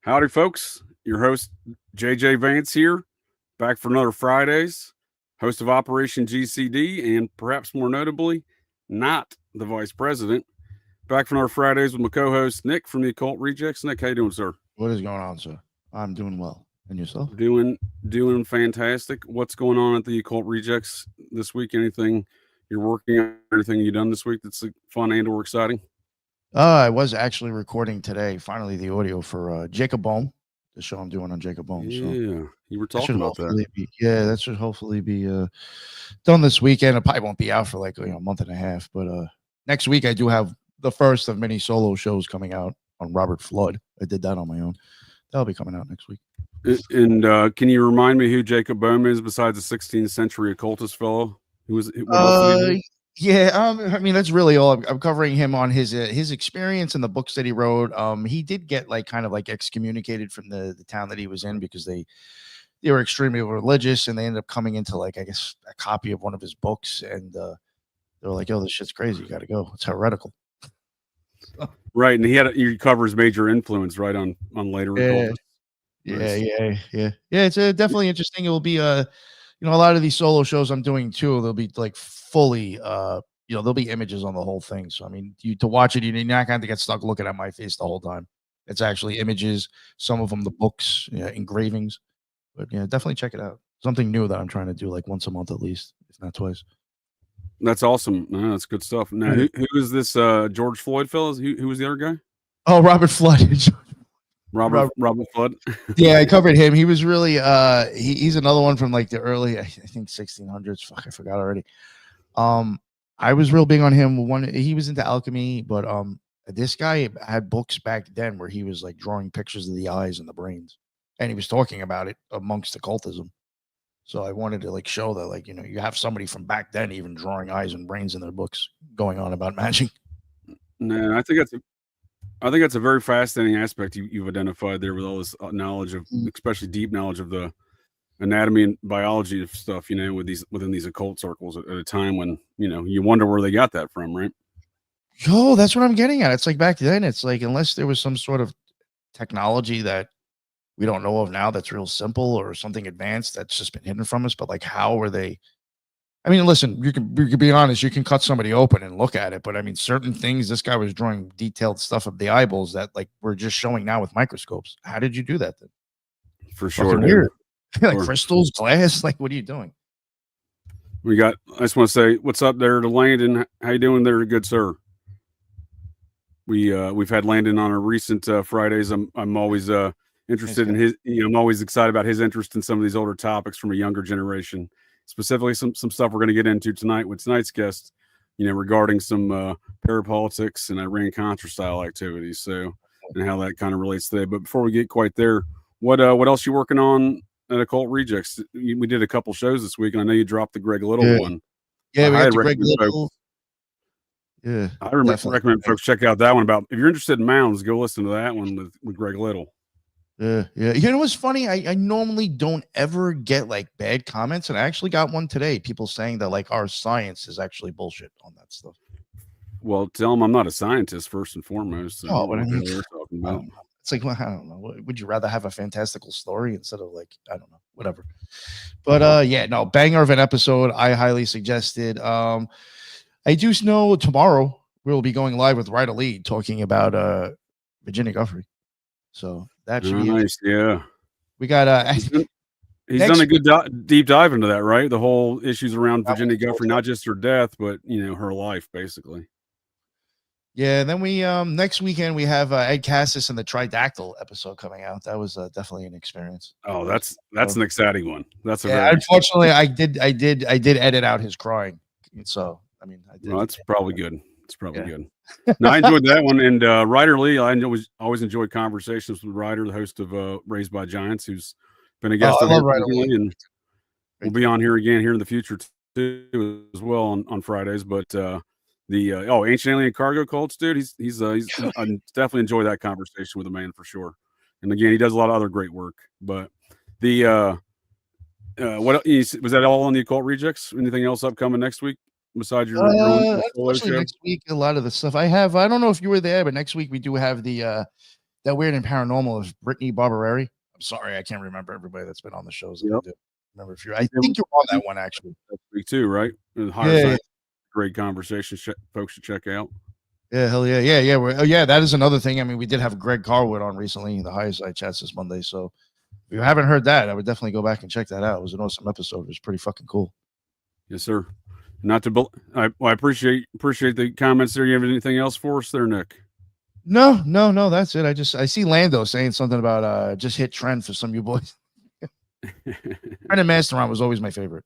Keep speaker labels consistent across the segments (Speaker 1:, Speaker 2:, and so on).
Speaker 1: Howdy, folks. Your host, JJ Vance here, back for another Fridaze, host of Operation GCD, and perhaps more notably, not the vice president. Back for another Fridays with my co-host, Nick from the Occult Rejects. Nick, how you doing, sir?
Speaker 2: What is going on, sir? I'm doing well. And yourself?
Speaker 1: Doing fantastic. What's going on at the Occult Rejects this week? Anything you're working on? Anything you done this week that's fun and or exciting?
Speaker 2: I was actually recording today, finally, the audio for Jacob Bohm, the show I'm doing on Jacob Bohm.
Speaker 1: Yeah,
Speaker 2: so
Speaker 1: you were
Speaker 2: that should
Speaker 1: talking about that.
Speaker 2: that should hopefully be done this weekend. It probably won't be out for like a month and a half, but next week I do have the first of many solo shows coming out on Robert Flood. I did that on my own. That'll be coming out next week.
Speaker 1: And can you remind me who Jacob Bohm is besides the 16th century occultist fellow? What else did he do?
Speaker 2: Yeah, I mean that's really all. I'm covering him on his experience and the books that he wrote. He did get like kind of like excommunicated from the town that he was in because they were extremely religious, and they ended up coming into like I guess a copy of one of his books, and they were like, "Oh, this shit's crazy. You got to go. It's heretical."
Speaker 1: Right, and he covers major influence right on later occultists.
Speaker 2: Yeah. It's definitely interesting. It will be a lot of these solo shows I'm doing too, they'll be like fully there'll be images on the whole thing. So I mean, to watch it, you're not going to get stuck looking at my face the whole time. It's actually images, some of them the books, engravings. But yeah, definitely check it out. Something new that I'm trying to do like once a month at least, if not twice.
Speaker 1: That's awesome. No, that's good stuff. Now, who is this George Floyd fellow? Who was the other guy?
Speaker 2: Oh, Robert Flood.
Speaker 1: Robert Flood.
Speaker 2: Yeah, I covered him. He was really he's another one from like the early, I think 1600s. Fuck, I forgot already. I was real big on him. He was into alchemy, but this guy had books back then where he was like drawing pictures of the eyes and the brains, and he was talking about it amongst occultism. So I wanted to like show that like you have somebody from back then even drawing eyes and brains in their books, going on about magic.
Speaker 1: No, I think that's a very fascinating aspect you've identified there with all this knowledge of, especially deep knowledge of the anatomy and biology of stuff. Within these occult circles at a time when you wonder where they got that from, right?
Speaker 2: Yo, that's what I'm getting at. It's like back then, it's like unless there was some sort of technology that we don't know of now that's real simple or something advanced that's just been hidden from us. But like, how were they? I mean, listen, you can be honest. You can cut somebody open and look at it, but I mean, certain things. This guy was drawing detailed stuff of the eyeballs that like we're just showing now with microscopes. How did you do that then?
Speaker 1: For sure,
Speaker 2: weird. Like crystals, glass. Like, what are you doing?
Speaker 1: I just want to say what's up there to Landon. How you doing there, good sir? We've had Landon on our recent Fridays. I'm always interested in his. I'm always excited about his interest in some of these older topics from a younger generation. Specifically, some stuff we're going to get into tonight with tonight's guest. Regarding some parapolitics and Iran-Contra style activities. So, and how that kind of relates today. But before we get quite there, what else you working on at Occult Rejects? We did a couple shows this week, and I know you dropped the Greg Little one.
Speaker 2: Yeah, we got the Greg Little. Yeah,
Speaker 1: I recommend folks check out that one. About if you're interested in mounds, go listen to that one with Greg Little.
Speaker 2: Yeah. You know what's funny? I normally don't ever get like bad comments, and I actually got one today. People saying that like our science is actually bullshit on that stuff.
Speaker 1: Well, tell them I'm not a scientist first and foremost. So
Speaker 2: but I mean, it's like, well, I don't know. Would you rather have a fantastical story instead of like, I don't know, whatever. But yeah, no, banger of an episode. I highly suggested. I do know tomorrow we'll be going live with Ryder Lee talking about Virginia Guffey. So that should be
Speaker 1: nice. Yeah,
Speaker 2: we got.
Speaker 1: He's done a good deep dive into that, right? The whole issues around Virginia Guffey, not just her death, but her life, basically.
Speaker 2: Yeah, and then we next weekend we have Ed Cassis and the Tridactyl episode coming out. That was definitely an experience.
Speaker 1: Oh, that's an exciting one. That's
Speaker 2: unfortunately I did edit out his crying. So I mean,
Speaker 1: well, that's probably good. It's probably good. No, I enjoyed that one. And Ryder Lee, I always enjoyed conversations with Ryder, the host of Raised by Giants, who's been a guest on here, and we'll be on here again here in the future too, as well on Fridays. But the Ancient Alien Cargo Cults, dude, he's I definitely enjoy that conversation with the man for sure. And again, he does a lot of other great work. But the what was that all on the Occult Rejects? Anything else upcoming next week? Besides your
Speaker 2: next week, a lot of the stuff I have. I don't know if you were there, but next week we do have the that Weird and Paranormal of Brittany Barbereri. I'm sorry, I can't remember everybody that's been on the shows. Yep. Remember if I think you're on that one actually.
Speaker 1: Me too, right? Yeah. Great conversation. Folks should check out.
Speaker 2: Yeah, hell yeah, yeah. Oh yeah, that is another thing. I mean, we did have Greg Carwood on recently, the High Side Chats this Monday. So if you haven't heard that, I would definitely go back and check that out. It was an awesome episode. It was pretty fucking cool.
Speaker 1: Yes, sir. Not to, I appreciate the comments there. You have anything else for us there, Nick?
Speaker 2: No. That's it. I see Lando saying something about just hit trend for some of you boys. Brendan Masteron was always my favorite.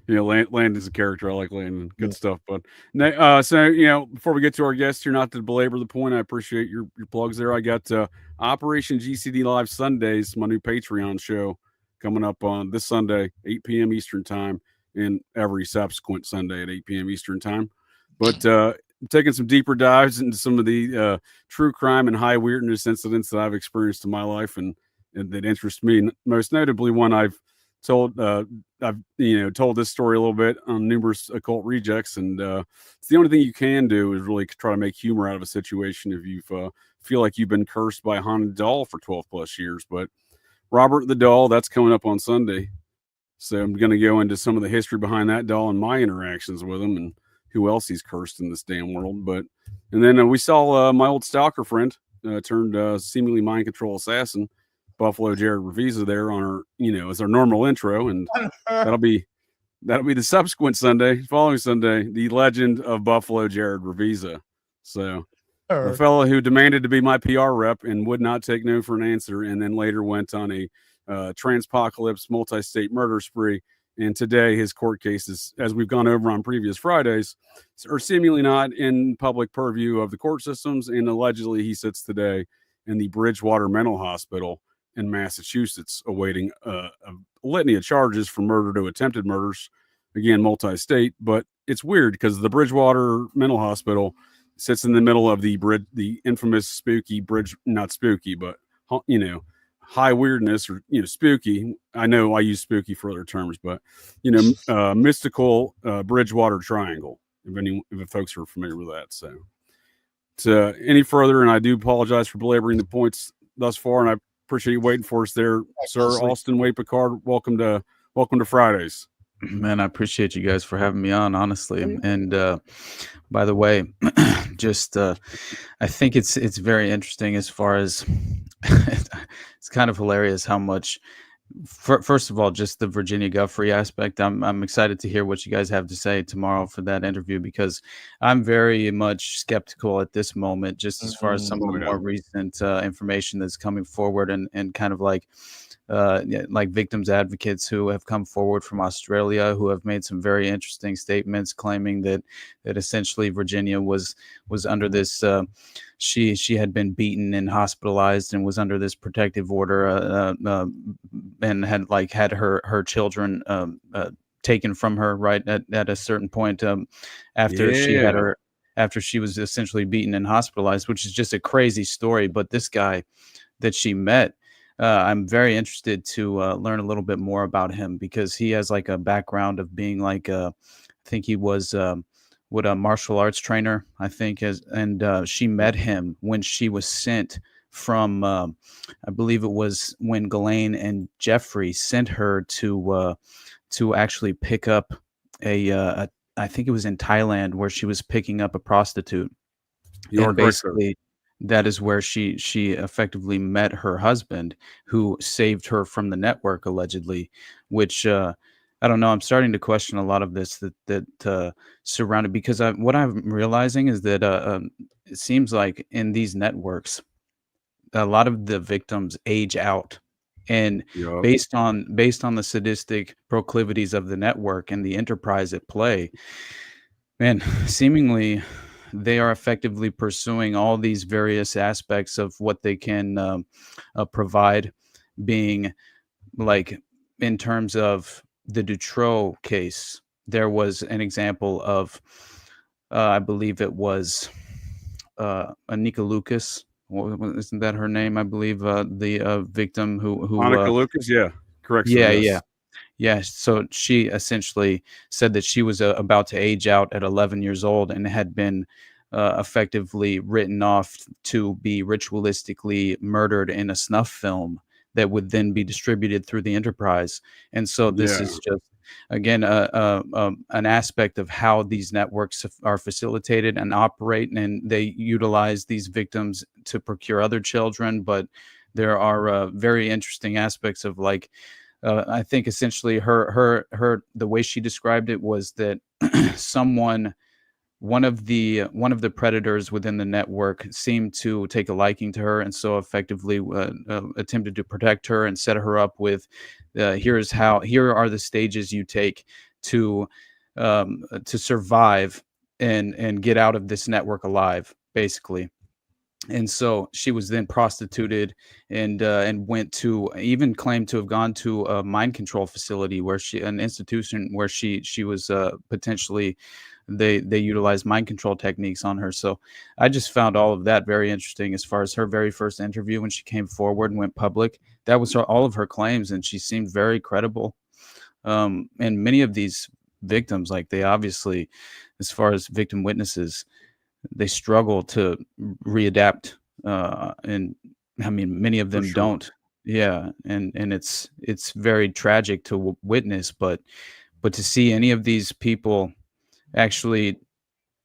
Speaker 1: Landon's a character. I like Landon. Good stuff. But so before we get to our guest here, not to belabor the point, I appreciate your plugs there. I got Operation GCD Live Sundays, my new Patreon show, coming up on this Sunday, 8 p.m. Eastern time, and every subsequent Sunday at 8 p.m. Eastern time. But taking some deeper dives into some of the true crime and high weirdness incidents that I've experienced in my life and that interest me. Most notably, one I've told this story a little bit on numerous occult rejects, and it's the only thing you can do is really try to make humor out of a situation if you feel like you've been cursed by a haunted doll for 12 plus years. But Robert the doll, that's coming up on Sunday, so I'm going to go into some of the history behind that doll and my interactions with him and who else he's cursed in this damn world. And then we saw my old stalker friend turned seemingly mind control assassin, Buffalo Jared Revisa, there on our, as our normal intro, and that'll be the subsequent Sunday, following Sunday, the legend of Buffalo Jared Revisa. So the fellow who demanded to be my PR rep and would not take no for an answer, and then later went on a transpocalypse multi-state murder spree. And today his court cases, as we've gone over on previous Fridays, are seemingly not in public purview of the court systems. And allegedly he sits today in the Bridgewater Mental Hospital in Massachusetts, awaiting a litany of charges from murder to attempted murders, again, multi-state. But it's weird because the Bridgewater Mental Hospital sits in the middle of the infamous spooky bridge, not spooky, but high weirdness or spooky. I know I use spooky for other terms, but mystical Bridgewater Triangle. If folks are familiar with that, so any further, and I do apologize for belaboring the points thus far, and I appreciate you waiting for us there, sir. Austin Wade Picard, welcome to Fridaze.
Speaker 3: Man, I appreciate you guys for having me on, honestly. And by the way, just I think it's very interesting as far as it's kind of hilarious how much. First of all, just the Virginia Guffrey aspect. I'm excited to hear what you guys have to say tomorrow for that interview, because I'm very much skeptical at this moment, just as far as some of the more recent information that's coming forward, and kind of like victims advocates who have come forward from Australia, who have made some very interesting statements claiming that essentially Virginia was under this she had been beaten and hospitalized and was under this protective order and had her children taken from her right at a certain point after she was essentially beaten and hospitalized, which is just a crazy story. But this guy that she met, I'm very interested to learn a little bit more about him, because he has like a background of being I think he was a martial arts trainer, I think, and she met him when she was sent from, I believe it was when Ghislaine and Jeffrey sent her to actually pick up I think it was in Thailand, where she was picking up a prostitute. And basically, that is where she effectively met her husband, who saved her from the network, allegedly, which I don't know. I'm starting to question a lot of this that surrounded, because what I'm realizing is that it seems like in these networks, a lot of the victims age out, and based on the sadistic proclivities of the network and the enterprise at play, man, seemingly they are effectively pursuing all these various aspects of what they can provide, being like in terms of the Dutroux case. There was an example of, I believe it was Anika Lucas. Isn't that her name? I believe the victim who
Speaker 1: Anika Lucas. Yeah, correct.
Speaker 3: Yeah. So she essentially said that she was about to age out at 11 years old and had been effectively written off to be ritualistically murdered in a snuff film that would then be distributed through the enterprise. And so this is just, again, an aspect of how these networks are facilitated and operate, and they utilize these victims to procure other children. But there are very interesting aspects of, like, I think essentially her the way she described it was that one of the predators within the network seemed to take a liking to her, and so effectively attempted to protect her and set her up with, here are the stages you take to survive and get out of this network alive, basically. And so she was then prostituted and even claimed to have gone to a mind control facility, an institution where she was potentially, they utilized mind control techniques on her. So I just found all of that very interesting. As far as her very first interview when she came forward and went public, that was all of her claims, and she seemed very credible. And many of these victims, like, they obviously, as far as victim witnesses, they struggle to readapt, and I mean, many of them don't. Yeah, and it's very tragic to witness, but to see any of these people actually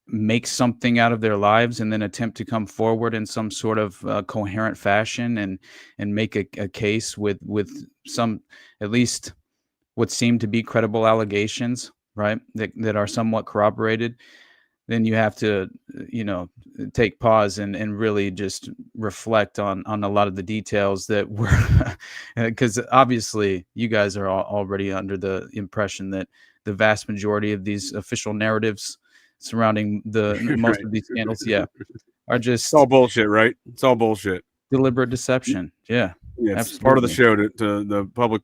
Speaker 3: make something out of their lives and then attempt to come forward in some sort of coherent fashion and make a case with some, at least what seem to be credible allegations, right, that are somewhat corroborated, then you have to, take pause and really just reflect on a lot of the details that were, because obviously you guys are already under the impression that the vast majority of these official narratives surrounding most of these scandals, are just,
Speaker 1: it's all bullshit, right? It's all bullshit.
Speaker 3: Deliberate deception. Yeah.
Speaker 1: Yeah, it's part of the show to the public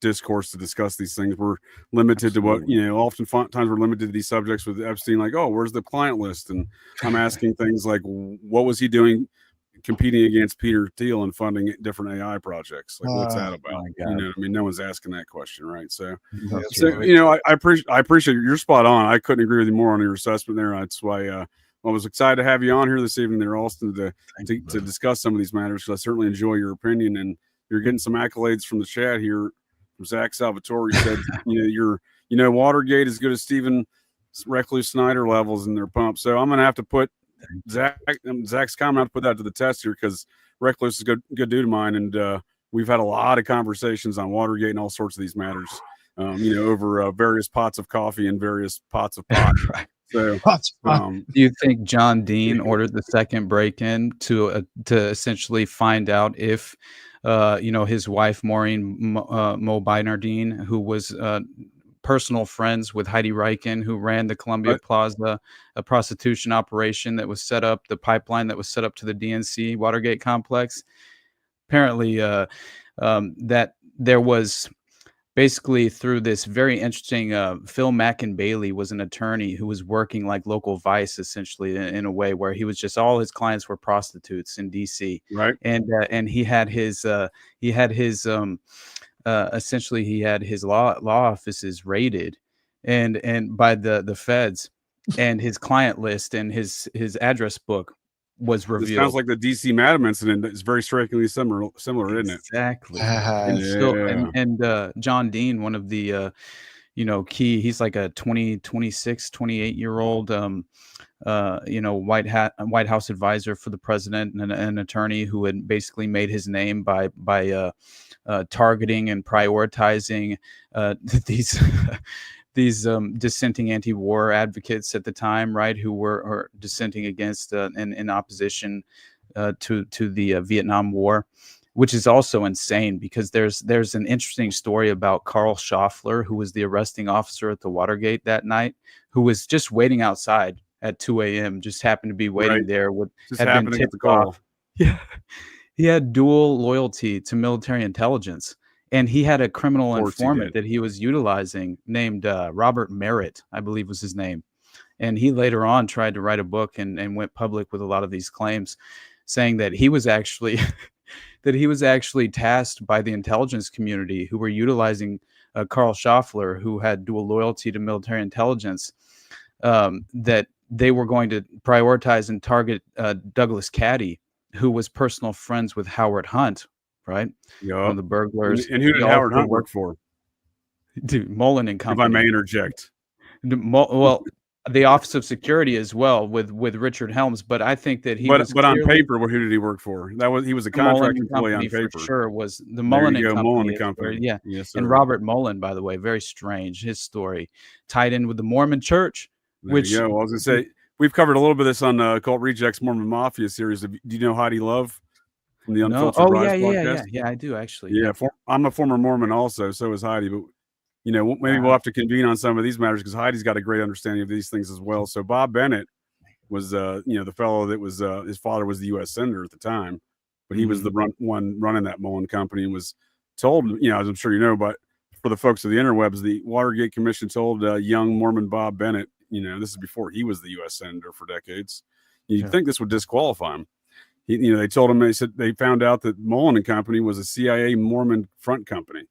Speaker 1: discourse to discuss these things. We're limited to what, oftentimes we're limited to these subjects with Epstein, like, oh, where's the client list? And I'm asking things like, what was he doing competing against Peter Thiel and funding different AI projects? Like, what's that about? No one's asking that question, right? So I appreciate you're spot on. I couldn't agree with you more on your assessment there. That's why I was excited to have you on here this evening there, Austin, to discuss some of these matters, because I certainly enjoy your opinion, and you're getting some accolades from the chat here. From Zach Salvatore, said, Watergate as good as Stephen Recluse Snyder levels in their pump. So I'm going to have to put Zach's comment, I'll put that to the test here, because Recluse is a good dude of mine, and we've had a lot of conversations on Watergate and all sorts of these matters, over various pots of coffee and various pots of pot.
Speaker 3: Right.
Speaker 1: So,
Speaker 3: do you think John Dean ordered the second break-in to essentially find out if his wife Maureen Mo Beinardine, who was personal friends with Heidi Reichen, who ran the Columbia Plaza, a prostitution operation that was set up, the pipeline that was set up to the DNC Watergate complex? Apparently, that there was, basically, through this very interesting, Phil Mackin-Bailey was an attorney who was working like local Vice, essentially, in a way where he was just, all his clients were prostitutes in DC,
Speaker 1: right?
Speaker 3: And he had his essentially he had his law offices raided, and by the feds, and his client list and his address book was revealed.
Speaker 1: It sounds like the DC Madam incident. It's very strikingly similar, isn't it?
Speaker 3: Exactly. And John Dean, one of the key, he's like a 28-year-old White House advisor for the president, and an attorney who had basically made his name by targeting and prioritizing these dissenting anti-war advocates at the time, right, who were dissenting against and in opposition to the Vietnam War, which is also insane, because there's an interesting story about Carl Schaffler, who was the arresting officer at the Watergate that night, who was just waiting outside at 2 a.m., just happened to be waiting there. Had been tipped off. Yeah, he had dual loyalty to military intelligence. And he had a criminal informant that he was utilizing named Robert Merritt, I believe was his name. And he later on tried to write a book and went public with a lot of these claims, saying that he was actually tasked by the intelligence community, who were utilizing Carl Schaffler, who had dual loyalty to military intelligence, that they were going to prioritize and target Douglas Caddy, who was personal friends with Howard Hunt, right?
Speaker 1: Yep.
Speaker 3: One of the burglars.
Speaker 1: And who did Howard Hunt work for?
Speaker 3: Dude, Mullen and Company.
Speaker 1: If I may interject.
Speaker 3: Well, the Office of Security as well with Richard Helms, but I think that he was.
Speaker 1: But on paper, who did he work for? He was a contract employee on paper.
Speaker 3: For sure, was the Mullen and Company.
Speaker 1: Mullen and Company.
Speaker 3: Yeah,
Speaker 1: yes,
Speaker 3: and Robert Mullen, by the way, very strange. His story tied in with the Mormon Church.
Speaker 1: Well, I was gonna say we've covered a little bit of this on Occult Rejects Mormon Mafia series. Do you know Heidi Love from the Unfiltered Rise podcast?
Speaker 3: Yeah, I do actually.
Speaker 1: Yeah, I'm a former Mormon also. So is Heidi, but. Maybe we'll have to convene on some of these matters because Heidi's got a great understanding of these things as well. So Bob Bennett was, the fellow that was his father was the U.S. senator at the time, but he was the one running that Mullen Company and was told, as I'm sure you know, but for the folks of the interwebs, the Watergate Commission told young Mormon Bob Bennett, this is before he was the U.S. senator for decades. You'd think this would disqualify him. They told him, they said they found out that Mullen and Company was a CIA Mormon front company.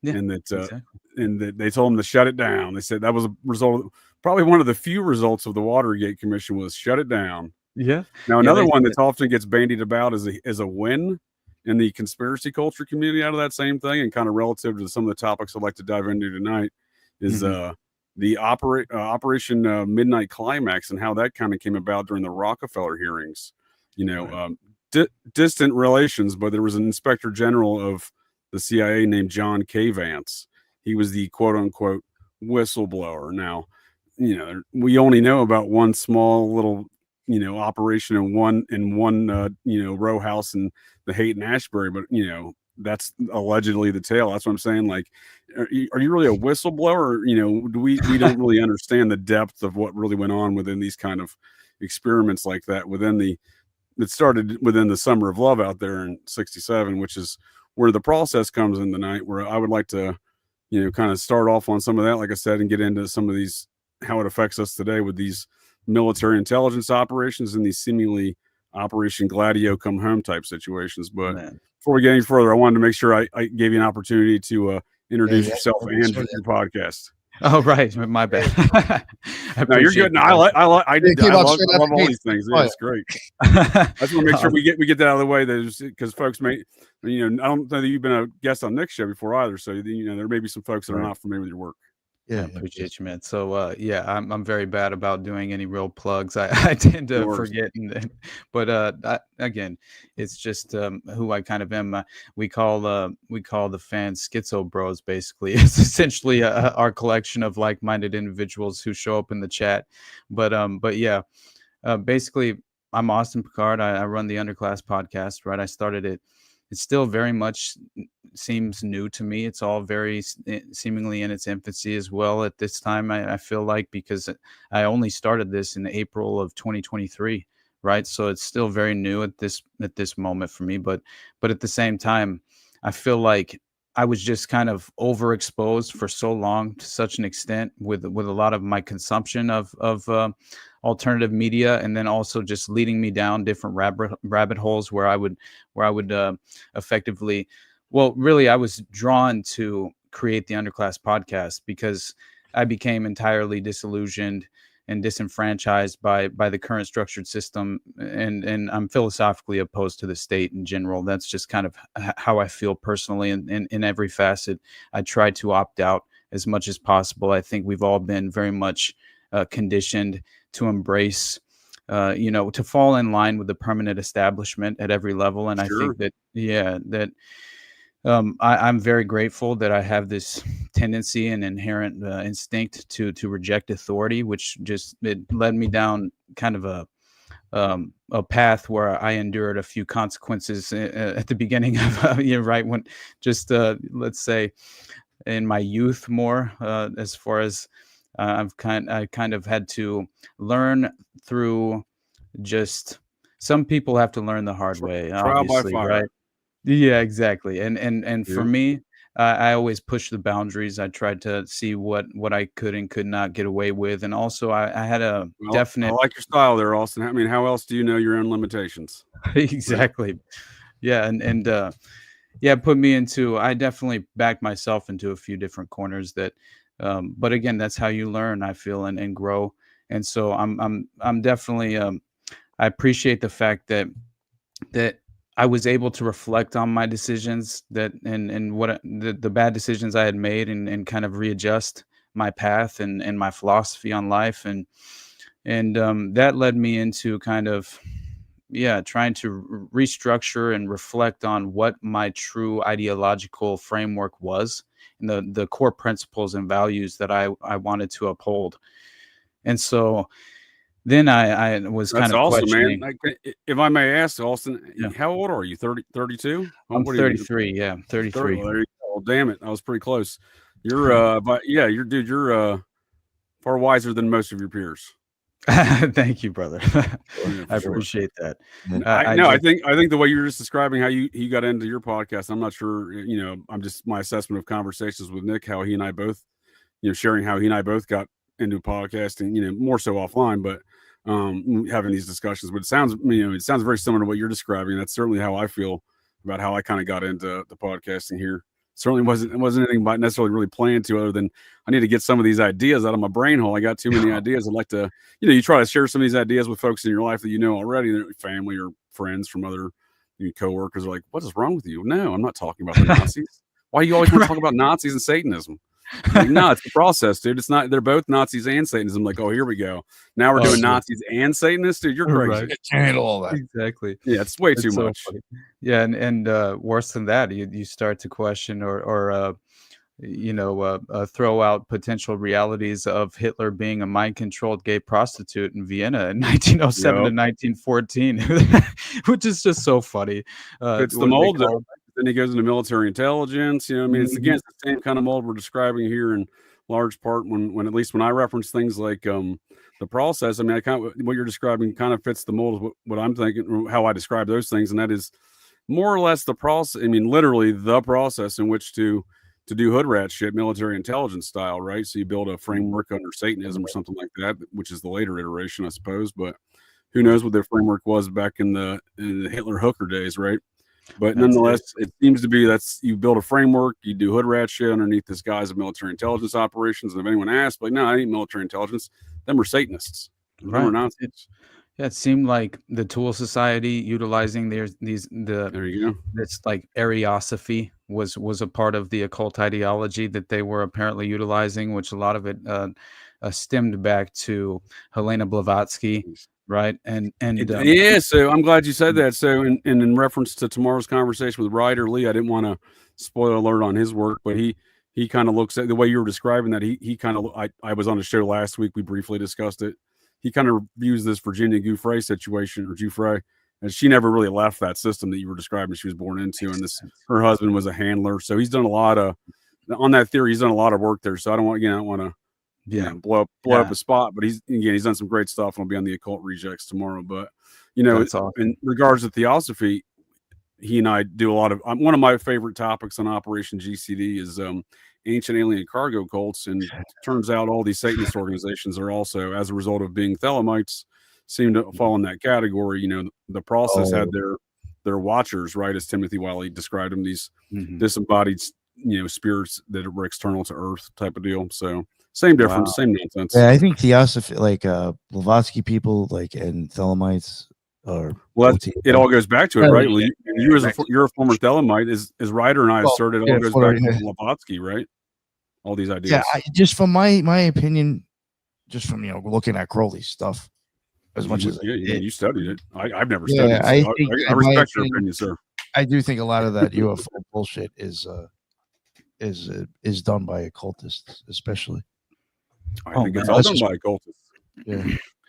Speaker 1: Yeah, and that exactly. And that they told him to shut it down. They said that was a result, probably one of the few results of the Watergate Commission was shut it down.
Speaker 3: Yeah.
Speaker 1: Now another one that often gets bandied about as a win in the conspiracy culture community out of that same thing, and kind of relative to some of the topics I'd like to dive into tonight, is the Operation Midnight Climax and how that kind of came about during the Rockefeller hearings. Distant relations, but there was an inspector general of the CIA named John K. Vance. He was the quote unquote whistleblower. Now, we only know about one small little, operation in one row house in the Haight and Ashbury, but that's allegedly the tale. That's what I'm saying. Like, are you really a whistleblower? We don't really understand the depth of what really went on within these kind of experiments like that that started within the Summer of Love out there in '67, which is where the process comes in tonight, where I would like to, kind of start off on some of that, like I said, and get into some of these, how it affects us today with these military intelligence operations and these seemingly Operation Gladio come home type situations. But before we get any further, I wanted to make sure I gave you an opportunity to introduce yourself and your podcast.
Speaker 3: Oh, right. My bad.
Speaker 1: No, you're good. No, I love all these things. Yeah, it's great. I just want to make sure we get that out of the way. Because folks may, I don't know that you've been a guest on Nick's show before either. So, there may be some folks that are not familiar with your work.
Speaker 3: Yeah, I appreciate you, man. So, I'm very bad about doing any real plugs. I tend to forget, but again, it's just who I kind of am. We call the fans Schizo Bros. Basically, it's essentially our collection of like-minded individuals who show up in the chat. But yeah, basically, I'm Austin Picard. I run the Underclass podcast. Right, I started it. It still very much seems new to me. It's all very seemingly in its infancy as well at this time, I feel like, because I only started this in April of 2023, right? So it's still very new at this moment for me. But at the same time, I feel like I was just kind of overexposed for so long to such an extent with a lot of my consumption of alternative media, and then also just leading me down different rabbit holes where I would effectively, well, really, I was drawn to create the Underclass podcast because I became entirely disillusioned and disenfranchised by the current structured system, and I'm philosophically opposed to the state in general. That's just kind of how I feel personally, in every facet. I try to opt out as much as possible. I think we've all been very much conditioned to embrace, to fall in line with the permanent establishment at every level. And sure. I think that, I'm very grateful that I have this tendency and inherent instinct to reject authority, which it led me down kind of a path where I endured a few consequences at the beginning of, right when let's say in my youth more, as far as I kind of had to learn through just, some people have to learn the hard way, obviously, right? Yeah, exactly. And for me, I always pushed the boundaries. I tried to see what I could and could not get away with. And also I had a definite. I
Speaker 1: like your style there, Austin. I mean, how else do you know your own limitations?
Speaker 3: Exactly. Yeah. And put me into, I definitely backed myself into a few different corners that, but again, that's how you learn, I feel, and grow. And so I'm definitely I appreciate the fact that I was able to reflect on my decisions and what the bad decisions I had made, and kind of readjust my path and my philosophy on life, and that led me into kind of trying to restructure and reflect on what my true ideological framework was, and the core principles and values that I wanted to uphold. And so then I was
Speaker 1: That's
Speaker 3: kind of
Speaker 1: awesome, man.
Speaker 3: questioning.
Speaker 1: If I may ask, Austin,
Speaker 3: Yeah.
Speaker 1: how old are you? 30, 32?
Speaker 3: I'm
Speaker 1: What are you?
Speaker 3: 33. Yeah, I'm 33.
Speaker 1: Well, there you go. Well, damn it, I was pretty close. You're but yeah, you're far wiser than most of your peers.
Speaker 3: Thank you, brother. I
Speaker 1: Sure.
Speaker 3: appreciate that.
Speaker 1: I think the way you're just describing how you got into your podcast, I'm not sure, I'm just my assessment of conversations with Nick, how he and I both, sharing how he and I both got into podcasting, more so offline, but having these discussions. But it sounds very similar to what you're describing. That's certainly how I feel about how I kind of got into the podcasting here. Certainly wasn't anything about necessarily really planned to, other than I need to get some of these ideas out of my brain hole. I got too many ideas. I'd like to, you try to share some of these ideas with folks in your life that already, family or friends from other coworkers are like, what is wrong with you? No, I'm not talking about the Nazis. Why do you always want to talk about Nazis and Satanism? Like, no, it's the process, dude. It's not. They're both Nazis and Satanism. Like, oh, here we go. Now we're doing Nazis and Satanists, dude. You're crazy.
Speaker 3: Right.
Speaker 2: Can't handle all that.
Speaker 3: Exactly.
Speaker 1: Yeah, it's way too much.
Speaker 3: Funny. Yeah, and worse than that, you start to question or throw out potential realities of Hitler being a mind-controlled gay prostitute in Vienna in 1907 to 1914, which is just so funny.
Speaker 1: It's the mold, though. Then he goes into military intelligence. It's against the same kind of mold we're describing here in large part. When at least when I reference things like the process, what you're describing kind of fits the mold of what I'm thinking, how I describe those things, and that is more or less the process. Literally the process in which to do hood rat shit, military intelligence style, right? So you build a framework under Satanism or something like that, which is the later iteration, I suppose. But who knows what their framework was back in the Hitler hooker days, right? But nonetheless, it seems to be you build a framework, you do hood rat shit underneath this guise of military intelligence operations. And if anyone asks, like, no, I ain't military intelligence, them are Satanists.
Speaker 3: Right.
Speaker 1: Them are Nazis.
Speaker 3: It seemed like the Tool Society utilizing there you go. This like Ariosophy was a part of the occult ideology that they were apparently utilizing, which a lot of it stemmed back to Helena Blavatsky. Right. And
Speaker 1: so I'm glad you said that. So in reference to tomorrow's conversation with Ryder Lee, I didn't want to spoil alert on his work, but he kind of looks at the way you were describing that. He kind of, I was on a show last week. We briefly discussed it. He kind of views this Virginia Giuffre situation, or Giuffre, and she never really left that system that you were describing she was born into. And her husband was a handler. So he's done a lot on that theory. He's done a lot of work there. So I don't want to, blow up a spot, but he's done some great stuff. And I'll be on the Occult Rejects tomorrow. But
Speaker 3: awesome.
Speaker 1: In regards to theosophy, he and I do a lot of. One of my favorite topics on Operation GCD is ancient alien cargo cults, and it turns out all these Satanist organizations are also, as a result of being Thelemites, seem to fall in that category. The process had their watchers, right, as Timothy Wiley described them, these disembodied spirits that were external to Earth type of deal. So. Same difference, same nonsense.
Speaker 2: Yeah, I think theosophy, like Blavatsky people, like and Thelemites, or
Speaker 1: it all goes back to it, right? Well, you're a former Thelemite, as Ryder and I asserted, it all goes back to Blavatsky, right? All these ideas.
Speaker 2: Yeah, just from my opinion, just from looking at Crowley's stuff, as much as
Speaker 1: you studied it. I've never studied it. I respect your opinion, sir.
Speaker 2: I do think a lot of that UFO bullshit is done by occultists, especially.
Speaker 1: I think it's all done by occultists.
Speaker 2: Yeah.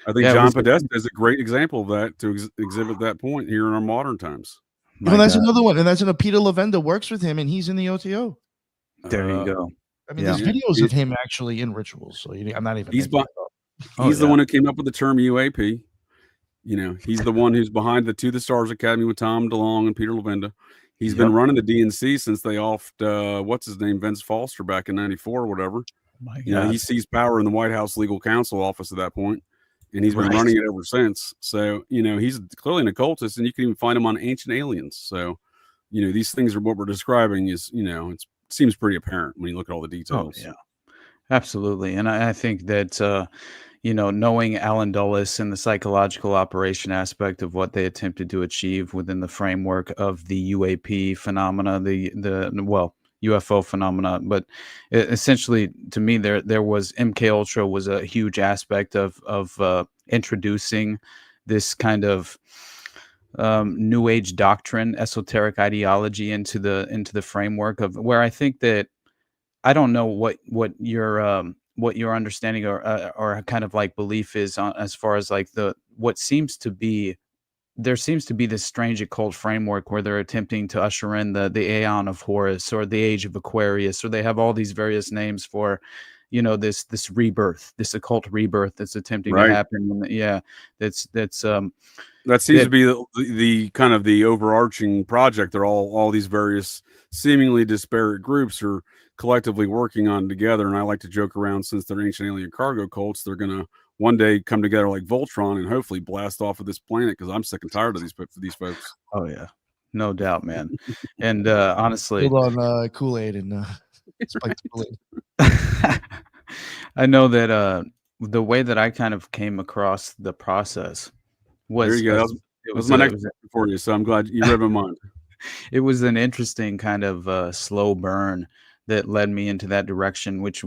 Speaker 1: I think John Podesta is a great example of that to exhibit that point here in our modern times.
Speaker 2: That's another one, and that's Peter Levenda works with him, and he's in the OTO.
Speaker 3: There you go.
Speaker 2: There's videos of him actually in rituals, so I'm not even.
Speaker 1: He's the one who came up with the term UAP. He's the one who's behind the To the Stars Academy with Tom DeLonge and Peter Levenda. He's been running the DNC since they offed what's his name, Vince Foster, back in '94 or whatever. He seized power in the White House legal counsel office at that point, and he's been running it ever since. So, he's clearly an occultist, and you can even find him on Ancient Aliens. So, these things are what we're describing is, it seems pretty apparent when you look at all the details.
Speaker 3: Oh, yeah, absolutely. And I think that, knowing Alan Dulles and the psychological operation aspect of what they attempted to achieve within the framework of the UAP phenomena, the UFO phenomena, but essentially, to me, there was MK Ultra was a huge aspect of introducing this kind of New Age doctrine, esoteric ideology into the framework of where I think that I don't know what your understanding or kind of like belief is on as far as like what seems to be there seems to be this strange occult framework where they're attempting to usher in the Aeon of Horus or the Age of Aquarius, or they have all these various names for, this rebirth, this occult rebirth that's attempting to happen. That
Speaker 1: seems to be the kind of the overarching project. They're all these various seemingly disparate groups are collectively working on together. And I like to joke around, since they're ancient alien cargo cults, they're gonna one day come together like Voltron and hopefully blast off of this planet, because I'm sick and tired of these folks.
Speaker 3: Oh yeah, no doubt, man. And honestly,
Speaker 2: hold on Kool-Aid and spiked Kool-Aid.
Speaker 3: I know that the way that I kind of came across the process was,
Speaker 1: there you go. That was my next for you, so I'm glad you read my mind.
Speaker 3: It was an interesting kind of slow burn that led me into that direction, which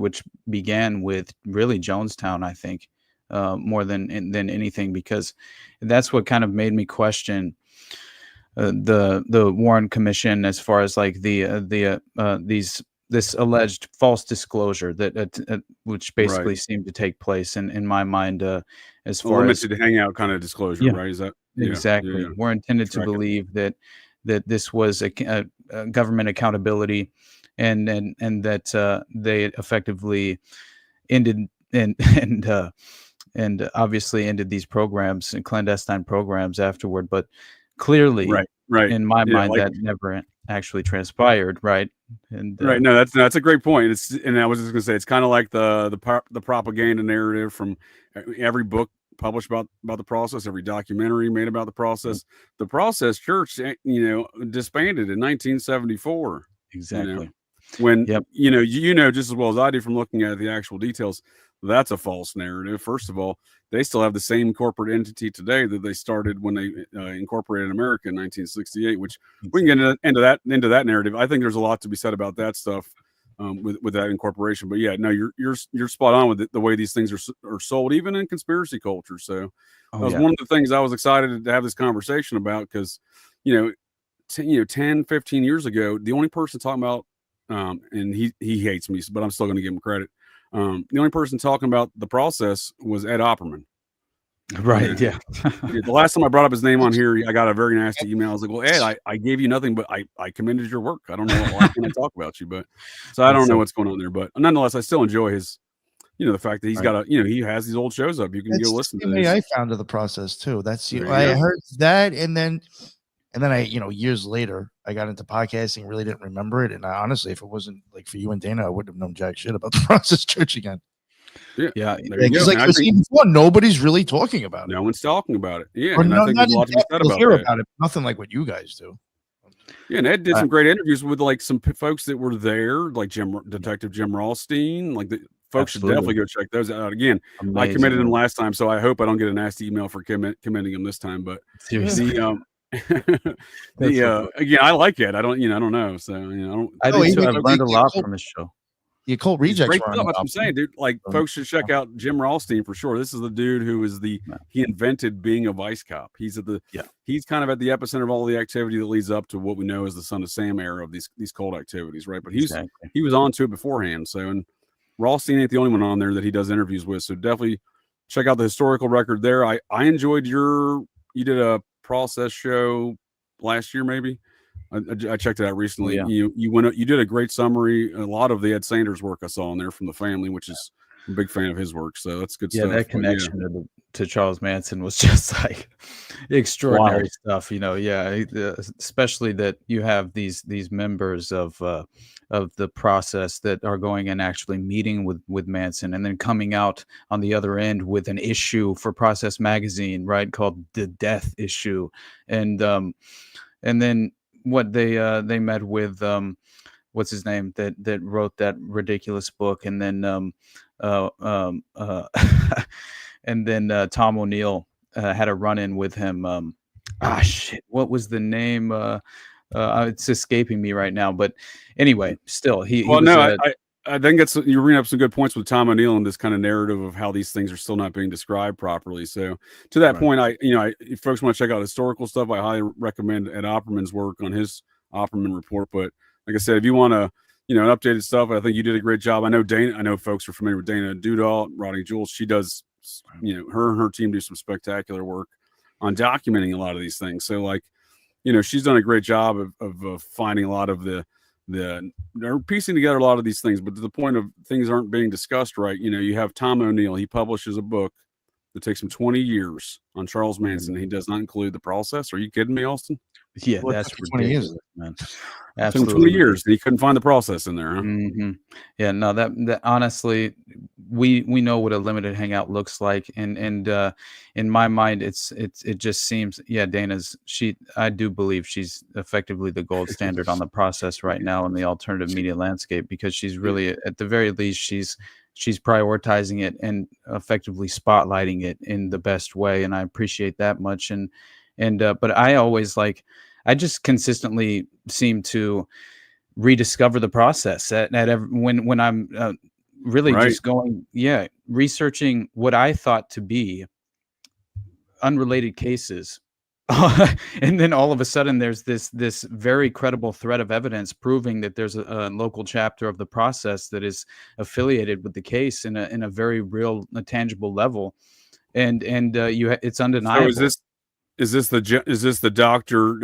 Speaker 3: began with really Jonestown, I think, more than anything, because that's what kind of made me question the Warren Commission as far as like this alleged false disclosure that which basically seemed to take place in my mind, as far as
Speaker 1: limited hangout kind of disclosure, right? Is that
Speaker 3: exactly? We're intended to believe that this was a government accountability, and that they effectively ended and obviously ended these programs and clandestine programs afterward. But clearly, in my mind, that never actually transpired, right? And
Speaker 1: right, no, that's a great point. And I was just gonna say, it's kind of like the propaganda narrative from every book published about the process, every documentary made about the process. The Process Church, disbanded in 1974.
Speaker 3: Exactly.
Speaker 1: When just as well as I do from looking at the actual details, that's a false narrative. First of all, they still have the same corporate entity today that they started when they incorporated America in 1968. Which we can get into that narrative. I think there's a lot to be said about that stuff with that incorporation. But yeah, no, you're spot on with the way these things are sold, even in conspiracy culture. So that was one of the things I was excited to have this conversation about, because 10, 15 years ago, the only person talking about and he hates me, but I'm still going to give him credit. The only person talking about the process was Ed Opperman.
Speaker 3: Right. Yeah.
Speaker 1: The last time I brought up his name on here, I got a very nasty email. I was like, well, Ed, I gave you nothing, but I commended your work. I don't know why can I talk about you, but so I don't know what's going on there, but nonetheless, I still enjoy his, the fact that he's got he has these old shows up. You can go listen to this.
Speaker 2: I found of the process too. That's I heard that, and then I, years later, I got into podcasting, really didn't remember it. And honestly, if it wasn't like for you and Dana, I wouldn't have known jack shit about the Process Church again.
Speaker 1: Yeah.
Speaker 2: Because before, nobody's really talking about it.
Speaker 1: No one's talking about it. Yeah.
Speaker 2: Or
Speaker 1: and I think there's a lot to be said about
Speaker 2: it. Nothing like what you guys do.
Speaker 1: Yeah. And Ed did some great interviews with like some folks that were there, like Detective Jim Rothstein. Like the folks should definitely go check those out. Again, amazing. I commended him last time, so I hope I don't get a nasty email for commending him this time. But seriously, again, I like it. I don't know. So
Speaker 3: I've learned a lot from his show.
Speaker 2: The Occult Rejects.
Speaker 1: That's what I'm saying, dude. Like, folks should check out Jim Rothstein for sure. This is the dude who is he invented being a vice cop. He's he's kind of at the epicenter of all the activity that leads up to what we know as the Son of Sam era of these cult activities, right? But he was on to it beforehand. So, and Rothstein ain't the only one on there that he does interviews with. So definitely check out the historical record there. I enjoyed you did a process show last year, maybe. I checked it out recently. Yeah. You did a great summary. A lot of the Ed Sanders work I saw in there from the family, which is I'm a big fan of his work. So that's good stuff.
Speaker 3: Yeah, that connection to Charles Manson was just like extraordinary stuff. Especially that you have these members of the process that are going and actually meeting with Manson, and then coming out on the other end with an issue for Process Magazine, right, called The Death Issue, and then what they met with what's his name that wrote that ridiculous book, and then and then Tom O'Neill had a run-in with him. Shit, what was the name? It's escaping me right now, but anyway, still he
Speaker 1: well,
Speaker 3: was.
Speaker 1: No, I think you're bringing up some good points with Tom O'Neill and this kind of narrative of how these things are still not being described properly. So to that point, if folks want to check out historical stuff, I highly recommend Ed Opperman's work on his Opperman report. But like I said, if you want to, updated stuff, I think you did a great job. I know folks are familiar with Dana Dudall, Rodney Jules. She does, her and her team do some spectacular work on documenting a lot of these things. So like, she's done a great job of finding a lot of they're piecing together a lot of these things, but to the point of things aren't being discussed right. You have Tom O'Neill. He publishes a book that takes him 20 years on Charles Manson. He does not include the process. Are you kidding me, Austin?
Speaker 3: Yeah, that's ridiculous, man.
Speaker 1: Absolutely, 20 years. He couldn't find the process in there. Huh?
Speaker 3: Mm-hmm. Yeah, no, that honestly, we know what a limited hangout looks like, and in my mind, it just seems, I do believe she's effectively the gold standard on the process right now in the alternative media landscape, because she's really, at the very least, she's prioritizing it and effectively spotlighting it in the best way, and I appreciate that much. But I just consistently seem to rediscover the process when I'm really just going, researching what I thought to be unrelated cases. And then all of a sudden there's this very credible thread of evidence proving that there's a local chapter of the process that is affiliated with the case in a very real, tangible level. And it's undeniable.
Speaker 1: So is this the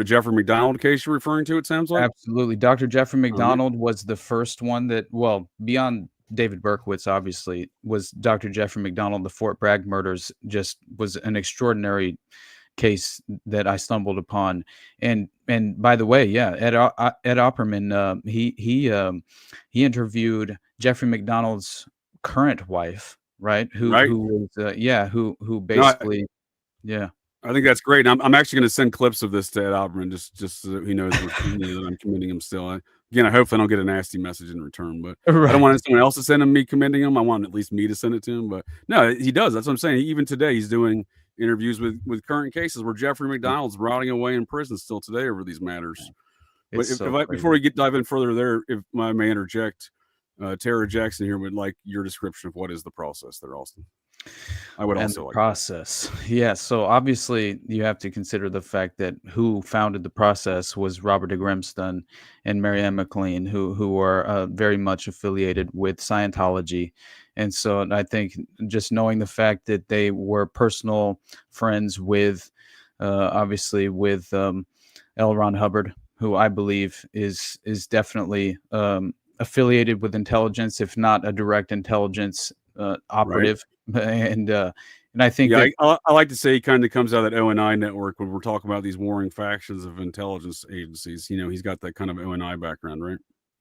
Speaker 1: Jeffrey McDonald case you're referring to? It sounds like.
Speaker 3: Absolutely. Dr. Jeffrey McDonald was the first one that, beyond David Berkowitz, obviously, was Dr. Jeffrey McDonald. The Fort Bragg murders just was an extraordinary case that I stumbled upon. And by the way, Ed Opperman, he interviewed Jeffrey McDonald's current wife, right? Who was basically,
Speaker 1: I think that's great. I'm actually going to send clips of this to Ed Opperman just so he knows that I'm commending him still. I hope I don't get a nasty message in return, but I don't want someone else to send him me commending him. I want at least me to send it to him. But no, he does. That's what I'm saying. Even today, he's doing interviews with current cases where Jeffrey McDonald's rotting away in prison still today over these matters. Before we dive in further there, if I may interject, Tara Jackson here would like your description of what is the process there, Austin. I would also like
Speaker 3: process. Yeah. So obviously you have to consider the fact that who founded the process was Robert de Grimston and Marianne McLean, who are very much affiliated with Scientology. And so I think just knowing the fact that they were personal friends with, obviously with L. Ron Hubbard, who I believe is definitely affiliated with intelligence, if not a direct intelligence operative. And I think
Speaker 1: I like to say he kind of comes out of that ONI network when we're talking about these warring factions of intelligence agencies. He's got that kind of ONI background, right?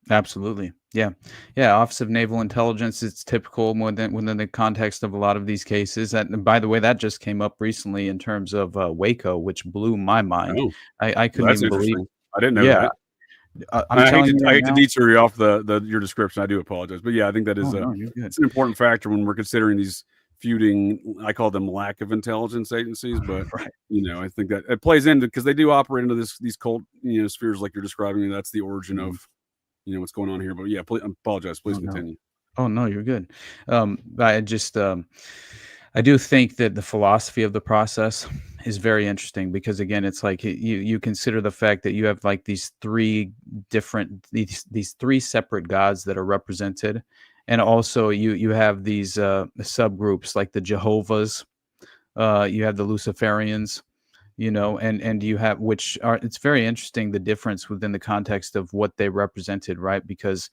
Speaker 3: Absolutely. Yeah. Office of Naval Intelligence. It's typical within the context of a lot of these cases. And by the way, that just came up recently in terms of Waco, which blew my mind.
Speaker 1: Oh,
Speaker 3: I couldn't even believe.
Speaker 1: I didn't know that. I hate to detour you off your description. I do apologize, but I think that is it's an important factor when we're considering these feuding. I call them lack of intelligence agencies, but I think that it plays into, because they do operate into these cult spheres like you're describing. That's the origin of what's going on here. But please, I apologize. Please continue.
Speaker 3: Oh no, you're good. I do think that the philosophy of the process is very interesting, because again, it's like you consider the fact that you have like these three three separate gods that are represented, and also you have these subgroups like the Jehovah's, you have the Luciferians, and you have, it's very interesting, the difference within the context of what they represented, right? Because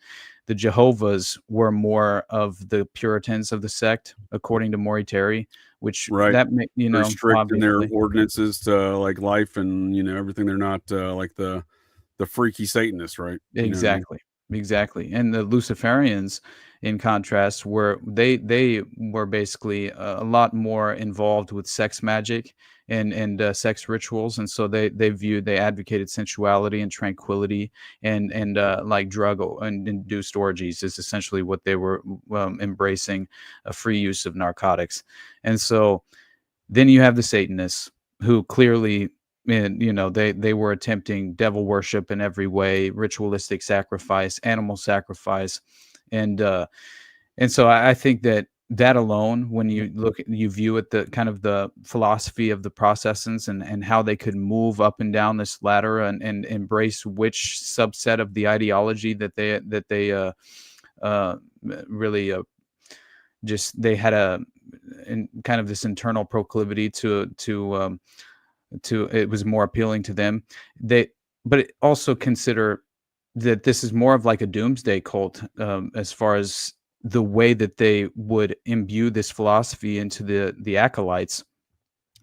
Speaker 3: the Jehovah's were more of the Puritans of the sect, according to Maury Terry, which
Speaker 1: they're strict in their ordinances to like life and everything. They're not like the freaky Satanists, right?
Speaker 3: Exactly. And the Luciferians, in contrast, were basically a lot more involved with sex magic and sex rituals, and so they advocated sensuality and tranquility and like drug and induced orgies is essentially what they were embracing, a free use of narcotics. And so then you have the Satanists, who clearly, they were attempting devil worship in every way, ritualistic sacrifice, animal sacrifice, and so I think that alone, when you view it, the kind of the philosophy of the processins and how they could move up and down this ladder and embrace which subset of the ideology that they really just they had kind of this internal proclivity to it was more appealing to them. But also consider that this is more of like a doomsday cult, as far as the way that they would imbue this philosophy into the acolytes,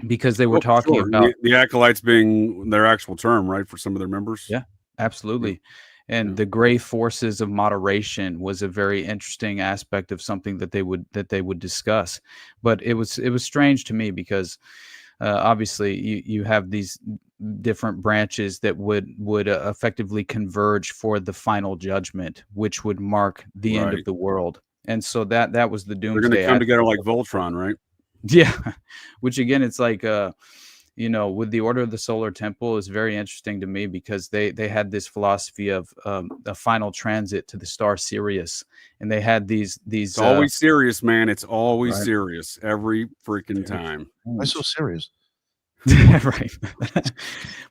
Speaker 3: because they were talking about
Speaker 1: the acolytes being their actual term, right, for some of their members.
Speaker 3: Yeah, absolutely. And the gray forces of moderation was a very interesting aspect of something that they would discuss. But it was strange to me because obviously you have these different branches that would effectively converge for the final judgment, which would mark the end of the world. And so that was the doomsday.
Speaker 1: They're going to come together like Voltron, right?
Speaker 3: Yeah, which again, it's like with the Order of the Solar Temple is very interesting to me because they had this philosophy of a final transit to the star Sirius, and they had these. It's
Speaker 1: always serious, man. It's always serious every freaking time.
Speaker 2: Why so serious?
Speaker 3: Right.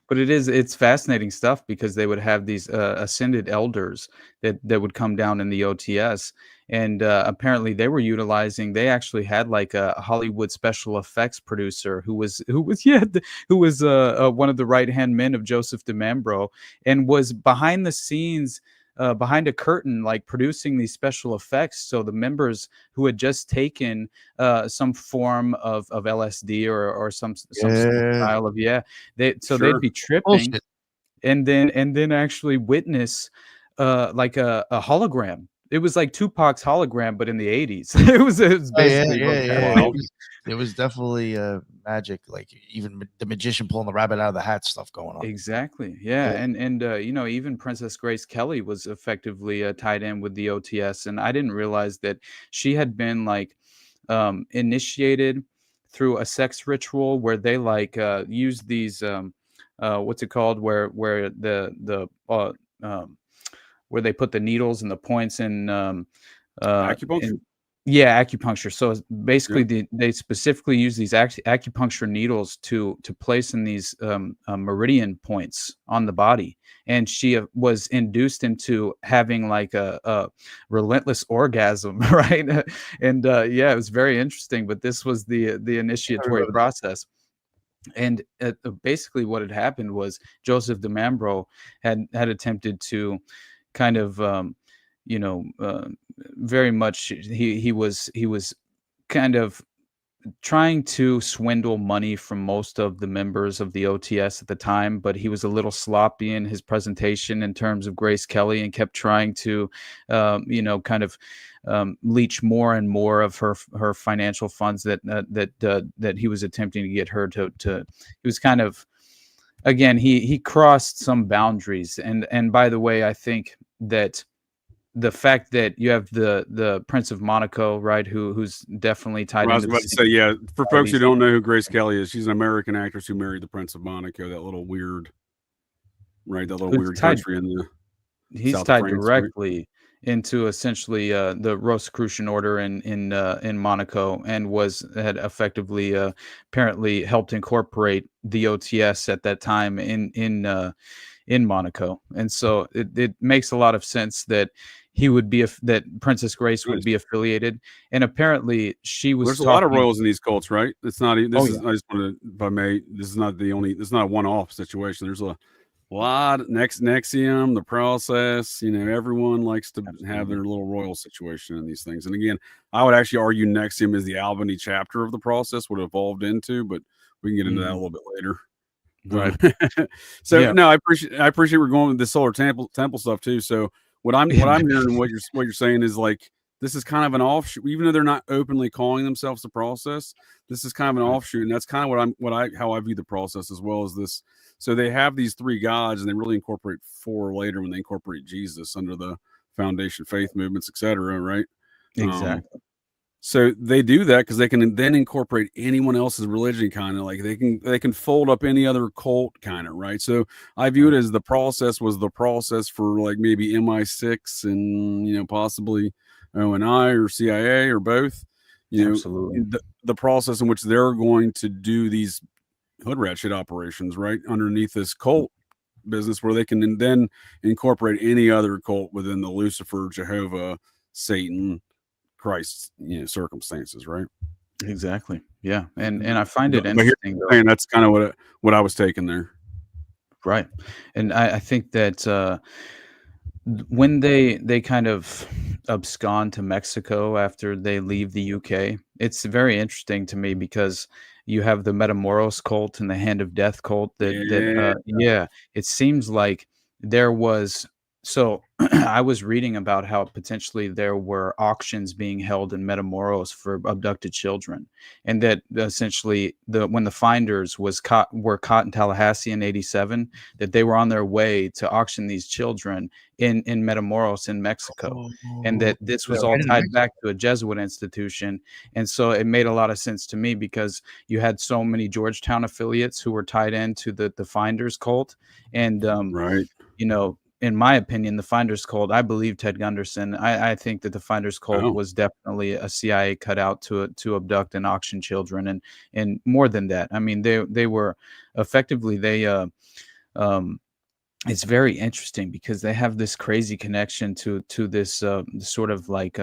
Speaker 3: But it's fascinating stuff because they would have these ascended elders that would come down in the OTS, and apparently they actually had like a Hollywood special effects producer who was one of the right hand men of Joseph DeMambro, and was behind the scenes, behind a curtain, like producing these special effects. So the members who had just taken some form of LSD or some style of they'd be tripping, and then actually witness like a hologram. It was like Tupac's hologram, but in the 80s. It was basically
Speaker 2: it was definitely magic, like even the magician pulling the rabbit out of the hat stuff going on.
Speaker 3: Exactly. Yeah. And even Princess Grace Kelly was effectively tied in with the OTS, and I didn't realize that she had been like initiated through a sex ritual where they like use these what's it called, where where they put the needles and the points in
Speaker 1: acupuncture.
Speaker 3: Acupuncture. So basically, they specifically use these acupuncture needles to place in these meridian points on the body, and she was induced into having like a relentless orgasm, right? And it was very interesting. But this was the initiatory process. And basically, what had happened was Joseph DeMambro had attempted to kind of very much he was kind of trying to swindle money from most of the members of the OTS at the time, but he was a little sloppy in his presentation in terms of Grace Kelly, and kept trying to kind of leech more and more of her financial funds that he was attempting to get her to he was kind of, again, he crossed some boundaries. And by the way, I think that the fact that you have the Prince of Monaco, right, who's definitely tied into.
Speaker 1: I was about to say, for folks who don't know who Grace Kelly is, she's an American actress who married the Prince of Monaco, that little weird country in the
Speaker 3: he's
Speaker 1: south
Speaker 3: tied
Speaker 1: of France,
Speaker 3: directly
Speaker 1: right?
Speaker 3: into essentially the Rosicrucian order in Monaco, and had effectively apparently helped incorporate the OTS at that time in Monaco. And so it makes a lot of sense that he would be that Princess Grace would be affiliated, and apparently she was.
Speaker 1: There's a lot of royals in these cults, right? It's not. I just want to, if I may, this is not a one-off situation. There's a lot. NXIVM, the process. Everyone likes to have their little royal situation in these things. And again, I would actually argue NXIVM is the Albany chapter of the process, would have evolved into, but we can get into that a little bit later.
Speaker 3: Right.
Speaker 1: So no, I appreciate we're going with the solar temple stuff too. So what I'm hearing, what you're saying is like this is kind of an offshoot, even though they're not openly calling themselves the process. This is kind of an offshoot, and that's kind of how I view the process as well as this. So they have these three gods, and they really incorporate four later when they incorporate Jesus under the foundation faith movements, etc. Right?
Speaker 3: Exactly.
Speaker 1: So they do that because they can then incorporate anyone else's religion, kind of like they can fold up any other cult, kind of, right? So I view it as the process was the process for like maybe MI6 and possibly ONI or CIA or both.
Speaker 3: Absolutely.
Speaker 1: The process in which they're going to do these hood rat shit operations right underneath this cult business, where they can then incorporate any other cult within the Lucifer, Jehovah, Satan, Christ's circumstances, right?
Speaker 3: Exactly. Yeah, and I find it interesting.
Speaker 1: And that's kind of what I was taking there,
Speaker 3: right? And I think that when they kind of abscond to Mexico after they leave the UK, it's very interesting to me because you have the Metamoros cult and the Hand of Death cult. It seems like there was. So I was reading about how potentially there were auctions being held in Metamoros for abducted children, and that essentially when the finders were caught in Tallahassee in '87, that they were on their way to auction these children in Metamoros in Mexico, and that this was all tied back to a Jesuit institution. And so it made a lot of sense to me because you had so many Georgetown affiliates who were tied into the finders cult, and
Speaker 1: right.
Speaker 3: In my opinion, the Finders Cult, I believe Ted Gunderson. I think that the Finders Cult was definitely a CIA cutout to abduct and auction children, and more than that. I mean, they were effectively it's very interesting because they have this crazy connection to this sort of like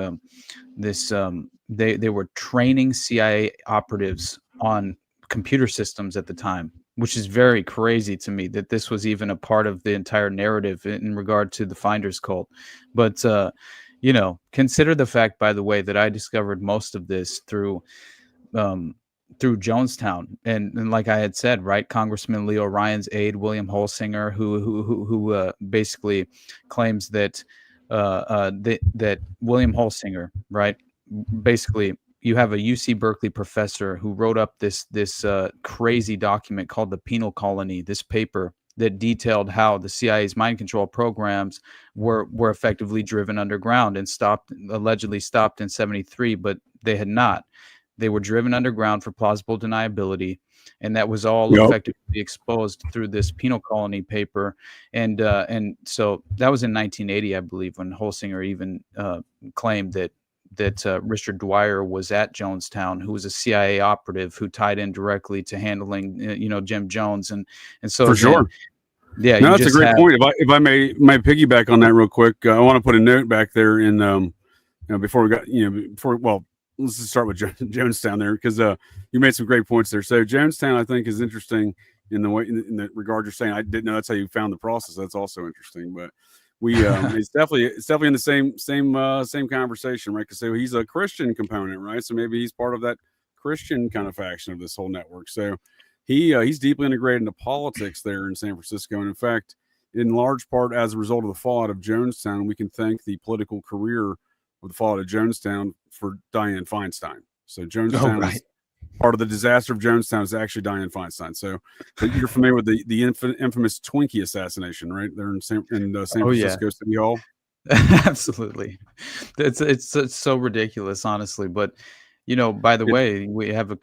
Speaker 3: they were training CIA operatives on computer systems at the time, which is very crazy to me that this was even a part of the entire narrative in regard to the Finders Cult. But, consider the fact, by the way, that I discovered most of this through Jonestown. And like I had said, right, Congressman Leo Ryan's aide, William Holsinger, who basically claims that that William Holsinger, right, basically, you have a UC Berkeley professor who wrote up this crazy document called the Penal Colony, this paper that detailed how the CIA's mind control programs were effectively driven underground and allegedly stopped in '73, but they had not. They were driven underground for plausible deniability, and that was all effectively exposed through this Penal Colony paper. And so that was in 1980, I believe, when Holsinger even claimed that Richard Dwyer was at Jonestown, who was a CIA operative who tied in directly to handling, Jim Jones, and so
Speaker 1: for sure.
Speaker 3: Yeah,
Speaker 1: no, that's a great point. If I may piggyback on that real quick, I want to put a note back there in before we got let's just start with Jonestown there, because you made some great points there. So Jonestown, I think, is interesting in the way in the regard you're saying. I didn't know that's how you found the process. That's also interesting, but. It's definitely in the same conversation, right? Because he's a Christian component, right? So maybe he's part of that Christian kind of faction of this whole network. So he's deeply integrated into politics there in San Francisco, and in fact, in large part as a result of the fallout of Jonestown, we can thank the political career of the fallout of Jonestown for Dianne Feinstein. So Jonestown is part of the disaster of Jonestown is actually Dianne Feinstein. So you're familiar with the infamous Twinkie assassination, right? There in San Francisco City Hall.
Speaker 3: Absolutely. It's so ridiculous, honestly. But, by the way, we have a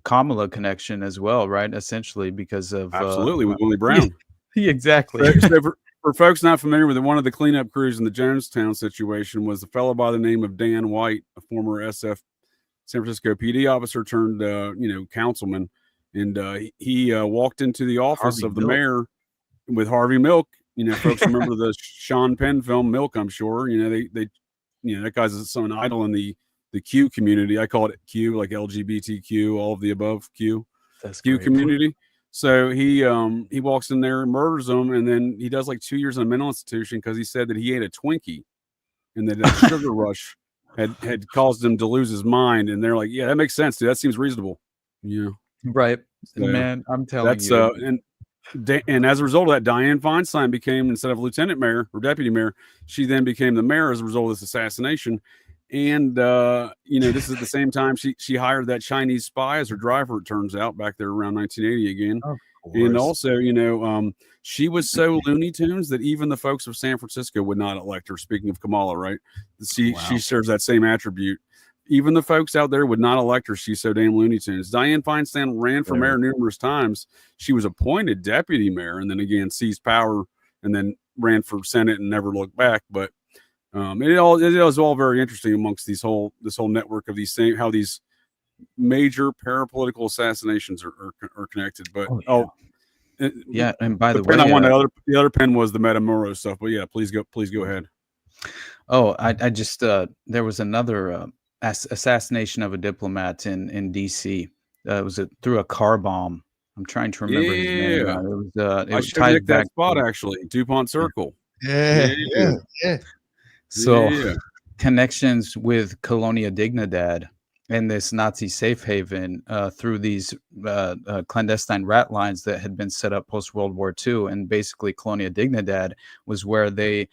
Speaker 3: Kamala connection as well, right? Essentially because of...
Speaker 1: Absolutely, with Willie Brown.
Speaker 3: Exactly.
Speaker 1: So for folks not familiar with it, one of the cleanup crews in the Jonestown situation was a fellow by the name of Dan White, a former SF San Francisco PD officer turned, councilman, and he walked into the office of the mayor with Harvey Milk. Folks remember the Sean Penn film Milk, I'm sure. They that guy's an idol in the Q community. I call it Q, like LGBTQ, all of the above Q.
Speaker 3: That's
Speaker 1: Q
Speaker 3: great.
Speaker 1: community. So he walks in there and murders them, and then he does like 2 years in a mental institution because he said that he ate a Twinkie, and that a sugar rush had caused him to lose his mind. And they're like, yeah, that makes sense, dude. That seems reasonable.
Speaker 3: Right. So, man, I'm telling you.
Speaker 1: And as a result of that, Dianne Feinstein became, instead of lieutenant mayor or deputy mayor, she then became the mayor as a result of this assassination. And this is at the same time she hired that Chinese spy as her driver, it turns out, back there around 1980 again. And also, she was so Looney Tunes that even the folks of San Francisco would not elect her. Speaking of Kamala, right? She shares that same attribute. Even the folks out there would not elect her. She's so damn Looney Tunes. Dianne Feinstein ran for mayor numerous times. She was appointed deputy mayor and then again seized power and then ran for Senate and never looked back. But it was all very interesting amongst this whole network of how these major parapolitical assassinations are connected. But
Speaker 3: and by the way,
Speaker 1: the other pen was the Metamoro stuff. But yeah, please go ahead.
Speaker 3: Oh, I just there was another assassination of a diplomat in DC. It was through a car bomb. I'm trying to remember his name. It was tied back
Speaker 1: that spot actually, DuPont Circle.
Speaker 2: Yeah.
Speaker 3: So connections with Colonia Dignidad and this Nazi safe haven through these clandestine rat lines that had been set up post World War II, and basically Colonia Dignidad was where they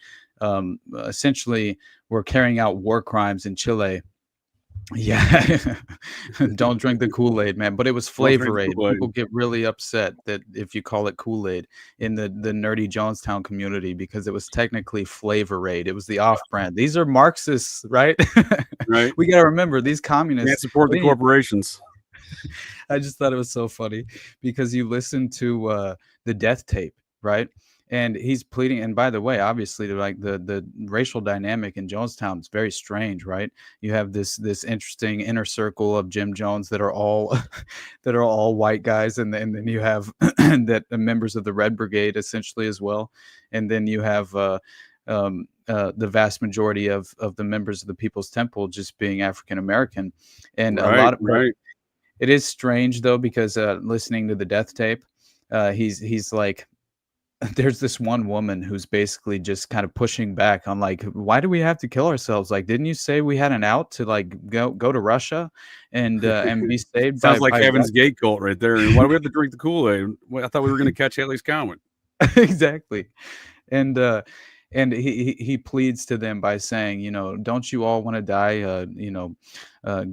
Speaker 3: essentially were carrying out war crimes in Chile. Yeah, don't drink the Kool-Aid, man. But it was Flavor Aid. People get really upset that if you call it Kool-Aid in the nerdy Jonestown community because it was technically Flavor Aid. It was the off-brand. These are Marxists, right?
Speaker 1: Right.
Speaker 3: We got to remember these communists
Speaker 1: can't support the corporations.
Speaker 3: I just thought it was so funny because you listen to the death tape, right? And he's pleading. And by the way, obviously, like the racial dynamic in Jonestown is very strange, right? You have this interesting inner circle of Jim Jones that are all white guys, and then you have that members of the Red Brigade essentially as well, and then you have the vast majority of the members of the People's Temple just being African American, and a lot of It is strange though because listening to the death tape, he's like. There's this one woman who's basically just kind of pushing back on like, why do we have to kill ourselves? Like, didn't you say we had an out to like go to Russia and be saved?
Speaker 1: Sounds like Heaven's Gate cult right there. And why do we have to drink the Kool-Aid? I thought we were going to catch Haley's Comet.
Speaker 3: Exactly. And he pleads to them by saying, don't you all want to die?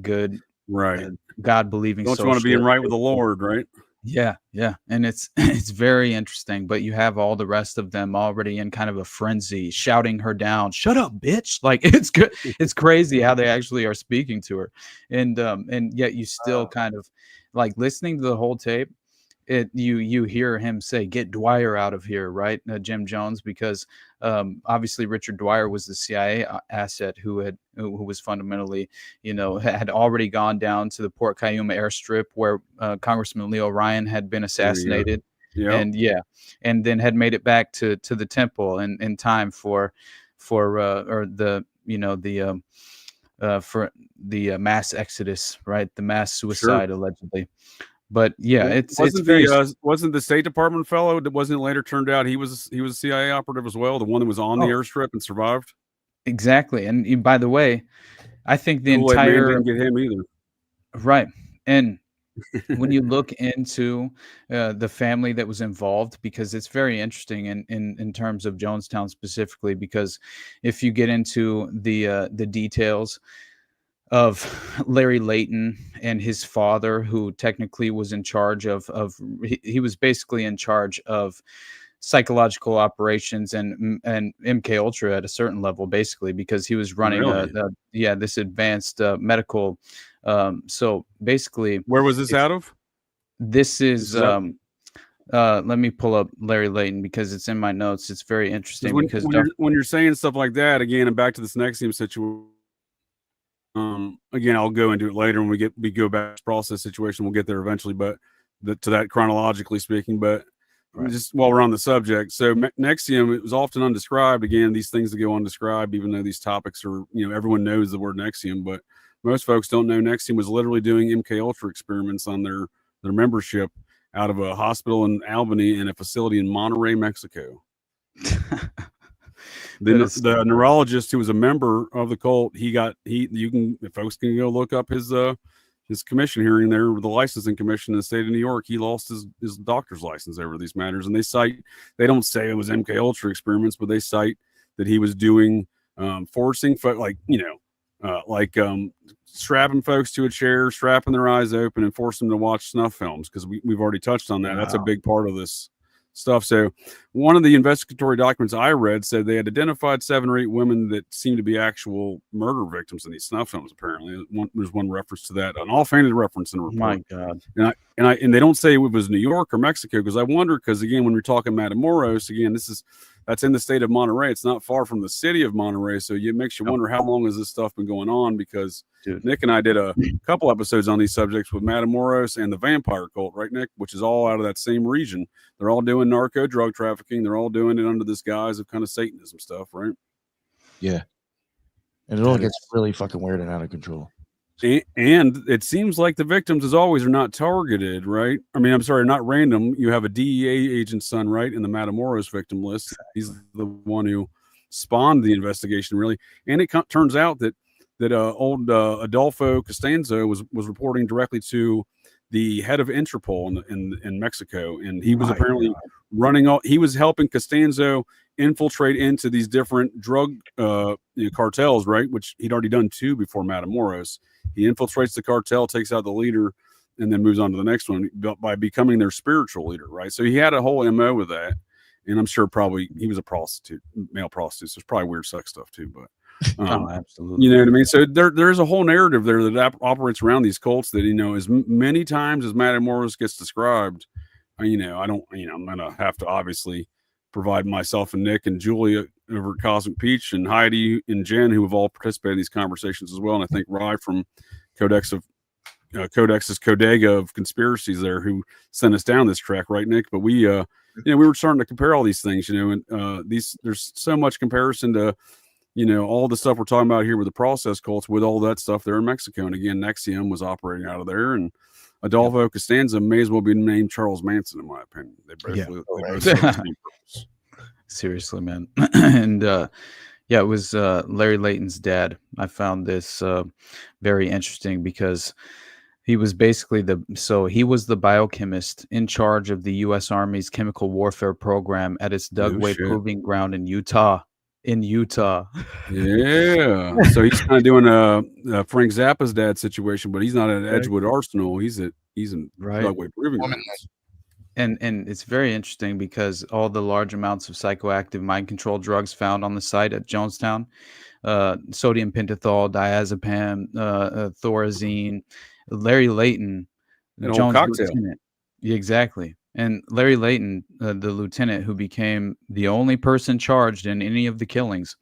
Speaker 3: Good,
Speaker 1: right?
Speaker 3: God believing.
Speaker 1: Don't you want to be in right with the Lord, right?
Speaker 3: Yeah. And it's very interesting, but you have all the rest of them already in kind of a frenzy, shouting her down. Shut up, bitch. Like it's good. It's crazy how they actually are speaking to her. And yet you still kind of like listening to the whole tape. You hear him say, "Get Dwyer out of here," right? Jim Jones, because obviously Richard Dwyer was the CIA asset who was fundamentally, had already gone down to the Port Cayuma airstrip where Congressman Leo Ryan had been assassinated, and then had made it back to the temple in time for the mass exodus, right? The mass suicide allegedly. But
Speaker 1: wasn't the State Department fellow that wasn't later turned out he was a CIA operative as well, the one that was on the airstrip and survived?
Speaker 3: Exactly. And by the way, I think the entire
Speaker 1: didn't get him either.
Speaker 3: Right. And when you look into the family that was involved, because it's very interesting in terms of Jonestown specifically, because if you get into the details of Larry Layton and his father, who technically was in charge he was basically in charge of psychological operations and MK Ultra at a certain level, basically, because he was running this advanced medical. So basically,
Speaker 1: where was this out of?
Speaker 3: This is let me pull up Larry Layton because it's in my notes. It's very interesting because
Speaker 1: when you're saying stuff like that again, and back to this Nexium situation. Again, I'll go into it later when we go back to the process situation. We'll get there eventually, but to that chronologically speaking. But just while we're on the subject, so Nexium, it was often undescribed. Again, these things that go undescribed, even though these topics are, everyone knows the word Nexium, but most folks don't know Nexium was literally doing MK Ultra experiments on their membership out of a hospital in Albany and a facility in Monterrey, Mexico. The neurologist who was a member of the cult, folks can go look up his commission hearing there with the licensing commission in the state of New York. He lost his doctor's license over these matters, and they don't say it was MK Ultra experiments, but they cite that he was doing forcing like strapping folks to a chair, strapping their eyes open, and forcing them to watch snuff films, because we've already touched on that. Wow. That's a big part of this stuff. So one of the investigatory documents I read said they had identified 7 or 8 women that seemed to be actual murder victims in these snuff films. Apparently, there's one reference to that, an offhanded reference in the report.
Speaker 3: My God.
Speaker 1: And they don't say it was New York or Mexico, because I wonder, because again, when we're talking Matamoros, again, that's in the state of Monterey. It's not far from the city of Monterey, so it makes you wonder how long has this stuff been going on, because Nick and I did a couple episodes on these subjects with Matamoros and the vampire cult, right, Nick? Which is all out of that same region. They're all doing narco drug trafficking. They're all doing it under this guise of kind of Satanism stuff, right?
Speaker 2: Yeah. And it all gets really fucking weird and out of control.
Speaker 1: And it seems like the victims, as always, are not targeted, right? I mean, I'm sorry, not random. You have a DEA agent's son, right, in the Matamoros victim list. He's the one who spawned the investigation, really. And it turns out that old Adolfo Costanzo was reporting directly to the head of Interpol in Mexico, and he was apparently he was helping Costanzo infiltrate into these different drug cartels, right? Which he'd already done 2 before Matamoros. He infiltrates the cartel, takes out the leader, and then moves on to the next one by becoming their spiritual leader, right? So he had a whole MO with that, and I'm sure probably he was a prostitute, male prostitute. So there's probably weird sex stuff too, but
Speaker 3: absolutely,
Speaker 1: you know what I mean. So there's a whole narrative there that operates around these cults that, as many times as Matamoros gets described, I'm gonna have to obviously provide myself and Nick and Julia over at Cosmic Peach and Heidi and Jen, who have all participated in these conversations as well. And I think Rye from Codex's Codega of Conspiracies there, who sent us down this track, right, Nick? But we were starting to compare all these things, and there's so much comparison to, all the stuff we're talking about here with the process cults, with all that stuff there in Mexico. And again, Nexium was operating out of there, and Adolfo Costanza may as well be named Charles Manson, in my opinion. They both serve the same purpose.
Speaker 3: Seriously, man. And it was Larry Layton's dad. I found this very interesting, because he was basically he was the biochemist in charge of the U.S. Army's chemical warfare program at its Dugway Proving Ground in Utah.
Speaker 1: Yeah. So he's kind of doing a Frank Zappa's dad situation, but he's not at Edgewood Arsenal. He's in Dugway Proving Ground.
Speaker 3: And it's very interesting, because all the large amounts of psychoactive mind control drugs found on the site at Jonestown, sodium pentothal, diazepam, thorazine, Larry Layton,
Speaker 1: Jones
Speaker 3: lieutenant. Exactly. And Larry Layton, the lieutenant who became the only person charged in any of the killings,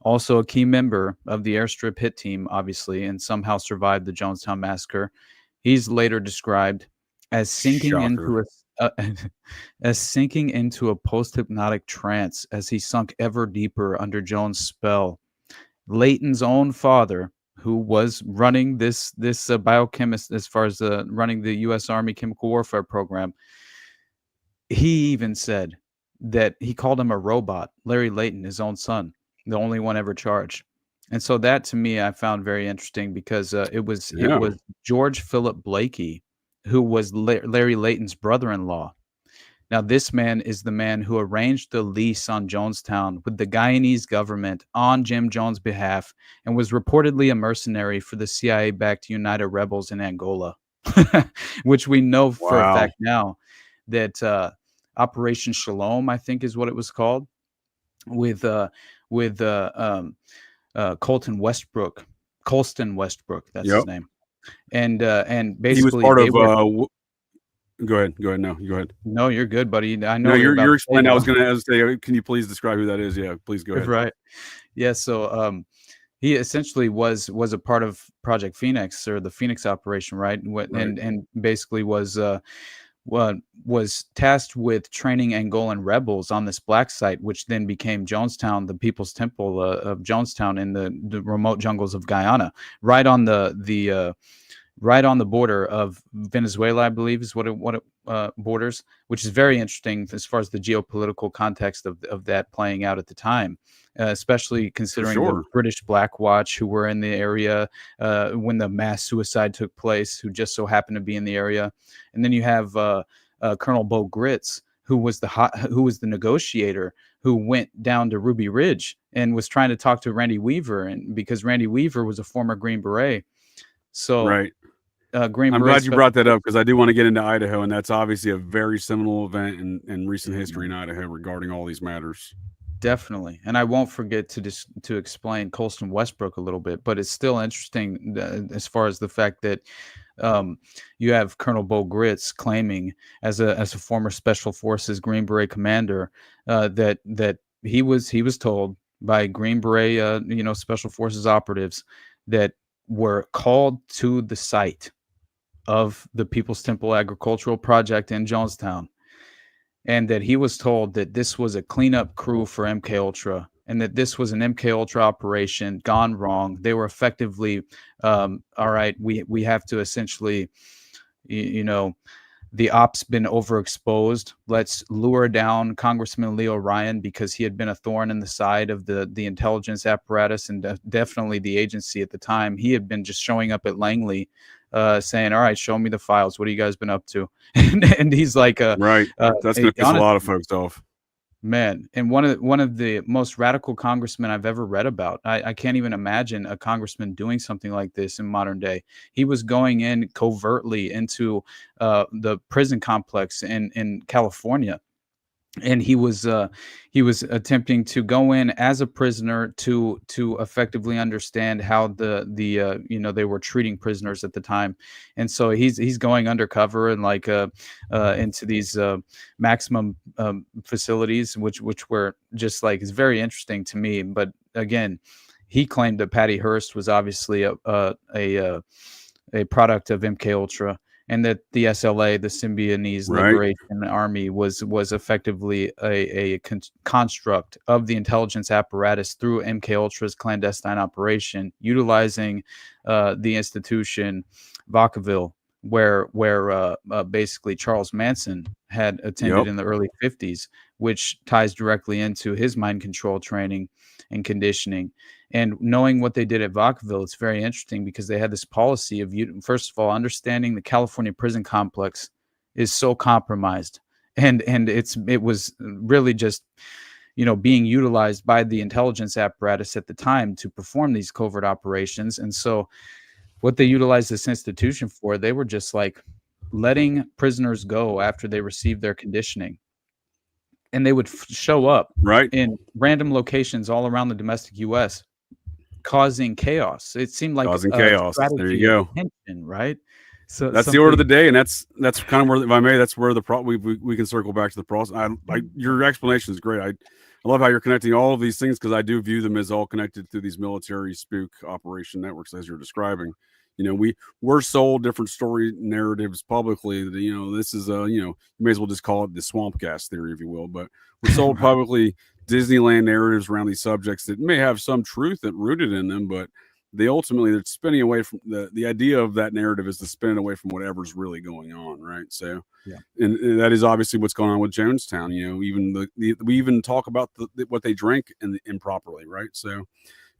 Speaker 3: also a key member of the airstrip hit team, obviously, and somehow survived the Jonestown massacre. He's later described as sinking into a post-hypnotic trance as he sunk ever deeper under Jones' spell. Layton's own father, who was running this biochemist as far as running the U.S. Army chemical warfare program, he even said that he called him a robot. Larry Layton, his own son, the only one ever charged. And so that, to me, I found very interesting, because it was George Philip Blakey, who was Larry Layton's brother-in-law. Now, this man is the man who arranged the lease on Jonestown with the Guyanese government on Jim Jones' behalf, and was reportedly a mercenary for the CIA-backed United Rebels in Angola, which we know for a fact now that Operation Shalom, I think, is what it was called, with Colston Westbrook. That's his name. And basically
Speaker 1: he was part of go ahead. No, go ahead.
Speaker 3: No, you're good, buddy. I know.
Speaker 1: No, you're explaining. I was going to say, can you please describe who that is? Yeah, please go ahead.
Speaker 3: Right. Yeah. So he essentially was a part of Project Phoenix, or the Phoenix operation, right? And basically was tasked with training Angolan rebels on this black site, which then became Jonestown, the People's Temple of Jonestown, in the remote jungles of Guyana, right on the border of Venezuela, I believe is what it borders, which is very interesting as far as the geopolitical context of that playing out at the time, especially considering the British Black Watch, who were in the area when the mass suicide took place, who just so happened to be in the area. And then you have Colonel Bo Gritz, who was the negotiator who went down to Ruby Ridge and was trying to talk to Randy Weaver, and because Randy Weaver was a former Green Beret. So
Speaker 1: right.
Speaker 3: Green
Speaker 1: I'm
Speaker 3: Beret
Speaker 1: glad you brought that up because I do want to get into Idaho, and that's obviously a very seminal event in recent history in Idaho regarding all these matters.
Speaker 3: Definitely. And I won't forget to explain Colston Westbrook a little bit, but it's still interesting as far as the fact that you have Colonel Bo Gritz claiming as a former Special Forces Green Beret commander that he was told by Green Beret Special Forces operatives that were called to the site of the People's Temple Agricultural Project in Jonestown, and that he was told that this was a cleanup crew for MK Ultra, and that this was an MK Ultra operation gone wrong. They were effectively, all right, we have to essentially, the ops been overexposed. Let's lure down Congressman Leo Ryan because he had been a thorn in the side of the intelligence apparatus and definitely the agency at the time. He had been just showing up at Langley saying, all right, show me the files. What have you guys been up to? and he's like,
Speaker 1: right. That's going to piss a lot of folks off.
Speaker 3: Man, and one of the most radical congressmen I've ever read about. I can't even imagine a congressman doing something like this in modern day. He was going in covertly into the prison complex in California, and he was attempting to go in as a prisoner to effectively understand how they were treating prisoners at the time. And so he's going undercover and like into these maximum facilities, which were just like, it's very interesting to me. But again, he claimed that Patty Hearst was obviously a product of MK Ultra, and that the SLA, the Symbionese Liberation Army, was effectively a construct of the intelligence apparatus through MK Ultra's clandestine operation, utilizing the institution Vacaville, where basically Charles Manson had attended in the early 50s, which ties directly into his mind control training and conditioning. And knowing what they did at Vacaville, it's very interesting because they had this policy of, first of all, understanding the California prison complex is so compromised, and it was really just being utilized by the intelligence apparatus at the time to perform these covert operations. And so what they utilized this institution for, they were just like letting prisoners go after they received their conditioning, and they would show up in random locations all around the domestic U.S. causing chaos. It seemed like
Speaker 1: causing chaos. There you go.
Speaker 3: Tension, right? So
Speaker 1: that's the order of the day, and that's kind of where, if I may, that's where we can circle back to the process. Your explanation is great. I love how you're connecting all of these things, because I do view them as all connected through these military spook operation networks as you're describing. We're sold different story narratives publicly. This is you may as well just call it the swamp gas theory, if you will. But we're sold publicly Disneyland narratives around these subjects that may have some truth that rooted in them, but they're spinning away from the idea of that narrative is to spin it away from whatever's really going on, right? So, and that is obviously what's going on with Jonestown. We even talk about what they drank improperly, right? So,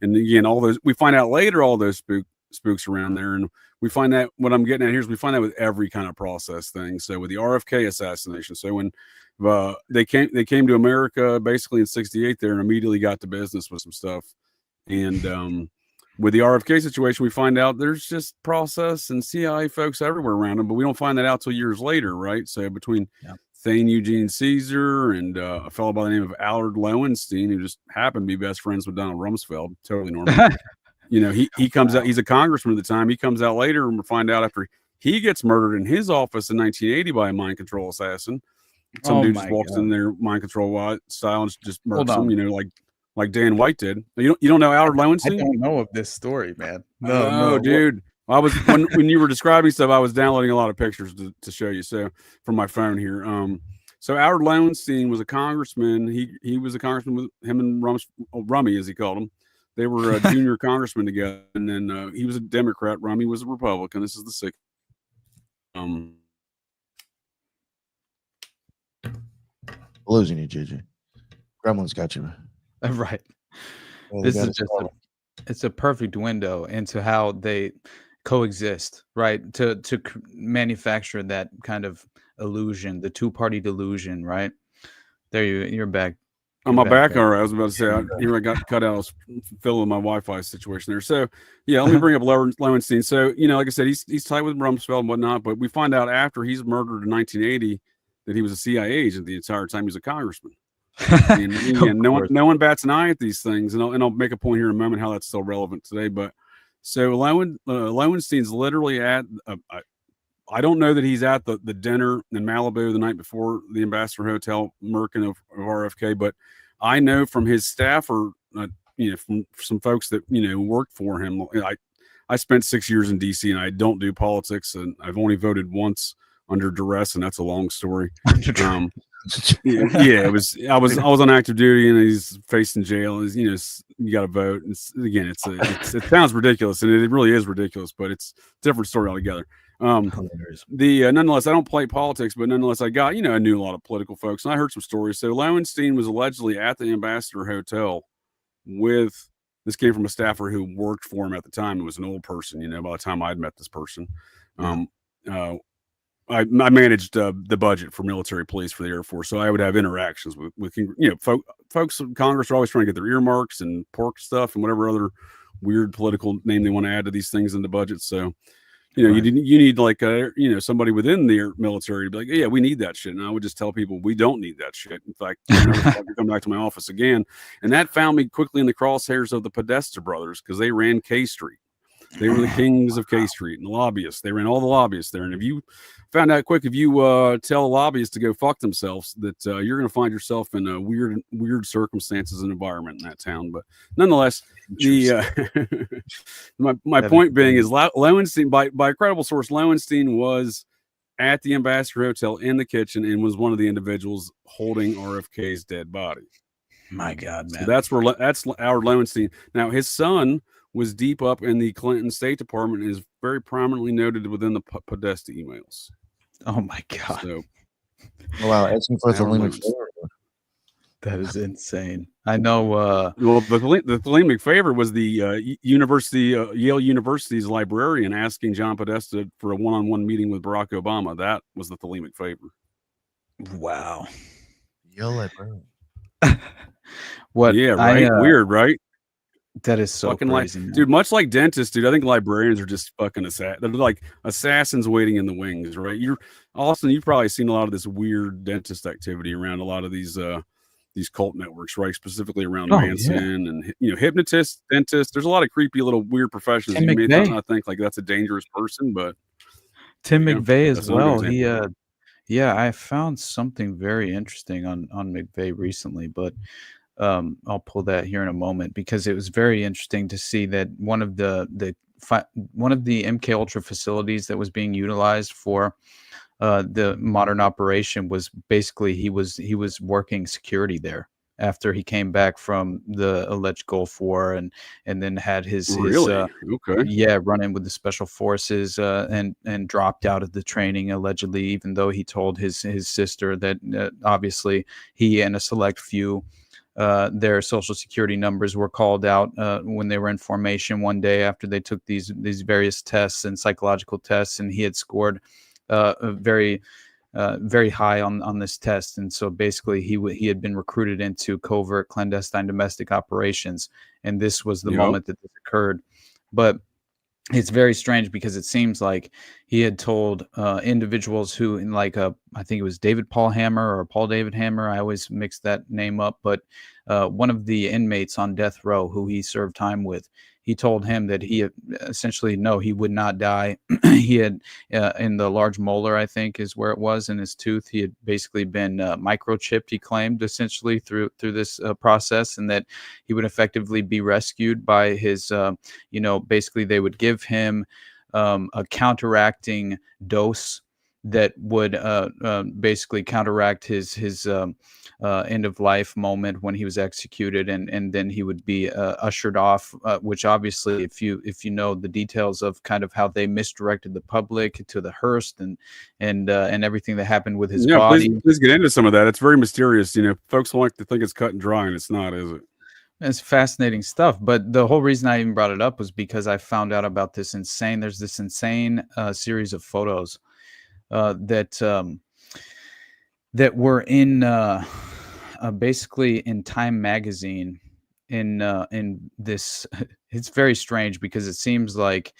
Speaker 1: and again, all those we find out later, all those spooks around there, and we find that what I'm getting at here is we find that with every kind of process thing. So with the RFK assassination, so when they came to America basically in '68 there, and immediately got to business with some stuff, and with the RFK situation, we find out there's just process and CIA folks everywhere around them, but we don't find that out till years later, right? So between Thane Eugene Caesar and a fellow by the name of Allard Lowenstein, who just happened to be best friends with Donald Rumsfeld, totally normal. He comes out, he's a congressman at the time. He comes out later, and we find out after he gets murdered in his office in 1980 by a mind control assassin. Some dude just walks in there, mind control style, and just murders him, like Dan White did. You don't know Allard Lowenstein?
Speaker 3: I don't know of this story, man.
Speaker 1: No, dude. I was when you were describing stuff, I was downloading a lot of pictures to show you. So from my phone here. So Allard Lowenstein was a congressman. He was a congressman with him and Rummy, as he called him. They were a junior congressman together, and then he was a Democrat. Rummy was a Republican. This is the 6th.
Speaker 2: Losing you, JJ. Gremlin's got you.
Speaker 3: Right. This is just it's a perfect window into how they coexist, right? To manufacture that kind of illusion, the two-party delusion, right? There you're back.
Speaker 1: On my back, all right. I was about to say, I got cut out. I was filling my Wi-Fi situation there. So, yeah, let me bring up Lowenstein. So, like I said, he's tight with Rumsfeld and whatnot, but we find out after he's murdered in 1980 that he was a CIA agent the entire time he was a congressman. And again, no one bats an eye at these things, and I'll make a point here in a moment how that's still relevant today. But so Lowenstein's literally at. I don't know that he's at the dinner in Malibu the night before the Ambassador Hotel murking of RFK, but I know from his staff or from some folks that worked for him. I spent 6 years in DC, and I don't do politics, and I've only voted once under duress, and that's a long story. It was I was on active duty, and he's facing jail. And you got to vote. It sounds ridiculous, and it really is ridiculous, but it's a different story altogether. Nonetheless, I don't play politics, but nonetheless, I knew a lot of political folks, and I heard some stories. So Lowenstein was allegedly at the Ambassador Hotel with, this came from a staffer who worked for him at the time. It was an old person, by the time I'd met this person. I managed the budget for military police for the Air Force, so I would have interactions with folks in Congress are always trying to get their earmarks and pork stuff and whatever other weird political name they want to add to these things in the budget. So, you need like somebody within the military to be like, yeah, we need that shit. And I would just tell people we don't need that shit. In fact, I never come back to my office again. And that found me quickly in the crosshairs of the Podesta brothers because they ran K Street. They were the kings of K Street and the lobbyists. They ran all the lobbyists there. And if you found out quick, if you tell lobbyists to go fuck themselves, that you're going to find yourself in a weird circumstances and environment in that town. But nonetheless, my point being is Lowenstein, by a credible source, Lowenstein was at the Ambassador Hotel in the kitchen and was one of the individuals holding RFK's dead body.
Speaker 3: My God, man.
Speaker 1: So that's Howard Lowenstein. Now his son was deep up in the Clinton State Department and is very prominently noted within the Podesta emails.
Speaker 3: Oh my God!
Speaker 1: So,
Speaker 2: wow, asking for Thalemic favor.
Speaker 3: That is insane. I know.
Speaker 1: Well, the Thalemic favor was the Yale University's librarian asking John Podesta for a one-on-one meeting with Barack Obama. That was the Thalemic favor.
Speaker 3: Wow.
Speaker 2: Yale librarian.
Speaker 3: What?
Speaker 1: Yeah, right. Weird, right?
Speaker 3: That is so
Speaker 1: fucking
Speaker 3: crazy,
Speaker 1: dude. Much like dentists, dude. I think librarians are just fucking they're like assassins waiting in the wings, right? Austin, you've probably seen a lot of this weird dentist activity around a lot of these cult networks, right? Specifically around Manson and hypnotists, dentists. There's a lot of creepy little weird professions. You may not think like that's a dangerous person, but
Speaker 3: Tim McVeigh as well. He I found something very interesting on McVeigh recently, but I'll pull that here in a moment because it was very interesting to see that one of the MK Ultra facilities that was being utilized for the modern operation was basically he was working security there after he came back from the alleged Gulf War and then had his run-in with the special forces and dropped out of the training allegedly, even though he told his sister that obviously he and a select few their social security numbers were called out when they were in formation one day after they took these various tests and psychological tests, and he had scored very high on this test. And so basically he had been recruited into covert clandestine domestic operations, and this was the moment that this occurred. But it's very strange because it seems like he had told individuals who, in like I think it was David Paul Hammer or Paul David Hammer. I always mix that name up, but one of the inmates on death row who he served time with, he told him that he essentially, no, he would not die. He had in the large molar, I think is where it was in his tooth. He had basically been microchipped, he claimed, essentially through this process, and that he would effectively be rescued by his, basically they would give him a counteracting dose that would basically counteract his end of life moment when he was executed, and then he would be ushered off. Which obviously, if you know the details of kind of how they misdirected the public to the hearse and everything that happened with his body.
Speaker 1: Please get into some of that. It's very mysterious. Folks like to think it's cut and dry, and it's not, is it?
Speaker 3: It's fascinating stuff. But the whole reason I even brought it up was because I found out about this insane. There's this insane series of photos that were in basically in Time magazine, in this, it's very strange because it seems like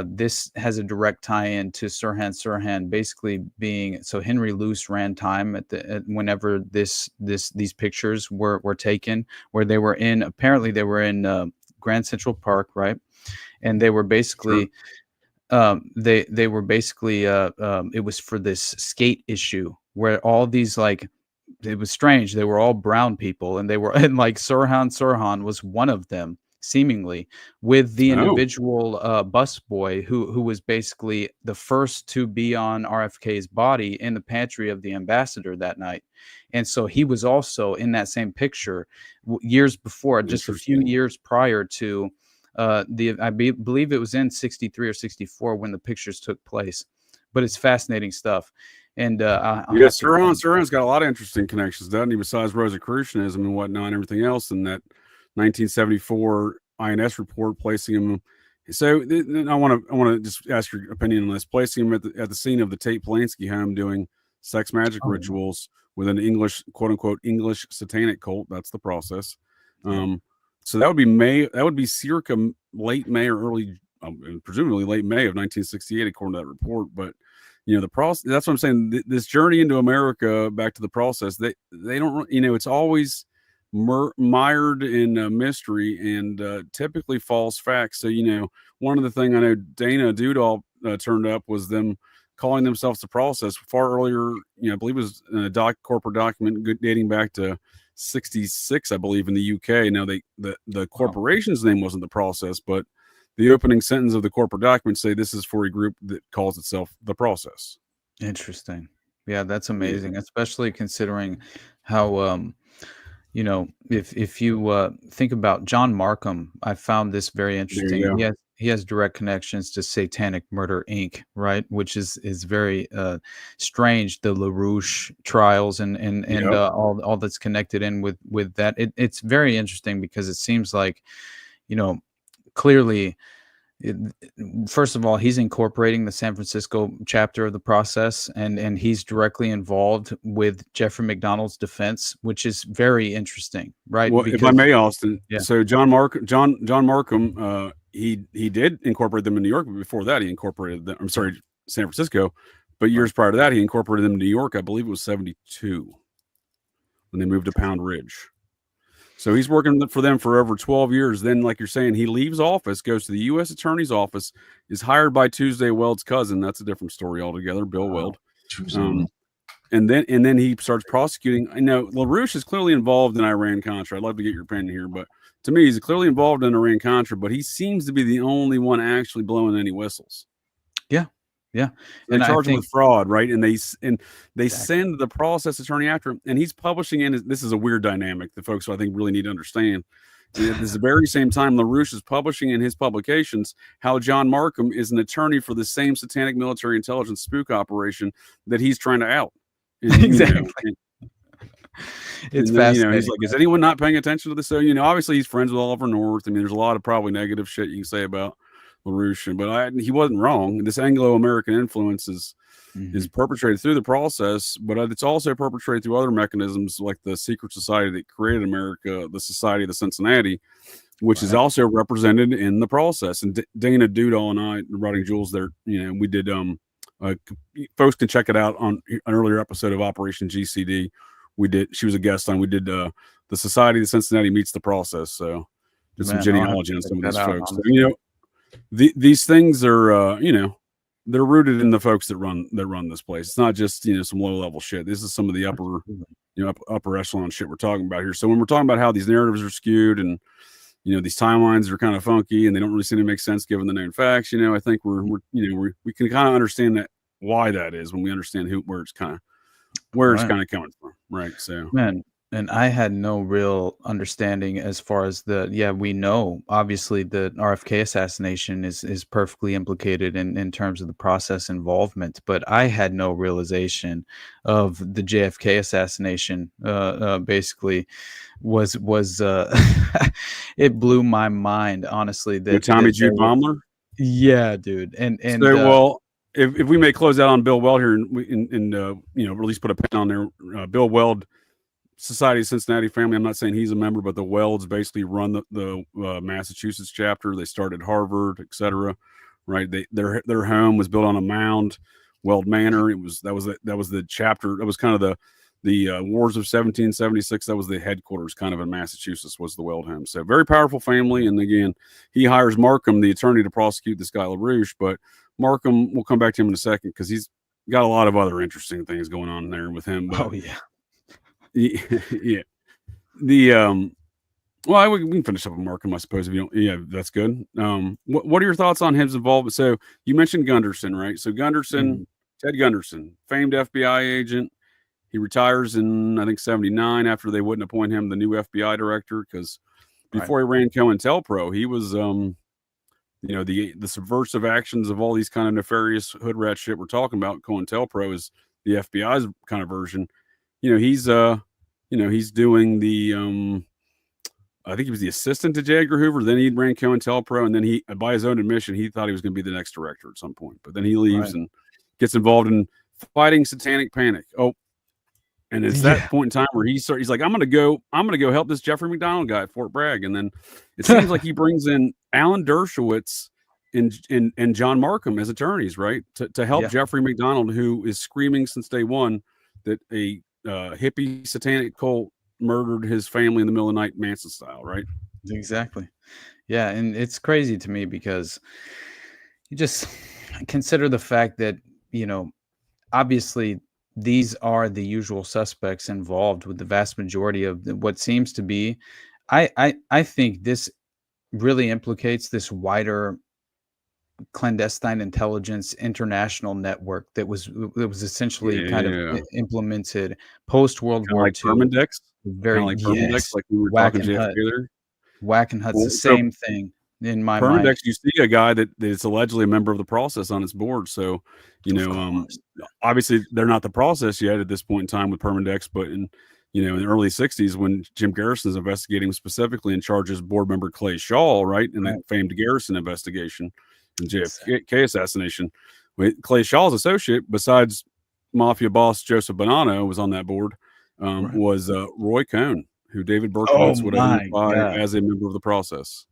Speaker 3: this has a direct tie-in to Sirhan basically being, so Henry Luce ran Time whenever these pictures were taken, where they were in, apparently they were in Grand Central Park, right? And they were basically they were basically it was for this skate issue where all these, like, it was strange, they were all brown people, and they were, and like Sirhan was one of them, seemingly, with the individual busboy who was basically the first to be on RFK's body in the pantry of the ambassador that night. And so he was also in that same picture years before, just a few years prior to believe it was in 63 or 64 when the pictures took place. But it's fascinating stuff. And
Speaker 1: Sirhan's got a lot of interesting connections, doesn't he? Besides Rosicrucianism and whatnot and everything else, and that 1974 INS report placing him. So I want to just ask your opinion on this. Placing him at the scene of the Tate Polanski home doing sex magic rituals with an English, quote unquote, English satanic cult. That's the process. So that would be circa late May or early, presumably late May of 1968, according to that report. But the process, that's what I'm saying. This journey into America, back to the process, they don't, it's always mired in mystery and typically false facts. So, one of the things I know Dana Doodall turned up was them calling themselves the process far earlier. I believe it was in a corporate document dating back to 66, I believe, in the UK. Now the corporation's name wasn't the process, but the opening sentence of the corporate document say this is for a group that calls itself the process.
Speaker 3: Interesting. Yeah, that's amazing, especially considering how if you think about John Markham, I found this very interesting. He has direct connections to Satanic Murder Inc., right? Which is very strange. The LaRouche trials and all that's connected in with that. It's very interesting because it seems like, clearly, first of all, he's incorporating the San Francisco chapter of the process, and he's directly involved with Jeffrey McDonald's defense, which is very interesting, right?
Speaker 1: Well, if I may, Austin. Yeah. So John Markham, he did incorporate them in New York, but before that, he incorporated them. I'm sorry, San Francisco. But years prior to that, he incorporated them in New York. I believe it was 72 when they moved to Pound Ridge. So he's working for them for over 12 years. Then, like you're saying, he leaves office, goes to the U.S. Attorney's office, is hired by Tuesday Weld's cousin. That's a different story altogether, Bill Weld. And then he starts prosecuting. I know LaRouche is clearly involved in Iran-Contra. I'd love to get your opinion here, but to me, he's clearly involved in Iran-Contra, but he seems to be the only one actually blowing any whistles.
Speaker 3: Yeah.
Speaker 1: They charge him with fraud, right? And they send the process attorney after him, and he's publishing in. This is a weird dynamic that folks I think really need to understand. At this very same time, LaRouche is publishing in his publications how John Markham is an attorney for the same satanic military intelligence spook operation that he's trying to out.
Speaker 3: Exactly. It's fascinating.
Speaker 1: He's like, is anyone not paying attention to this? So, obviously he's friends with Oliver North. I mean, there's a lot of probably negative shit you can say about LaRouche, but he wasn't wrong. This Anglo-American influence is perpetrated through the process, but it's also perpetrated through other mechanisms like the secret society that created America, the Society of the Cincinnati, which is also represented in the process. And Dana Doodall and I, Rotting Jewels, there, we did. Folks can check it out on an earlier episode of Operation GCD. She was a guest on. We did the Society of the Cincinnati meets the process. So did some genealogy on some of these folks. So, these things are, they're rooted in the folks that run this place. It's not just, some low level shit. This is some of the upper echelon shit we're talking about here. So when we're talking about how these narratives are skewed and, these timelines are kind of funky and they don't really seem to make sense given the known facts, I think we can kind of understand that why that is when we understand where it's kind of coming from. Right. So,
Speaker 3: man. And I had no real understanding as far as we know, obviously, the RFK assassination is perfectly implicated in terms of the process involvement. But I had no realization of the JFK assassination. Basically, was it blew my mind, honestly. That
Speaker 1: Tommy G. Baumler?
Speaker 3: Yeah, dude. And
Speaker 1: so, if we may close out on Bill Weld here and at least put a pin on there, Bill Weld Society of Cincinnati family. I'm not saying he's a member, but the Welds basically run the Massachusetts chapter. They started Harvard, etc. Right? Their home was built on a mound, Weld Manor. That was the chapter. That was kind of the Wars of 1776. That was the headquarters, kind of in Massachusetts, was the Weld home. So very powerful family. And again, he hires Markham, the attorney, to prosecute this guy LaRouche. But Markham, we'll come back to him in a second because he's got a lot of other interesting things going on there with him. But, yeah. Well, we can finish up with Markham, I suppose. If you don't, yeah, that's good. What are your thoughts on his involvement? So you mentioned Gunderson, right? So Gunderson, Ted Gunderson, famed FBI agent. He retires in, I think, 79 after they wouldn't appoint him the new FBI director, because before he ran COINTELPRO, he was, the subversive actions of all these kind of nefarious hood rat shit we're talking about. COINTELPRO is the FBI's kind of version. He's doing the, I think he was the assistant to J. Edgar Hoover. Then he ran COINTELPRO, and then he, by his own admission, he thought he was going to be the next director at some point. But then he leaves and gets involved in fighting satanic panic. And it's that point in time where he's like, I'm gonna go help this Jeffrey McDonald guy at Fort Bragg. And then it seems like he brings in Alan Dershowitz and John Markham as attorneys, right? To help Jeffrey McDonald, who is screaming since day one that a hippie satanic cult murdered his family in the middle of the night, Manson style, right?
Speaker 3: Exactly. Yeah. And it's crazy to me because you just consider the fact that, obviously these are the usual suspects involved with the vast majority of what seems to be. I think this really implicates this wider clandestine intelligence international network that was essentially kind of implemented post World War II.
Speaker 1: Permindex?
Speaker 3: Very
Speaker 1: like Permindex, like we were talking JFK there.
Speaker 3: Wackenhut's the same thing. In my mind,
Speaker 1: Permindex, you see a guy that is allegedly a member of the process on its board. So, obviously they're not the process yet at this point in time with Permindex, but in the early 60s, when Jim Garrison's investigating specifically and charges board member Clay Shaw, right, in the famed Garrison investigation and JFK assassination, Clay Shaw's associate, besides mafia boss Joseph Bonanno, was on that board, was Roy Cohn, who David Berkowitz would identify as a member of the process.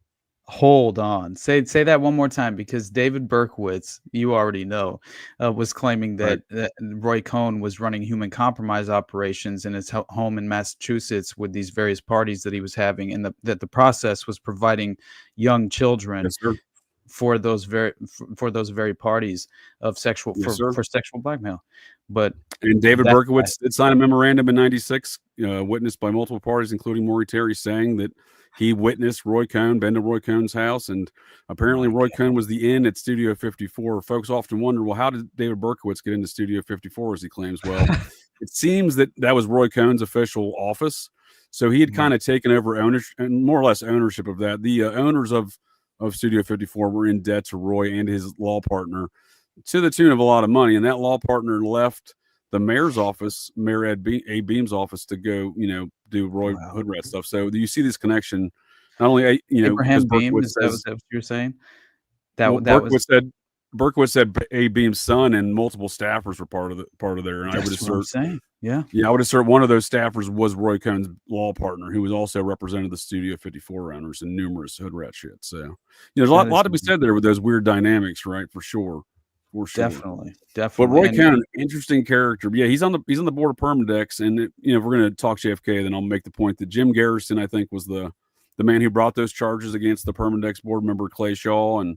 Speaker 3: Hold on. Say that one more time, because David Berkowitz, you already know, was claiming that Roy Cohn was running human compromise operations in his home in Massachusetts with these various parties that he was having, and that the process was providing young children for those very parties of sexual blackmail. And
Speaker 1: David Berkowitz did sign a memorandum in '96, witnessed by multiple parties, including Maury Terry, saying that he witnessed Roy Cohn been to Roy Cohn's house, and apparently Roy Cohn was the in at Studio 54. Folks often wonder, well, how did David Berkowitz get into Studio 54, as he claims? Well, it seems that was Roy Cohn's official office, so he had kind of taken over more or less ownership of that. The owners of Studio 54 were in debt to Roy and his law partner to the tune of a lot of money, and that law partner left the mayor's office, Mayor A. Beam's office, to go, do Roy hood rat stuff. So you see this connection. Not only,
Speaker 3: Abraham Beam, is that what you're saying?
Speaker 1: Berkowitz said A. Beam's son and multiple staffers were part of there. And I would assert, I would assert one of those staffers was Roy Cohn's law partner, who was also represented the Studio 54 owners and numerous hood rat shit. So there's a lot to be said there with those weird dynamics, right? For sure.
Speaker 3: Definitely.
Speaker 1: But Roy Cohn, interesting character. But yeah, he's on the board of Permindex, and if we're going to talk JFK, then I'll make the point that Jim Garrison, I think, was the man who brought those charges against the Permindex board member Clay Shaw, and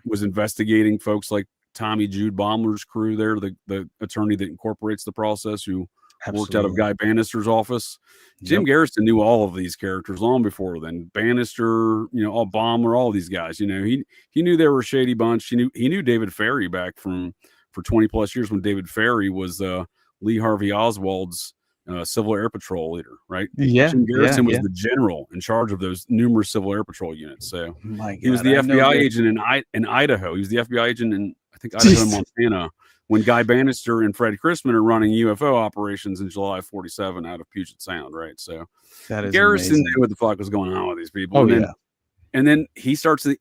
Speaker 1: was investigating folks like Tommy Jude Baumler's crew there, the attorney that incorporates the process, who worked out of Guy Bannister's office. Jim Garrison knew all of these characters long before then. Bannister, all Baumler, all of these guys. He knew they were a shady bunch. He knew David Ferry back for 20 plus years, when David Ferry was Lee Harvey Oswald's Civil Air Patrol leader, right? Jim Garrison was the general in charge of those numerous Civil Air Patrol units. So he was the FBI agent in Idaho. He was the FBI agent in, I think, Idaho and Montana, when Guy Bannister and Fred Chrisman are running UFO operations in July of '47 out of Puget Sound, right? So Garrison knew what the fuck was going on with these people. And then he charges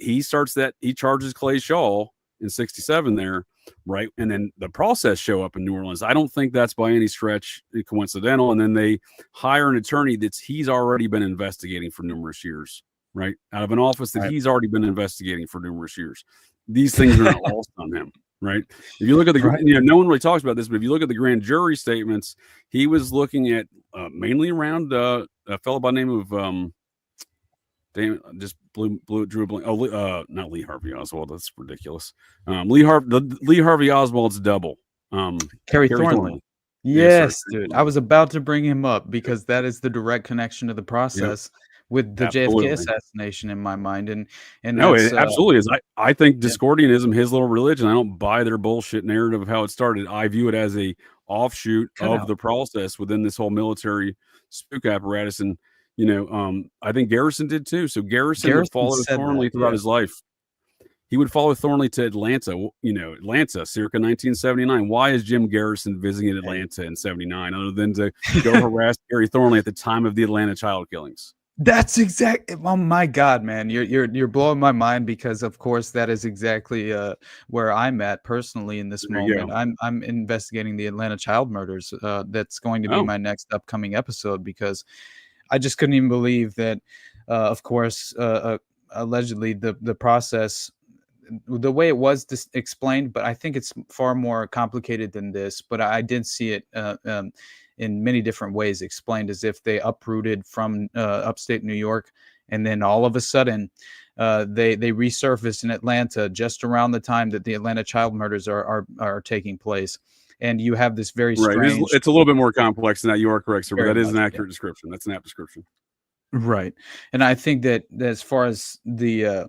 Speaker 1: Clay Shaw in 67 there, right? And then the process show up in New Orleans. I don't think that's by any stretch coincidental. And then they hire an attorney he's already been investigating for numerous years, right? Out of an office that he's already been investigating for numerous years. These things are not lost on him, right? If you look at the, no one really talks about this, but if you look at the grand jury statements, he was looking at mainly around a fellow by the name of, just drew a blank. Oh, not Lee Harvey Oswald. That's ridiculous. Lee Harvey Oswald's double.
Speaker 3: Kerry Thornley. Yes, dude. I was about to bring him up because that is the direct connection to the process with the JFK assassination in my mind. And
Speaker 1: no, it absolutely is. I think Discordianism, his little religion, I don't buy their bullshit narrative of how it started. I view it as a offshoot of the process within this whole military spook apparatus. And I think Garrison did too. So Garrison would follow Thornley throughout his life. He would follow Thornley to Atlanta, Atlanta, circa 1979. Why is Jim Garrison visiting Atlanta in 79 other than to go harass Gary Thornley at the time of the Atlanta child killings?
Speaker 3: That's exactly. Oh my God, man, you're blowing my mind because of course that is exactly where I'm at personally in this moment. I'm investigating the Atlanta child murders. That's going to be my next upcoming episode because I just couldn't even believe that. Of course, allegedly the process, the way it was explained, but I think it's far more complicated than this. But I did see it in many different ways explained as if they uprooted from upstate New York, and then all of a sudden they resurface in Atlanta just around the time that the Atlanta child murders are taking place. And you have this very strange.
Speaker 1: It's a little bit more complex than that. You are correct, sir, but that is an accurate description. That's an apt description.
Speaker 3: Right. And I think that as far as the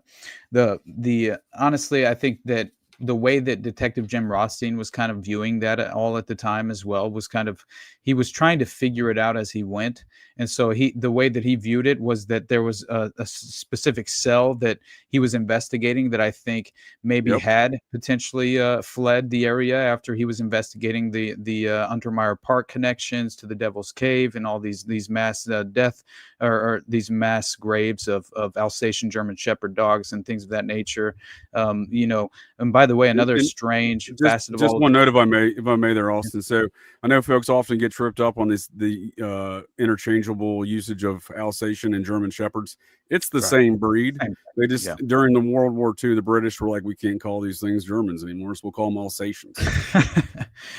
Speaker 3: honestly, I think that the way that Detective Jim Rothstein was kind of viewing that all at the time as well was kind of, he was trying to figure it out as he went. And so the way that he viewed it was that there was a specific cell that he was investigating that I think maybe had potentially fled the area after he was investigating the Untermeyer Park connections to the Devil's Cave and all these mass death or these mass graves of Alsatian German Shepherd dogs and things of that nature. And by the way, another strange facet of
Speaker 1: just one note, if I may there, Austin. So I know folks often get tripped up on the interchangeable usage of Alsatian and German Shepherds. It's the same breed. They just during the World War II, the British were like, we can't call these things Germans anymore, so we'll call them Alsatians.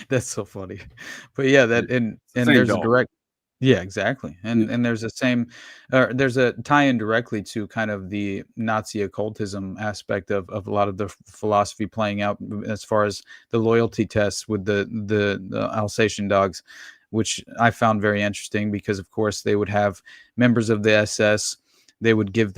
Speaker 3: That's so funny. But yeah, that and there's a direct. Yeah, exactly. And there's there's a tie-in directly to kind of the Nazi occultism aspect of a lot of the philosophy playing out as far as the loyalty tests with the Alsatian dogs, which I found very interesting because of course they would have members of the SS. They would gift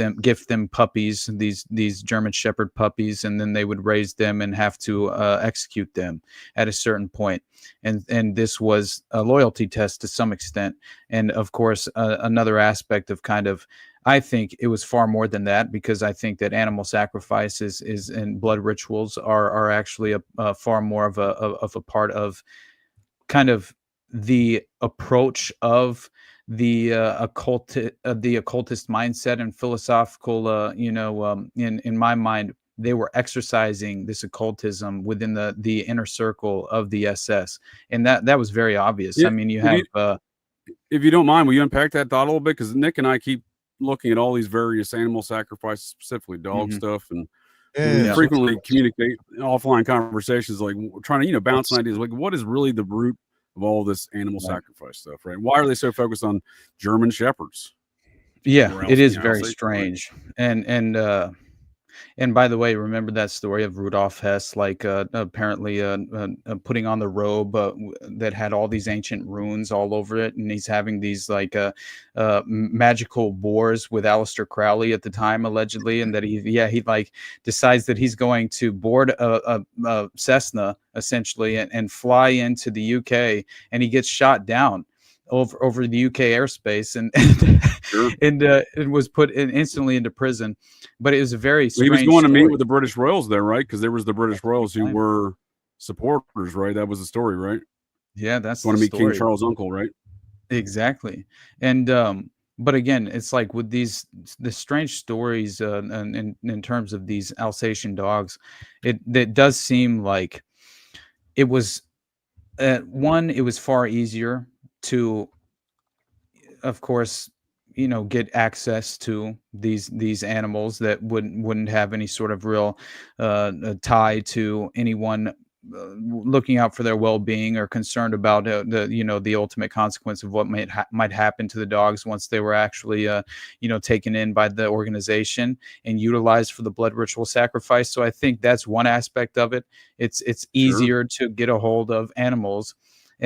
Speaker 3: them puppies, these German Shepherd puppies, and then they would raise them and have to execute them at a certain point. And this was a loyalty test to some extent. And of course, another aspect of kind of, I think it was far more than that, because I think that animal sacrifices and blood rituals are actually a far more of a part of kind of the approach of the occultist mindset and philosophical, in my mind, they were exercising this occultism within the inner circle of the SS, and that was very obvious. I mean, you have.
Speaker 1: If you don't mind, will you unpack that thought a little bit? Because Nick and I keep looking at all these various animal sacrifices, specifically dog stuff, and we frequently communicate in offline conversations, like trying to bounce ideas, like what is really the root of all this animal sacrifice stuff, right? Why are they so focused on German Shepherds?
Speaker 3: Yeah, it is very strange. And by the way, remember that story of Rudolf Hess, like apparently putting on the robe that had all these ancient runes all over it, and he's having these like magical wars with Aleister Crowley at the time, allegedly, and that he like decides that he's going to board a Cessna essentially and fly into the UK, and he gets shot down over the UK airspace and was put instantly into prison. But it was a very strange.
Speaker 1: He was going to meet with the British Royals there, right? Because there was the British Royals who were supporters, right? That was the story, right?
Speaker 3: Yeah, that's
Speaker 1: want to meet King Charles' uncle, right?
Speaker 3: Exactly. And But again, it's like with the strange stories, and in terms of these Alsatian dogs, it does seem like it was one. It was far easier to, of course, get access to these animals that wouldn't have any sort of real tie to anyone looking out for their well-being or concerned about the ultimate consequence of what might happen to the dogs once they were actually taken in by the organization and utilized for the blood ritual sacrifice. So I think that's one aspect of it. It's easier to get a hold of animals,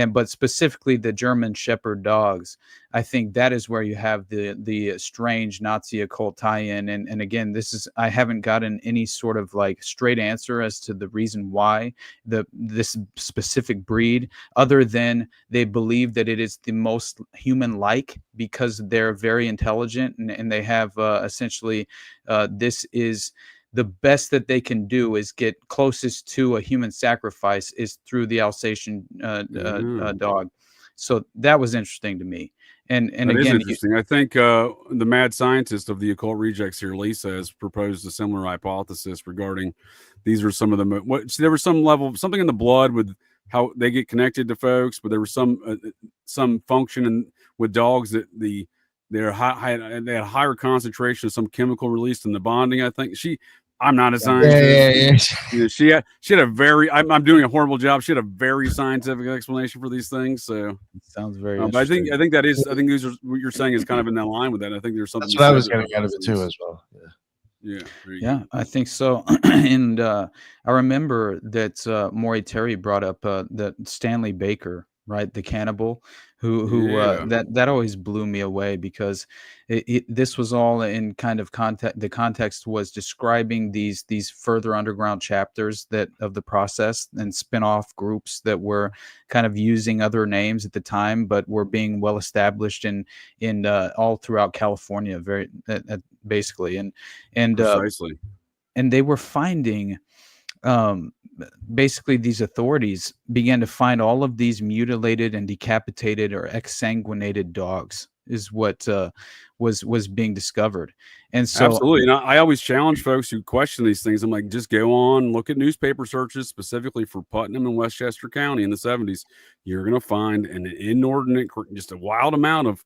Speaker 3: but specifically the German Shepherd dogs. I think that is where you have the strange Nazi occult tie-in. And again, I haven't gotten any sort of like straight answer as to the reason why this specific breed, other than they believe that it is the most human-like because they're very intelligent and they have essentially this is the best that they can do is get closest to a human sacrifice is through the Alsatian dog. So that was interesting to me. And
Speaker 1: that
Speaker 3: again,
Speaker 1: is interesting. I think the mad scientist of the Occult Rejects here, Lisa, has proposed a similar hypothesis regarding these are some of them. There was some level, something in the blood with how they get connected to folks, but there was some function with dogs that they had a higher concentration of some chemical released in the bonding. I think I'm not a scientist.
Speaker 2: Yeah.
Speaker 1: She had a very. I'm doing a horrible job. She had a very scientific explanation for these things. So
Speaker 3: sounds very.
Speaker 1: But I think that is. I think these are what you're saying is kind of in that line with that. I think there's something.
Speaker 2: That's what I was getting out of it too, as well.
Speaker 3: Yeah, I think so. And I remember that Maury Terry brought up that Stanley Baker, right, the cannibal, who that always blew me away because this was all in kind of context. The context was describing these further underground chapters of the process and spin-off groups that were kind of using other names at the time, but were being well established in all throughout California, basically, and
Speaker 1: precisely,
Speaker 3: and they were finding. Basically, these authorities began to find all of these mutilated and decapitated or exsanguinated dogs is what was being discovered. And so
Speaker 1: absolutely, and I always challenge folks who question these things. I'm like, just go on, look at newspaper searches specifically for Putnam and Westchester County in the 70s. You're going to find an inordinate, just a wild amount of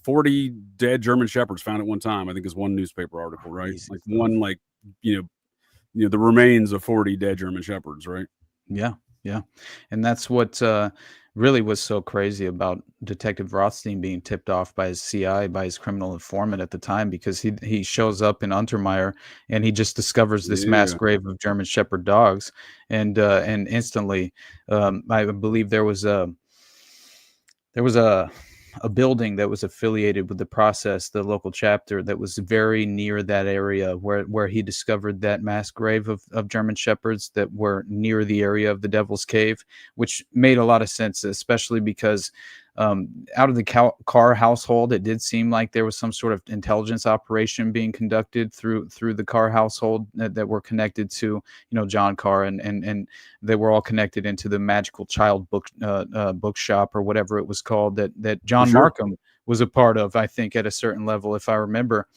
Speaker 1: 40 dead German Shepherds found at one time. I think is one newspaper article, right? Like one, the remains of 40 dead German Shepherds, right?
Speaker 3: Yeah. And that's what really was so crazy about Detective Rothstein being tipped off by his CI, by his criminal informant at the time, because he shows up in Untermeyer and he just discovers this mass grave of German Shepherd dogs. And instantly, I believe there was a building that was affiliated with the process, the local chapter that was very near that area where he discovered that mass grave of German Shepherds that were near the area of the Devil's Cave, which made a lot of sense, especially because out of the Carr household, it did seem like there was some sort of intelligence operation being conducted through the Carr household that were connected to, John Carr, and they were all connected into the Magical Child bookshop or whatever it was called that John Markham was a part of. I think at a certain level, if I remember,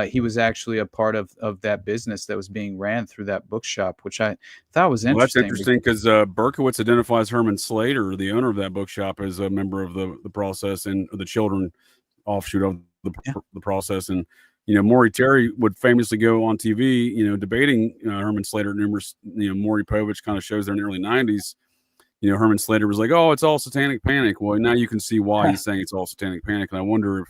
Speaker 3: he was actually a part of that business that was being ran through that bookshop, which I thought was interesting.
Speaker 1: Well, that's interesting because Berkowitz identifies Herman Slater, the owner of that bookshop, as a member of the process and the children offshoot of the process. And Maury Terry would famously go on TV, debating Herman Slater. Numerous, Maury Povich kind of shows there in the early 90s. Herman Slater was like, "Oh, it's all satanic panic." Well, now you can see why he's saying it's all satanic panic. And I wonder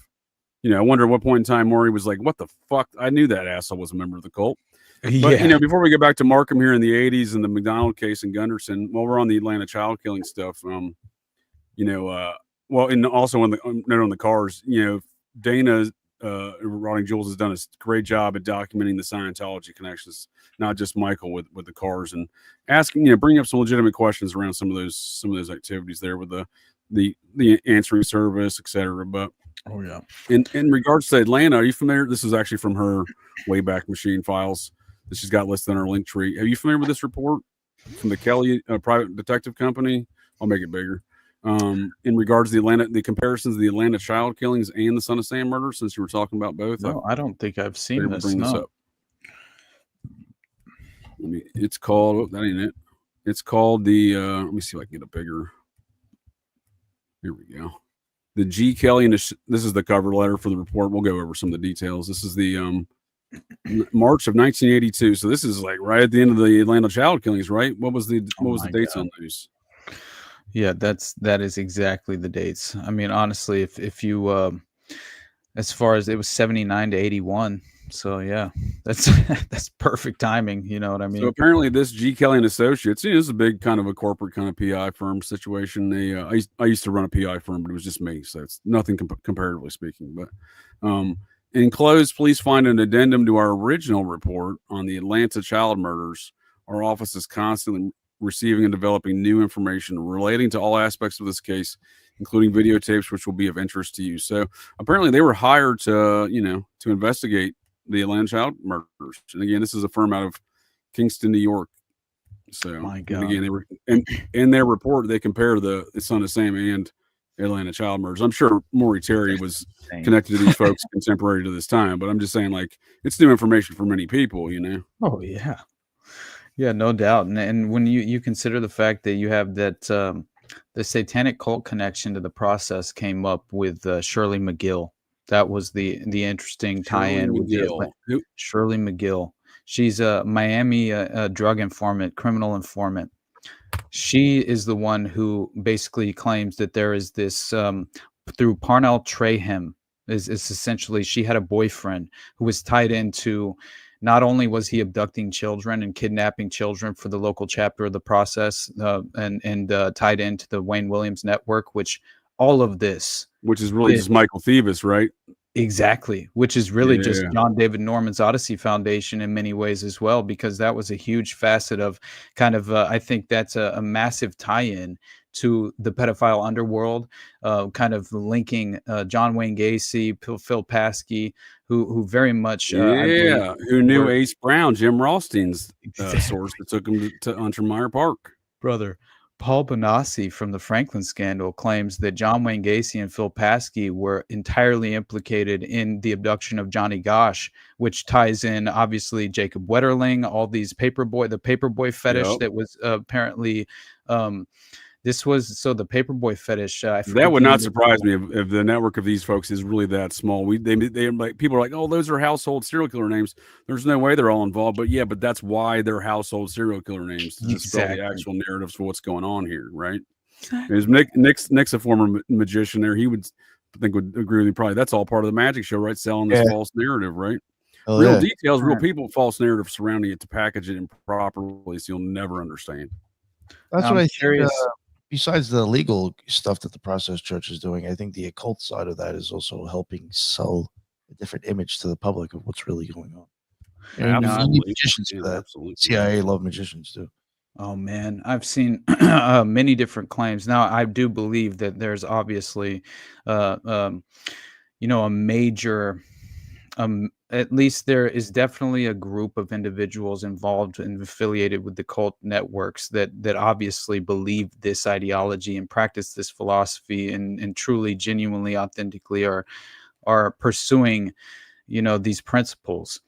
Speaker 1: at what point in time Maury was like, "What the fuck? I knew that asshole was a member of the cult." But before we get back to Markham here in the 80s and the McDonald case in Gunderson, while we're on the Atlanta child killing stuff, and also on the cars, Dana Rotting Jules has done a great job at documenting the Scientology connections, not just Michael with the cars, and asking, bringing up some legitimate questions around some of those activities there with the answering service, etc. But in regards to Atlanta, are you familiar? This is actually from her Wayback Machine files that she's got listed on her link tree. Are you familiar with this report from the Kelly Private Detective Company? I'll make it bigger. in regards to the comparisons of the Atlanta child killings and the Son of Sam murder, since you were talking about both?
Speaker 3: No, I don't think I've seen this.
Speaker 1: Bring this up. It's called, oh, that ain't it. It's called the, let me see if I can get a bigger. Here we go. The G. Kelly, and this is the cover letter for the report. We'll go over some of the details. This is the March of 1982. So this is like right at the end of the Atlanta child killings, right? What was the dates on those?
Speaker 3: Yeah, that is exactly the dates. I mean, honestly, if you as far as it was 79 to 81. So yeah, that's perfect timing. You know what I mean?
Speaker 1: So apparently this G. Kelly and Associates, this is a big kind of a corporate kind of PI firm situation. They, I used to run a PI firm, but it was just me. So it's nothing comparatively speaking, but, enclosed, please find an addendum to our original report on the Atlanta child murders. Our office is constantly receiving and developing new information relating to all aspects of this case, including videotapes, which will be of interest to you. So apparently they were hired to, to investigate the Atlanta child murders. And again, this is a firm out of Kingston, New York. So
Speaker 3: my God.
Speaker 1: And again, they were in their report, they compare the Son of Sam and Atlanta child murders. I'm sure Maury Terry was connected to these folks contemporary to this time, but I'm just saying, like, it's new information for many people,
Speaker 3: Oh yeah. Yeah, no doubt. And when you consider the fact that you have that the satanic cult connection to the process came up with Shirley McGill. That was the interesting tie-in with Shirley McGill. She's a Miami drug informant, criminal informant. She is the one who basically claims that there is this through Parnell Traham is essentially she had a boyfriend who was tied into. Not only was he abducting children and kidnapping children for the local chapter of the process, and tied into the Wayne Williams network, which is
Speaker 1: really just Michael Thieves, right?
Speaker 3: Exactly, which is really just John David Norman's Odyssey Foundation in many ways as well, because that was a huge facet of kind of, I think that's a massive tie-in to the pedophile underworld, kind of linking John Wayne Gacy, Phil Paskey, who very much
Speaker 1: who knew Ace Brown, Jim Rothstein's source that took him to Untermeyer Park.
Speaker 3: Brother Paul Bonassi from the Franklin scandal claims that John Wayne Gacy and Phil Paskey were entirely implicated in the abduction of Johnny Gosch, which ties in obviously Jacob Wetterling, all these the paperboy fetish that was apparently the paperboy fetish.
Speaker 1: That would not surprise me if the network of these folks is really that small. They like, people are like, oh, those are household serial killer names. There's no way they're all involved, but that's why they're household serial killer names, to dispel the actual narratives for what's going on here, right? Exactly. Nick's a former magician there. He would agree with me. Probably that's all part of the magic show, right? Selling this false narrative, right? Real details, real people, false narrative surrounding it to package it improperly, so you'll never understand.
Speaker 2: That's what I think. Besides the legal stuff that the Process Church is doing, I think the occult side of that is also helping sell a different image to the public of what's really going on.
Speaker 1: Absolutely.
Speaker 2: Magicians for that. Absolutely. CIA love magicians too.
Speaker 3: Oh man, I've seen many different claims. Now, I do believe that there's obviously, a major. At least there is definitely a group of individuals involved and affiliated with the cult networks that obviously believe this ideology and practice this philosophy and truly, genuinely, authentically are pursuing, these principles,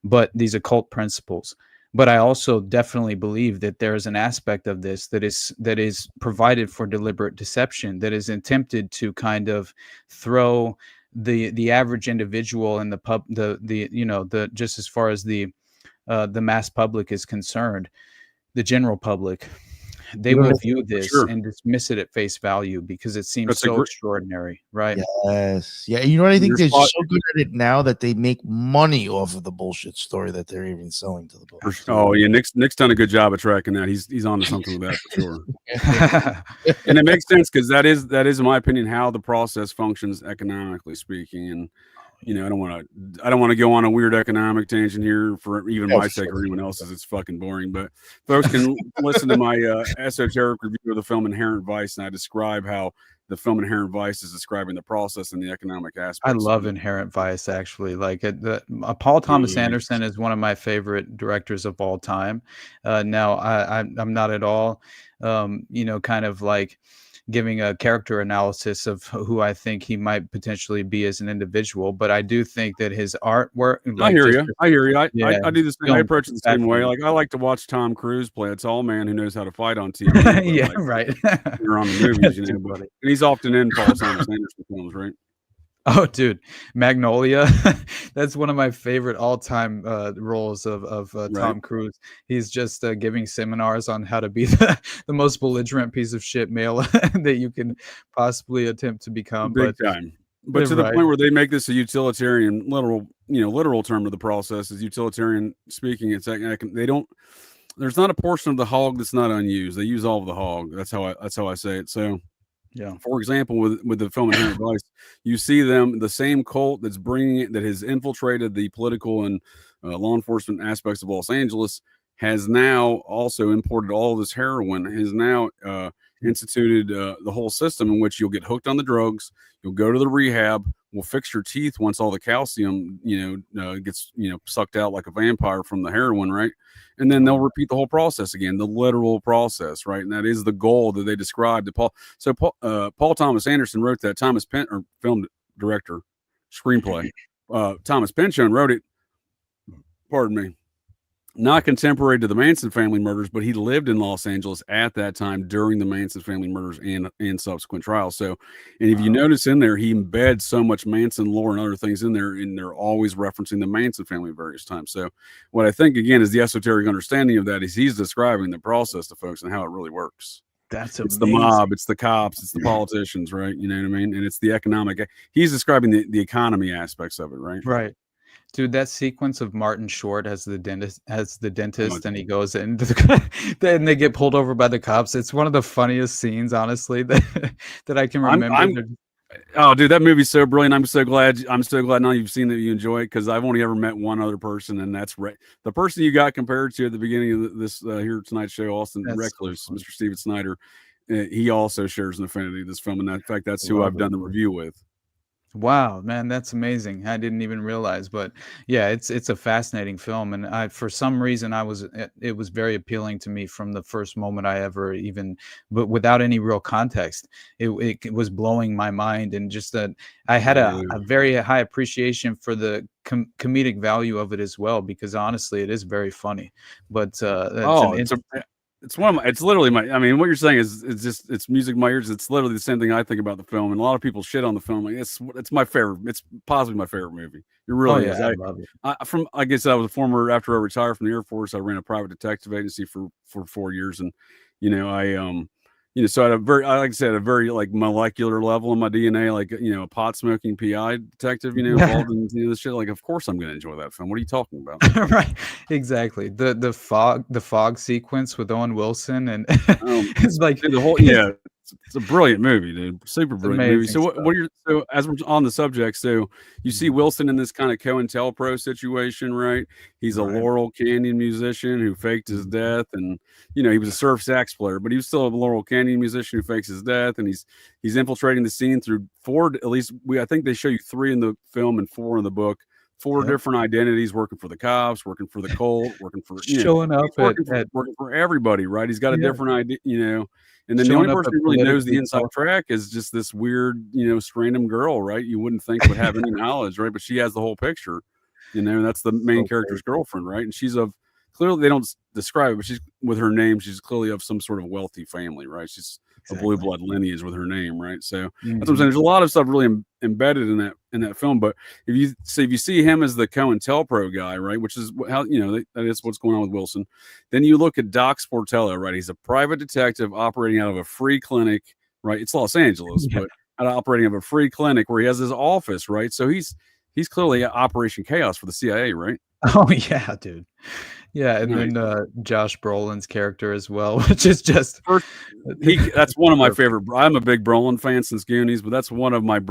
Speaker 3: but these occult principles. But I also definitely believe that there is an aspect of this that is provided for deliberate deception, that is attempted to kind of throw the average individual in the just as far as the mass public is concerned, the general public, they will view this and dismiss it at face value because it seems so extraordinary, right?
Speaker 2: Yes. Yeah. You know what I think? They're so good at it now that they make money off of the bullshit story that they're even selling to the public.
Speaker 1: Oh yeah, Nick's done a good job of tracking that. He's onto something with that for sure. And it makes sense because that is, in my opinion, how the process functions economically speaking. And I don't want to go on a weird economic tangent here for even my sake or anyone else's. It's fucking boring. But folks can listen to my esoteric review of the film Inherent Vice, and I describe how the film Inherent Vice is describing the process and the economic aspects.
Speaker 3: I love Inherent Vice, actually. Like Paul Thomas Anderson is one of my favorite directors of all time. Now I'm not at all, kind of like giving a character analysis of who I think he might potentially be as an individual. But I do think that his artwork,
Speaker 1: I hear you. I hear you. I do the same. I
Speaker 3: film
Speaker 1: approach it the same way. Like I like to watch Tom Cruise play a tall man who knows how to fight on TV.
Speaker 3: Yeah,
Speaker 1: like,
Speaker 3: right.
Speaker 1: You're on the movies, you know. But, and he's often in Paul Thomas Anderson films, right?
Speaker 3: Oh, dude, Magnolia. That's one of my favorite all-time roles of Tom Cruise. He's just giving seminars on how to be the most belligerent piece of shit male that you can possibly attempt to become.
Speaker 1: Big time. But to the point where they make this a utilitarian, literal term of the process is utilitarian speaking. It's like they don't. There's not a portion of the hog that's not unused. They use all of the hog. That's how I say it. So.
Speaker 3: Yeah.
Speaker 1: For example, with the film Inherent Vice, you see the same cult that's that has infiltrated the political and law enforcement aspects of Los Angeles has now also imported all of this heroin, has now instituted the whole system in which you'll get hooked on the drugs, you'll go to the rehab, we'll fix your teeth once all the calcium, gets, sucked out like a vampire from the heroin, right? And then they'll repeat the whole process again, the literal process, right? And that is the goal that they described to Paul. So Paul Thomas Anderson wrote that. Film director, screenplay. Thomas Pynchon wrote it. Pardon me. Not contemporary to the Manson family murders, but he lived in Los Angeles at that time during the Manson family murders and subsequent trials. So, and if you notice in there, he embeds so much Manson lore and other things in there, and they're always referencing the Manson family at various times. So what I think, again, is the esoteric understanding of that is he's describing the process to folks and how it really works.
Speaker 3: It's
Speaker 1: the mob, it's the cops, it's the politicians, right? You know what I mean? And it's the economic. He's describing the economy aspects of it, right?
Speaker 3: Right. Dude, that sequence of Martin Short as the dentist, and he goes in, then they get pulled over by the cops. It's one of the funniest scenes, honestly, that I can remember.
Speaker 1: Oh, dude, that movie's so brilliant. I'm so glad now you've seen that you enjoy it, because I've only ever met one other person, and that's the person you got compared to at the beginning of this here tonight's show, Austin Recluse, Mr. Steven Snyder. He also shares an affinity to this film, and in fact, that's who I've done the review with.
Speaker 3: Wow, man, that's amazing. I didn't even realize, but yeah, it's a fascinating film, and for some reason it was very appealing to me from the first moment I ever but without any real context, it was blowing my mind, and just that I had a very high appreciation for the comedic value of it as well, because honestly, it is very funny. But
Speaker 1: it's one of my, it's literally my, I mean, what you're saying is it's music my ears. It's literally the same thing I think about the film, and a lot of people shit on the film. Like, it's my favorite. It's possibly my favorite movie. It really is.
Speaker 3: I love it.
Speaker 1: Like I said, I was a former, after I retired from the Air Force, I ran a private detective agency for 4 years. And, so I had a very like molecular level in my DNA, like, a pot smoking PI detective, involved in this shit. Like, of course I'm going to enjoy that film. What are you talking about?
Speaker 3: Right. Exactly. The fog sequence with Owen Wilson, and it's like
Speaker 1: the whole, it's a brilliant movie, dude. Super brilliant movie. So as we're on the subject, so you see Wilson in this kind of COINTELPRO situation, right? He's a Laurel Canyon musician who faked his death, and he was a surf sax player, but he was still a Laurel Canyon musician who fakes his death, and he's infiltrating the scene through I think they show you 3 in the film and 4 in the book. 4 different identities, working for the cops, working for the cult, working for
Speaker 3: showing up
Speaker 1: working for everybody, right? He's got a different idea, and then the only person who really knows the inside track is just this weird, random girl, right? You wouldn't think would have any knowledge, right? But she has the whole picture, and that's the main character's girlfriend, right? And she's clearly, they don't describe it, but she's, with her name, she's clearly of some sort of wealthy family, right? She's a blue blood lineage with her name, right? So that's what I'm saying. There's a lot of stuff really embedded in that film. But if you see him as the COINTELPRO guy, right, which is how that is what's going on with Wilson, then you look at Doc Sportello, right? He's a private detective operating out of a free clinic, right? It's Los Angeles, but operating out of a free clinic where he has his office, right? So he's clearly Operation Chaos for the CIA, right?
Speaker 3: Oh yeah, dude. Yeah, and then Josh Brolin's character as well, which is just
Speaker 1: that's one of my favorite. I'm a big Brolin fan since Goonies, but that's one of my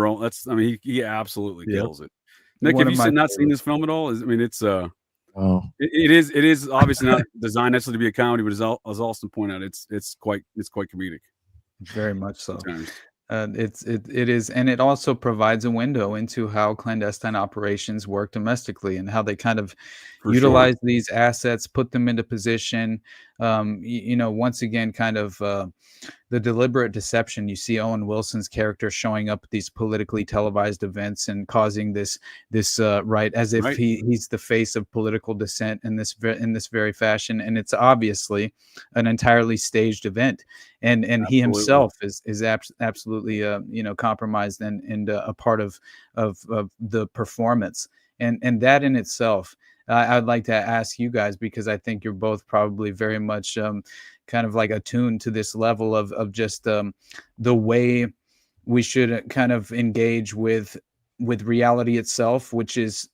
Speaker 1: he absolutely kills it. Nick, have you not seen this film at all? It's it is obviously not designed necessarily to be a comedy, but as Austin pointed out, it's quite comedic.
Speaker 3: Very much so. It is, and it also provides a window into how clandestine operations work domestically, and how they kind of utilize these assets, put them into position. Once again, kind of the deliberate deception. You see Owen Wilson's character showing up at these politically televised events and causing this right, as if he's the face of political dissent in this very fashion, and it's obviously an entirely staged event. And he himself is absolutely compromised and a part of the performance, and that in itself. I'd like to ask you guys, because I think you're both probably very much kind of like attuned to this level of just the way we should kind of engage with reality itself, which is,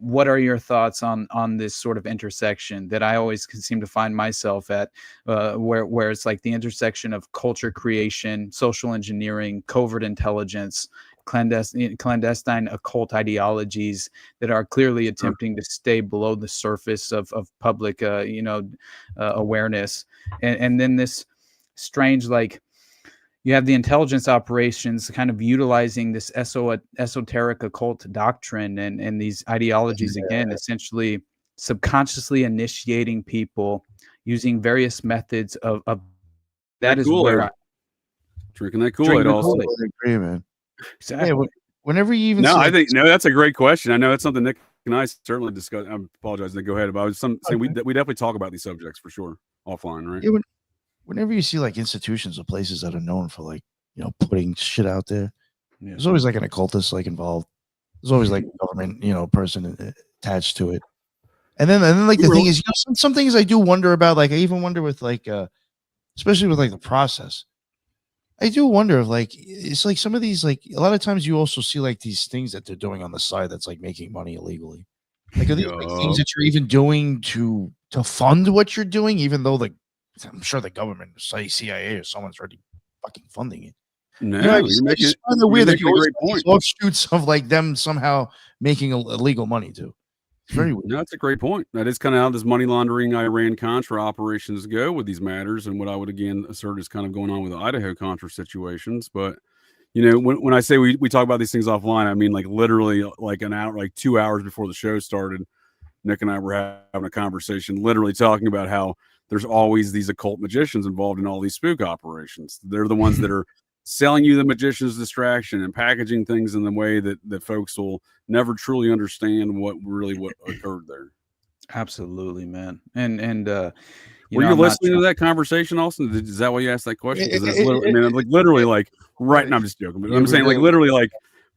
Speaker 3: what are your thoughts on this sort of intersection that I always seem to find myself at, where it's like the intersection of culture creation, social engineering, covert intelligence, clandestine occult ideologies that are clearly attempting to stay below the surface of public awareness, and then this strange, like, you have the intelligence operations kind of utilizing this esoteric occult doctrine and these ideologies, again, essentially subconsciously initiating people using various methods of that is where
Speaker 1: drinking that Kool-Aid also.
Speaker 2: I agree, man.
Speaker 3: Exactly.
Speaker 2: Yeah, whenever you even
Speaker 1: I think that's a great question. I know it's something Nick and I certainly discuss. I apologize, Nick, go ahead. But I was saying we definitely talk about these subjects for sure offline, right?
Speaker 2: Yeah, whenever you see like institutions or places that are known for, like, putting shit out there, there's always like an occultist like involved. There's always like a government, person attached to it. And then like the thing is, some things I do wonder about. Like I even wonder with like, especially with like the process. I do wonder if like it's like some of these, like a lot of times you also see like these things that they're doing on the side that's like making money illegally. Like are these like things that you're even doing to fund what you're doing, even though like I'm sure the government, say CIA or someone's already fucking funding it.
Speaker 1: No,
Speaker 2: you're making weird that you great point. Offshoots of like them somehow making illegal money too. It's very weird.
Speaker 1: No, that's a great point. That is kind of how this money laundering Iran-Contra operations go with these matters, and what I would again assert is kind of going on with the Idaho-Contra situations. But when I say we talk about these things offline, I mean like literally like an hour, like 2 hours before the show started, Nick and I were having a conversation, literally talking about how there's always these occult magicians involved in all these spook operations. They're the ones that are selling you the magician's distraction and packaging things in the way that folks will never truly understand what occurred there.
Speaker 3: Absolutely, man. And
Speaker 1: were you listening to that conversation, Austin? Is that why you asked that question? Because that's literally like right. And I'm just joking, but I'm saying like literally like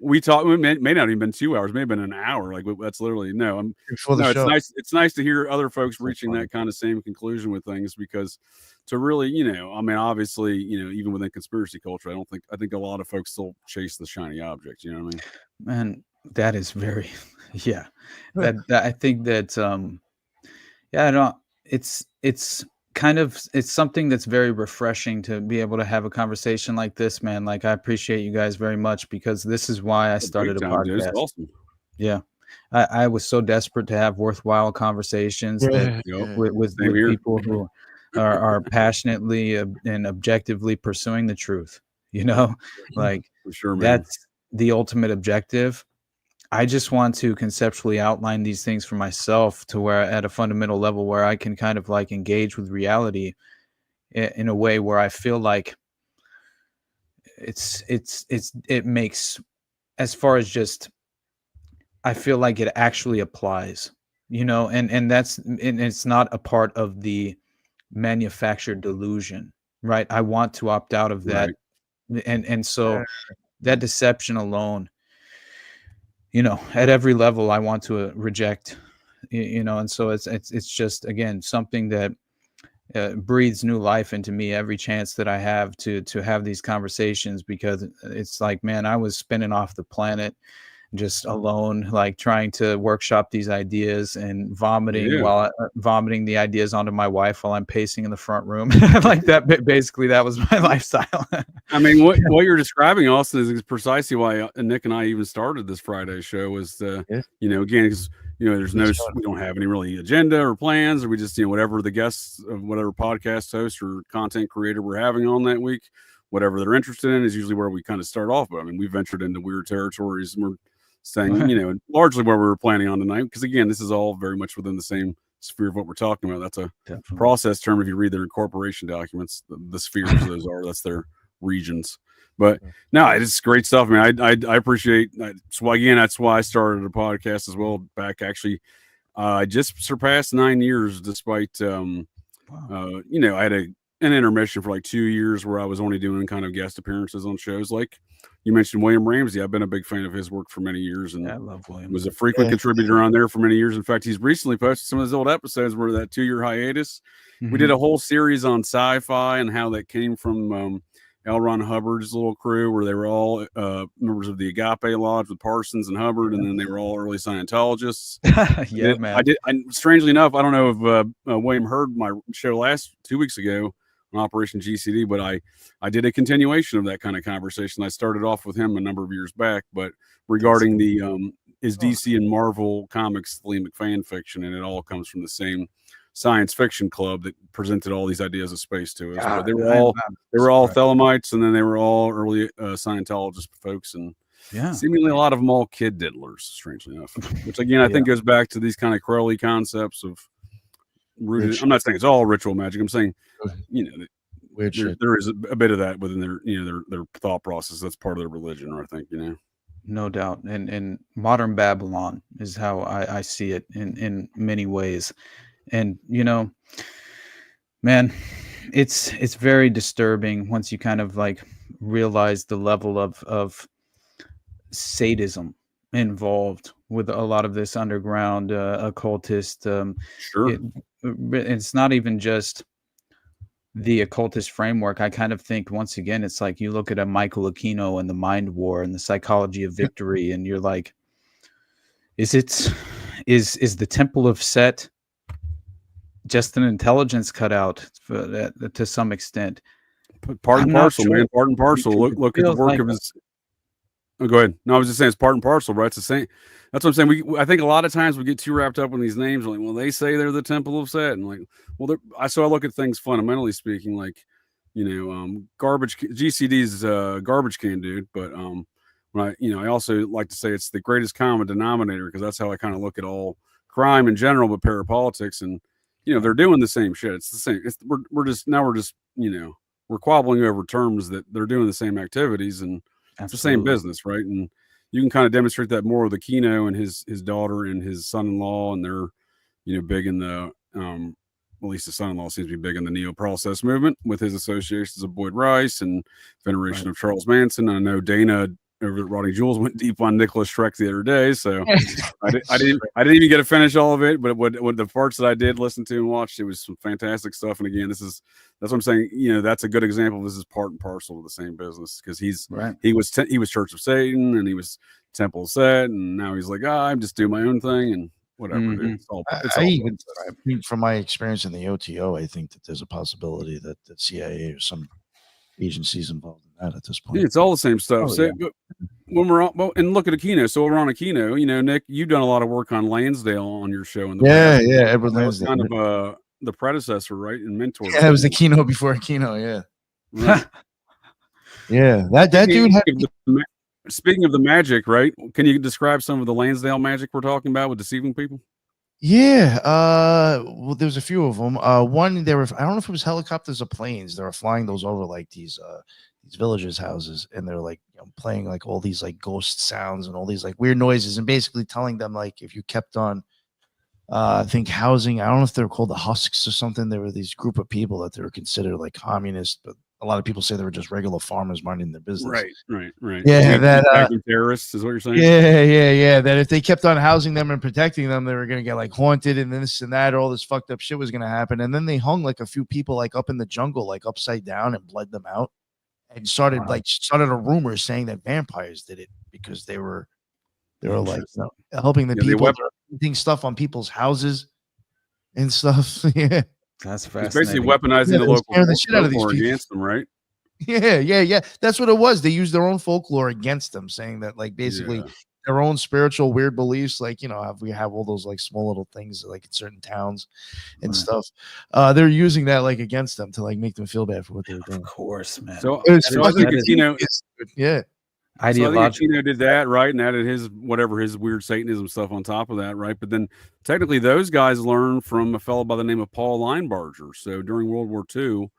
Speaker 1: we talked. It may not even been 2 hours, may have been an hour. Like that's literally it's nice. It's nice to hear other folks reaching that kind of same conclusion with things, because to really, I mean, obviously, even within conspiracy culture, I think a lot of folks still chase the shiny objects. You know what I mean?
Speaker 3: Man, that is very, yeah. That I think that, I don't. It's kind of, it's something that's very refreshing to be able to have a conversation like this, man. Like I appreciate you guys very much, because this is why I started a podcast.
Speaker 1: Awesome.
Speaker 3: Yeah. I was so desperate to have worthwhile conversations with people who are passionately and objectively pursuing the truth, like
Speaker 1: for sure, man.
Speaker 3: That's the ultimate objective. I just want to conceptually outline these things for myself to where at a fundamental level where I can kind of like engage with reality in a way where I feel like it makes, as far as just, I feel like it actually applies, and it's not a part of the manufactured delusion, right? I want to opt out of that. Right. And so that deception alone, at every level I want to reject, and so it's just, again, something that breathes new life into me every chance that I have to have these conversations, because it's like, man, I was spinning off the planet just alone, like trying to workshop these ideas and vomiting vomiting the ideas onto my wife while I'm pacing in the front room. Like that, basically that was my lifestyle.
Speaker 1: I mean, what you're describing, Austin, is precisely why Nick and I even started this Friday show, was again, because there's we don't have any really agenda or plans, or we just, whatever the guests of whatever podcast host or content creator we're having on that week, whatever they're interested in is usually where we kind of start off. But I mean, we ventured into weird territories, and we're saying, largely where we were planning on tonight, because again, this is all very much within the same sphere of what we're talking about. That's a
Speaker 3: Definitely.
Speaker 1: process term. If you read their incorporation documents, the spheres those are, that's their regions. But no, it's great stuff. I mean, I appreciate. So again, that's why I started a podcast as well. Back actually, I just surpassed 9 years, despite you know, I had an intermission for like 2 years where I was only doing kind of guest appearances on shows. Like you mentioned, William Ramsey. I've been a big fan of his work for many years, and
Speaker 3: I love William.
Speaker 1: Was a frequent contributor on there for many years. In fact, he's recently posted some of his old episodes where that 2-year hiatus. We did a whole series on sci-fi and how that came from L. Ron Hubbard's little crew, where they were all members of the Agape Lodge with Parsons and Hubbard, and then they were all early Scientologists.
Speaker 3: Yeah, man.
Speaker 1: Strangely enough, I don't know if William heard my show 2 weeks ago on Operation GCD, but I did a continuation of that kind of conversation. I started off with him a number of years back, but regarding the is DC and Marvel Comics thematic fan fiction, and it all comes from the same science fiction club that presented all these ideas of space to us. But they were all Thelemites, and then they were all early Scientologist folks, and seemingly a lot of them all kid diddlers, strangely enough. Which again, I think goes back to these kind of Crowley concepts of rooted. I'm not saying it's all ritual magic. I'm saying, you know, there is a bit of that within their, you know, their thought process. That's part of their religion, I think, you know.
Speaker 3: No doubt. And modern Babylon is how I see it in many ways. And, you know, man, it's very disturbing once you kind of like realize the level of sadism involved with a lot of this underground occultist.
Speaker 1: Sure.
Speaker 3: It's not even just the occultist framework. I kind of think, once again, it's like you look at a Michael Aquino and the Mind War and the Psychology of Victory, and you're like, is the Temple of Set just an intelligence cutout to some extent?
Speaker 1: Part and parcel, man. Part and parcel. Look at the work of his. Oh, go ahead. No, I was just saying it's part and parcel, right? It's the same. That's what I'm saying. I think a lot of times we get too wrapped up in these names. Like, well, they say they're the Temple of Set, and like, well, so I look at things fundamentally speaking, like, you know, garbage. GCD's garbage can dude, but when I also like to say it's the greatest common denominator, because that's how I kind of look at all crime in general, but parapolitics, and you know, they're doing the same shit. It's the same. We're just you know, we're quabbling over terms that they're doing the same activities, and it's the same business, right? And you can kind of demonstrate that more with Aquino and his daughter and his son-in-law, and they're, you know, big in the at least the son-in-law seems to be big in the neo-process movement with his associations of Boyd Rice and veneration of Charles Manson. I know Dana over at Rodney Jules went deep on Nicholas Schreck the other day, so I didn't even get to finish all of it, but what the parts that I did listen to and watch, it was some fantastic stuff. And again, that's what I'm saying. You know, that's a good example. This is part and parcel of the same business, because he was Church of Satan, and he was Temple of Set, and now he's like, I'm just doing my own thing and whatever. Dude. It's all
Speaker 2: from my experience in the OTO, I think that there's a possibility that the CIA or some agencies involved in that at this point.
Speaker 1: Yeah, it's all the same stuff. When we're on, and look at Aquino. So we're on Aquino. You know, Nick, you've done a lot of work on Lansdale on your show. In the past.
Speaker 2: Edward Lansdale,
Speaker 1: kind of the predecessor, right, and mentor.
Speaker 2: Yeah, it was Aquino before Aquino. Yeah,
Speaker 1: right.
Speaker 2: Yeah. That dude.
Speaker 1: Speaking of the magic, right? Can you describe some of the Lansdale magic we're talking about with deceiving people?
Speaker 2: Yeah, well, there's a few of them. One, I don't know if it was helicopters or planes. They were flying those over like these villagers' houses, and they're like, you know, playing like all these like ghost sounds and all these like weird noises, and basically telling them like, if you kept on, I think housing, I don't know if they're called the Husks or something. There were these group of people that they were considered like communist, but a lot of people say they were just regular farmers minding their business.
Speaker 1: Right.
Speaker 2: Yeah, that
Speaker 1: terrorists is what you're saying.
Speaker 2: Yeah. That if they kept on housing them and protecting them, they were gonna get like haunted and this and that. All this fucked up shit was gonna happen. And then they hung like a few people like up in the jungle, like upside down, and bled them out. And started a rumor saying that vampires did it because they were like, you know, helping the people doing stuff on people's houses and stuff. Yeah.
Speaker 3: That's fascinating.
Speaker 1: It's basically weaponizing the local
Speaker 2: shit out of these people
Speaker 1: against them, right?
Speaker 2: Yeah. That's what it was. They used their own folklore against them, saying that like basically their own spiritual weird beliefs, like, you know, we have all those like small little things like in certain towns and stuff. They're using that like against them to like make them feel bad for what they were doing.
Speaker 3: Of course, man.
Speaker 1: So I think, you know,
Speaker 2: yeah.
Speaker 1: So I think Aquino did that, right, and added his weird Satanism stuff on top of that, right? But then technically those guys learned from a fellow by the name of Paul Linebarger. So during World War II,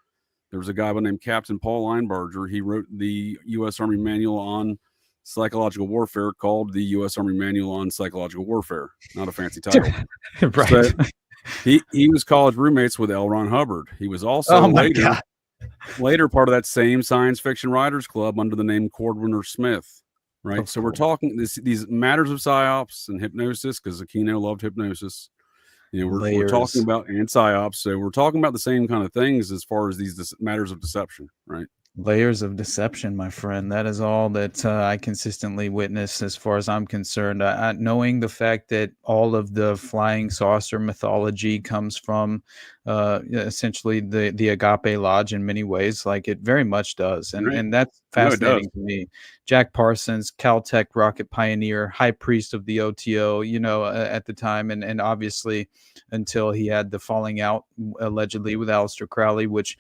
Speaker 1: there was a guy by the name Captain Paul Linebarger. He wrote the U.S. Army Manual on Psychological Warfare, called the U.S. Army Manual on Psychological Warfare. Not a fancy title.
Speaker 3: Right.
Speaker 1: So he was college roommates with L. Ron Hubbard. He was also later part of that same science fiction writers club under the name Cordwainer Smith, right? So we're talking these matters of psyops and hypnosis, because Aquino loved hypnosis. We're talking about and psyops, so we're talking about the same kind of things as far as these matters of deception, right?
Speaker 3: Layers of deception, my friend. That is all that I consistently witness as far as I'm concerned. Knowing the fact that all of the flying saucer mythology comes from essentially the Agape Lodge in many ways, like it very much does. And that's fascinating to me. Jack Parsons, Caltech rocket pioneer, high priest of the OTO, at the time. And obviously until he had the falling out allegedly with Aleister Crowley, which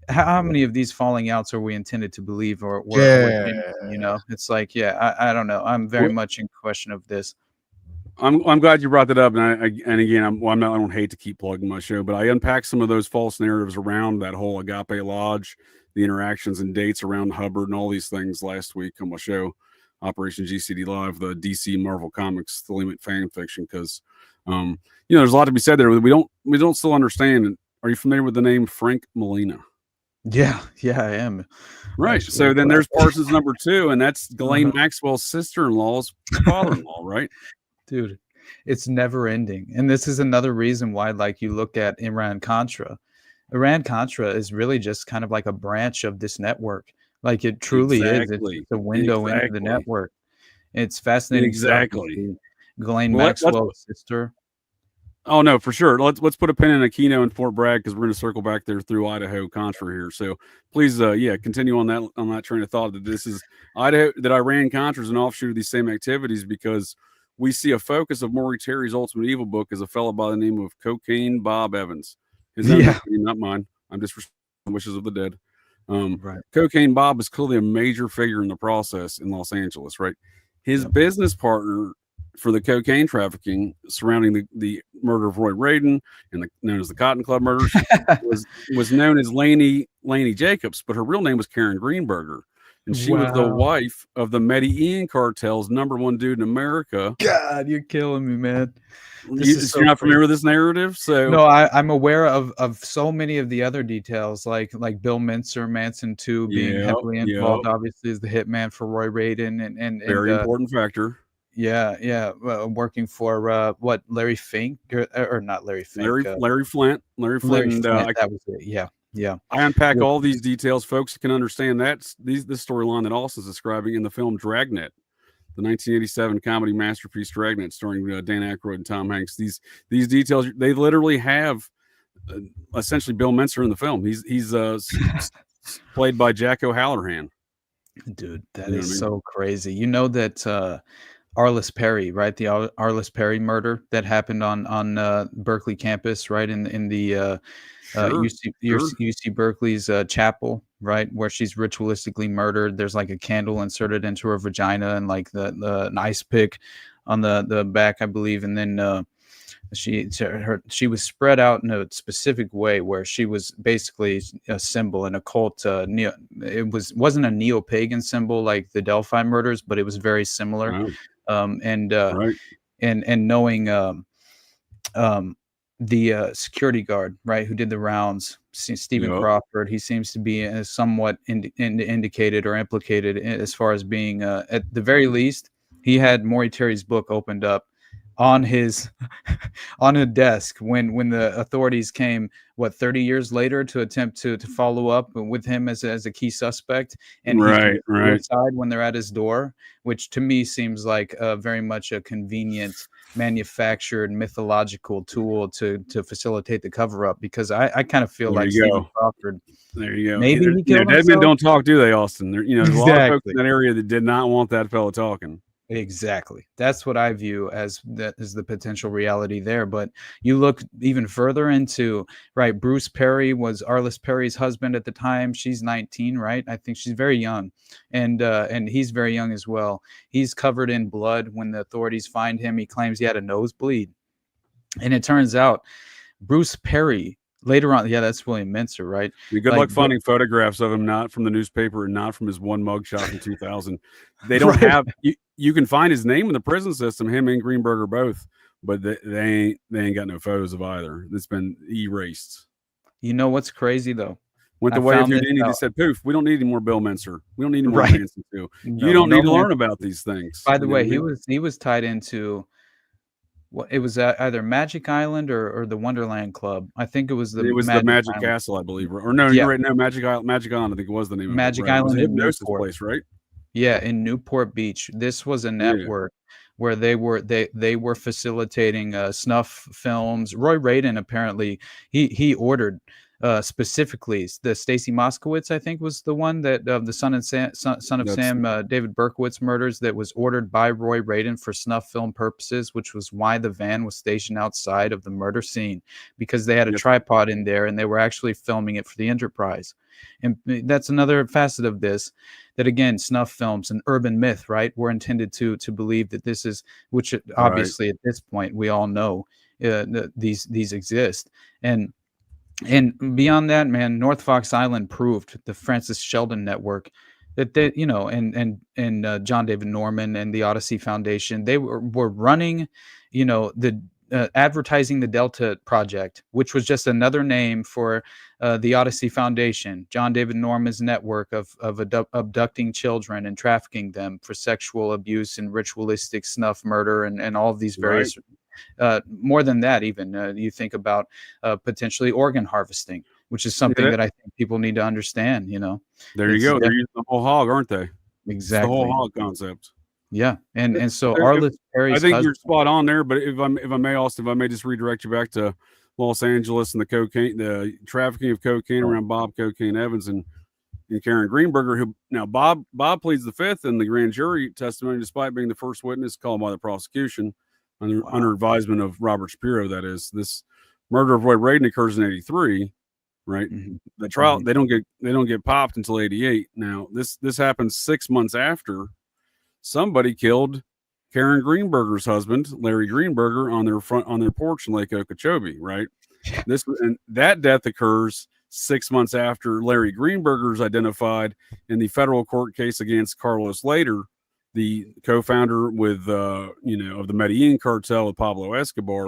Speaker 3: how many of these falling outs are we intended to believe or it's like, I don't know. I'm very much in question of this.
Speaker 1: I'm glad you brought that up. And again, I don't hate to keep plugging my show, but I unpacked some of those false narratives around that whole Agape Lodge, the interactions and dates around Hubbard and all these things last week on my show, Operation GCD Live, the DC Marvel Comics, the limit fan fiction. Cause, there's a lot to be said there. We don't still understand. Are you familiar with the name Frank Molina?
Speaker 3: Yeah, I am.
Speaker 1: Right. Actually, so then there's Parsons number 2, and that's Ghislaine Maxwell's sister-in-law's father-in-law, right?
Speaker 3: Dude, it's never ending. And this is another reason why, like, you look at Iran-Contra. Iran-Contra is really just kind of like a branch of this network. Like, it truly is. It's a window into the network. It's fascinating.
Speaker 1: Exactly.
Speaker 3: Ghislaine Maxwell's sister.
Speaker 1: Oh no, for sure. Let's put a pin in Aquino and Fort Bragg, because we're going to circle back there through Idaho Contra here. So please, continue on that train of thought, that this is Idaho, that Iran Contra is an offshoot of these same activities, because we see a focus of Maury Terry's Ultimate Evil book as a fellow by the name of Cocaine Bob Evans. His own name, not mine. I'm just respecting wishes of the dead. Right. Cocaine Bob is clearly a major figure in the process in Los Angeles, right? His business partner for the cocaine trafficking surrounding the murder of Roy Radin and known as the Cotton Club murders was known as Laney Jacobs, but her real name was Karen Greenberger. And she was the wife of the Medellin cartel's #1 dude in America.
Speaker 3: God, you're killing me, man.
Speaker 1: You're not familiar with this narrative? So
Speaker 3: no, I'm aware of so many of the other details, like Bill Mincer, Manson 2 being heavily involved, obviously, as the hitman for Roy Radin, and
Speaker 1: very important factor.
Speaker 3: Yeah. Working for Larry Fink or not Larry Fink?
Speaker 1: Larry Flint. And,
Speaker 3: that was it. Yeah.
Speaker 1: I unpack all these details. Folks can understand that this storyline that Austin's describing in the film Dragnet, the 1987 comedy masterpiece Dragnet, starring Dan Aykroyd and Tom Hanks. These details, they literally have essentially Bill Mincer in the film. He's played by Jack O'Halloran.
Speaker 3: Dude, that is so crazy. You know that Arliss Perry, right? The Arliss Perry murder that happened on Berkeley campus, right? In the UC Berkeley's chapel, right, where she's ritualistically murdered. There's like a candle inserted into her vagina and like an ice pick on the back, I believe, and then she was spread out in a specific way where she was basically a symbol, an occult. It wasn't a neo-pagan symbol like the Delphi murders, but it was very similar.
Speaker 1: Wow.
Speaker 3: And knowing the security guard, right, who did the rounds, Stephen Crawford, he seems to be somewhat indicated or implicated as far as being, at the very least, he had Maury Terry's book opened up on his on a desk when the authorities came 30 years later to attempt to follow up with him as a key suspect, and
Speaker 1: right
Speaker 3: side when they're at his door, which to me seems like very much a convenient manufactured mythological tool to facilitate the cover up, because I kind of feel like Stephen Crawford.
Speaker 1: There you go.
Speaker 3: Maybe he killed
Speaker 1: dead men don't talk, do they, Austin? There's a lot of folks
Speaker 3: Exactly.
Speaker 1: in that area that did not want that fella talking.
Speaker 3: Exactly. That's what I view as the potential reality there. But you look even further into, right, Bruce Perry was Arliss Perry's husband at the time. She's 19, right? I think she's very young. And he's very young as well. He's covered in blood when the authorities find him. He claims he had a nosebleed. And it turns out Bruce Perry later on, yeah, that's William Mincer, right?
Speaker 1: Good luck finding photographs of him, not from the newspaper and not from his one mugshot in 2000. They don't have. You can find his name in the prison system, him and Greenberger both, but they ain't got no photos of either. It's been erased.
Speaker 3: You know what's crazy though?
Speaker 1: Went the way of Houdini. They said, "Poof, we don't need any more Bill Mincer. We don't need any more Vance too. You don't need to learn about these things."
Speaker 3: By the way, he was tied into. Well, it was either Magic Island or the Wonderland Club. I think it was the
Speaker 1: Magic Castle, I believe. Or no, you're right. No, Magic Island. I think it was the name.
Speaker 3: Magic
Speaker 1: of it, right?
Speaker 3: Island,
Speaker 1: it was a hypnosis place, right?
Speaker 3: Yeah, in Newport Beach. This was a network where they were facilitating snuff films. Roy Radin apparently he ordered specifically the Stacy Moskowitz, I think, was the one that the son of Sam, David Berkowitz murders, that was ordered by Roy Radin for snuff film purposes, which was why the van was stationed outside of the murder scene, because they had a tripod in there and they were actually filming it for the Enterprise. And that's another facet of this, that again, snuff films, an urban myth, right? We're intended to believe that this is, which obviously at this point we all know these exist. And beyond that, man, North Fox Island proved, the Francis Sheldon Network, that they, and John David Norman and the Odyssey Foundation, they were running, the advertising the Delta Project, which was just another name for the Odyssey Foundation, John David Norman's network of abducting children and trafficking them for sexual abuse and ritualistic snuff murder and all of these various. More than that, even you think about potentially organ harvesting, which is something that I think people need to understand.
Speaker 1: There you go. They're using the whole hog, aren't they?
Speaker 3: Exactly,
Speaker 1: it's the whole hog concept.
Speaker 3: Yeah, and so Arliss Perry's.
Speaker 1: I think you're spot on there. But if I may, Austin, if I may just redirect you back to Los Angeles and the trafficking of cocaine around Bob Cocaine Evans and Karen Greenberger, who now Bob pleads the fifth in the grand jury testimony, despite being the first witness called by the prosecution. Under advisement of Robert Shapiro, that is. This murder of Roy Radin occurs in 1983, right? Mm-hmm. The trial they don't get popped until 1988. Now this happens 6 months after somebody killed Karen Greenberger's husband, Larry Greenberger, on their porch in Lake Okeechobee, right? That death occurs 6 months after Larry Greenberger is identified in the federal court case against Carlos Later, the co-founder with of the Medellin cartel with Pablo Escobar.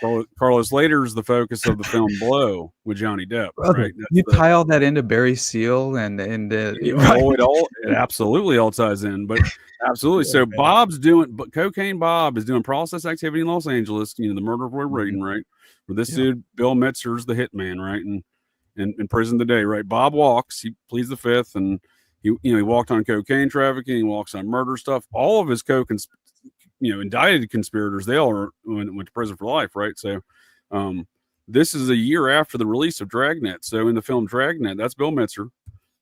Speaker 1: Carlos Later is the focus of the film Blow with Johnny Depp. Right?
Speaker 3: You tie all that into Barry Seal and
Speaker 1: it absolutely all ties in. But absolutely, so Cocaine Bob is doing process activity in Los Angeles. The murder of Roy Radin, right? Where this dude Bill Mitzer's the hitman, right? And in prison today, right? Bob walks. He pleads the fifth and. He walked on cocaine trafficking. He walks on murder stuff. All of his indicted conspirators, they all went to prison for life, right? So, this is a year after the release of Dragnet. So, in the film Dragnet, that's Bill Mitzer.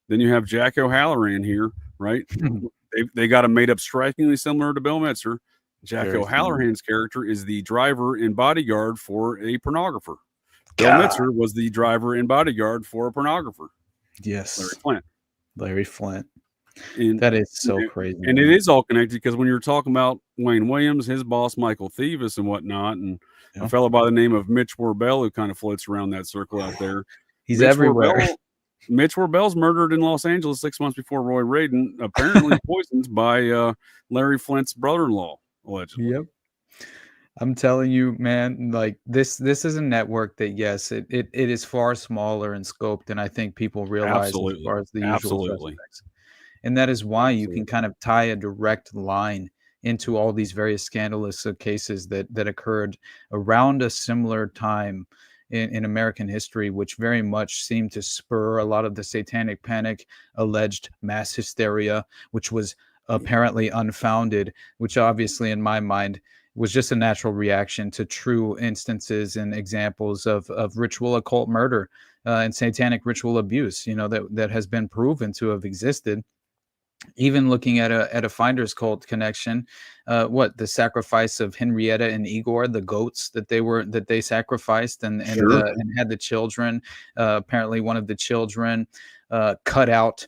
Speaker 1: Then you have Jack O'Halloran here, right? they got him made up strikingly similar to Bill Mitzer. Jack O'Halloran's character is the driver and bodyguard for a pornographer. Bill Mitzer was the driver and bodyguard for a pornographer.
Speaker 3: Yes,
Speaker 1: Larry Flint.
Speaker 3: And that is so crazy.
Speaker 1: And it is all connected because when you're talking about Wayne Williams, his boss, Michael Thievis and whatnot, and a fellow by the name of Mitch Warbell, who kind of floats around that circle out there.
Speaker 3: He's everywhere.
Speaker 1: Mitch Warbell's murdered in Los Angeles 6 months before Roy Radin, apparently poisoned by Larry Flint's brother-in-law, allegedly.
Speaker 3: Yep. I'm telling you, man, like this is a network that, yes, it is far smaller in scope than I think people realize as far as the usual suspects. And that is why you can kind of tie a direct line into all these various scandalous cases that occurred around a similar time in American history, which very much seemed to spur a lot of the satanic panic, alleged mass hysteria, which was apparently unfounded, which obviously in my mind was just a natural reaction to true instances and examples of ritual occult murder and satanic ritual abuse, that has been proven to have existed even looking at a Finders Cult connection, the sacrifice of Henrietta and Igor, the goats that they sacrificed and had the children. Apparently, one of the children cut out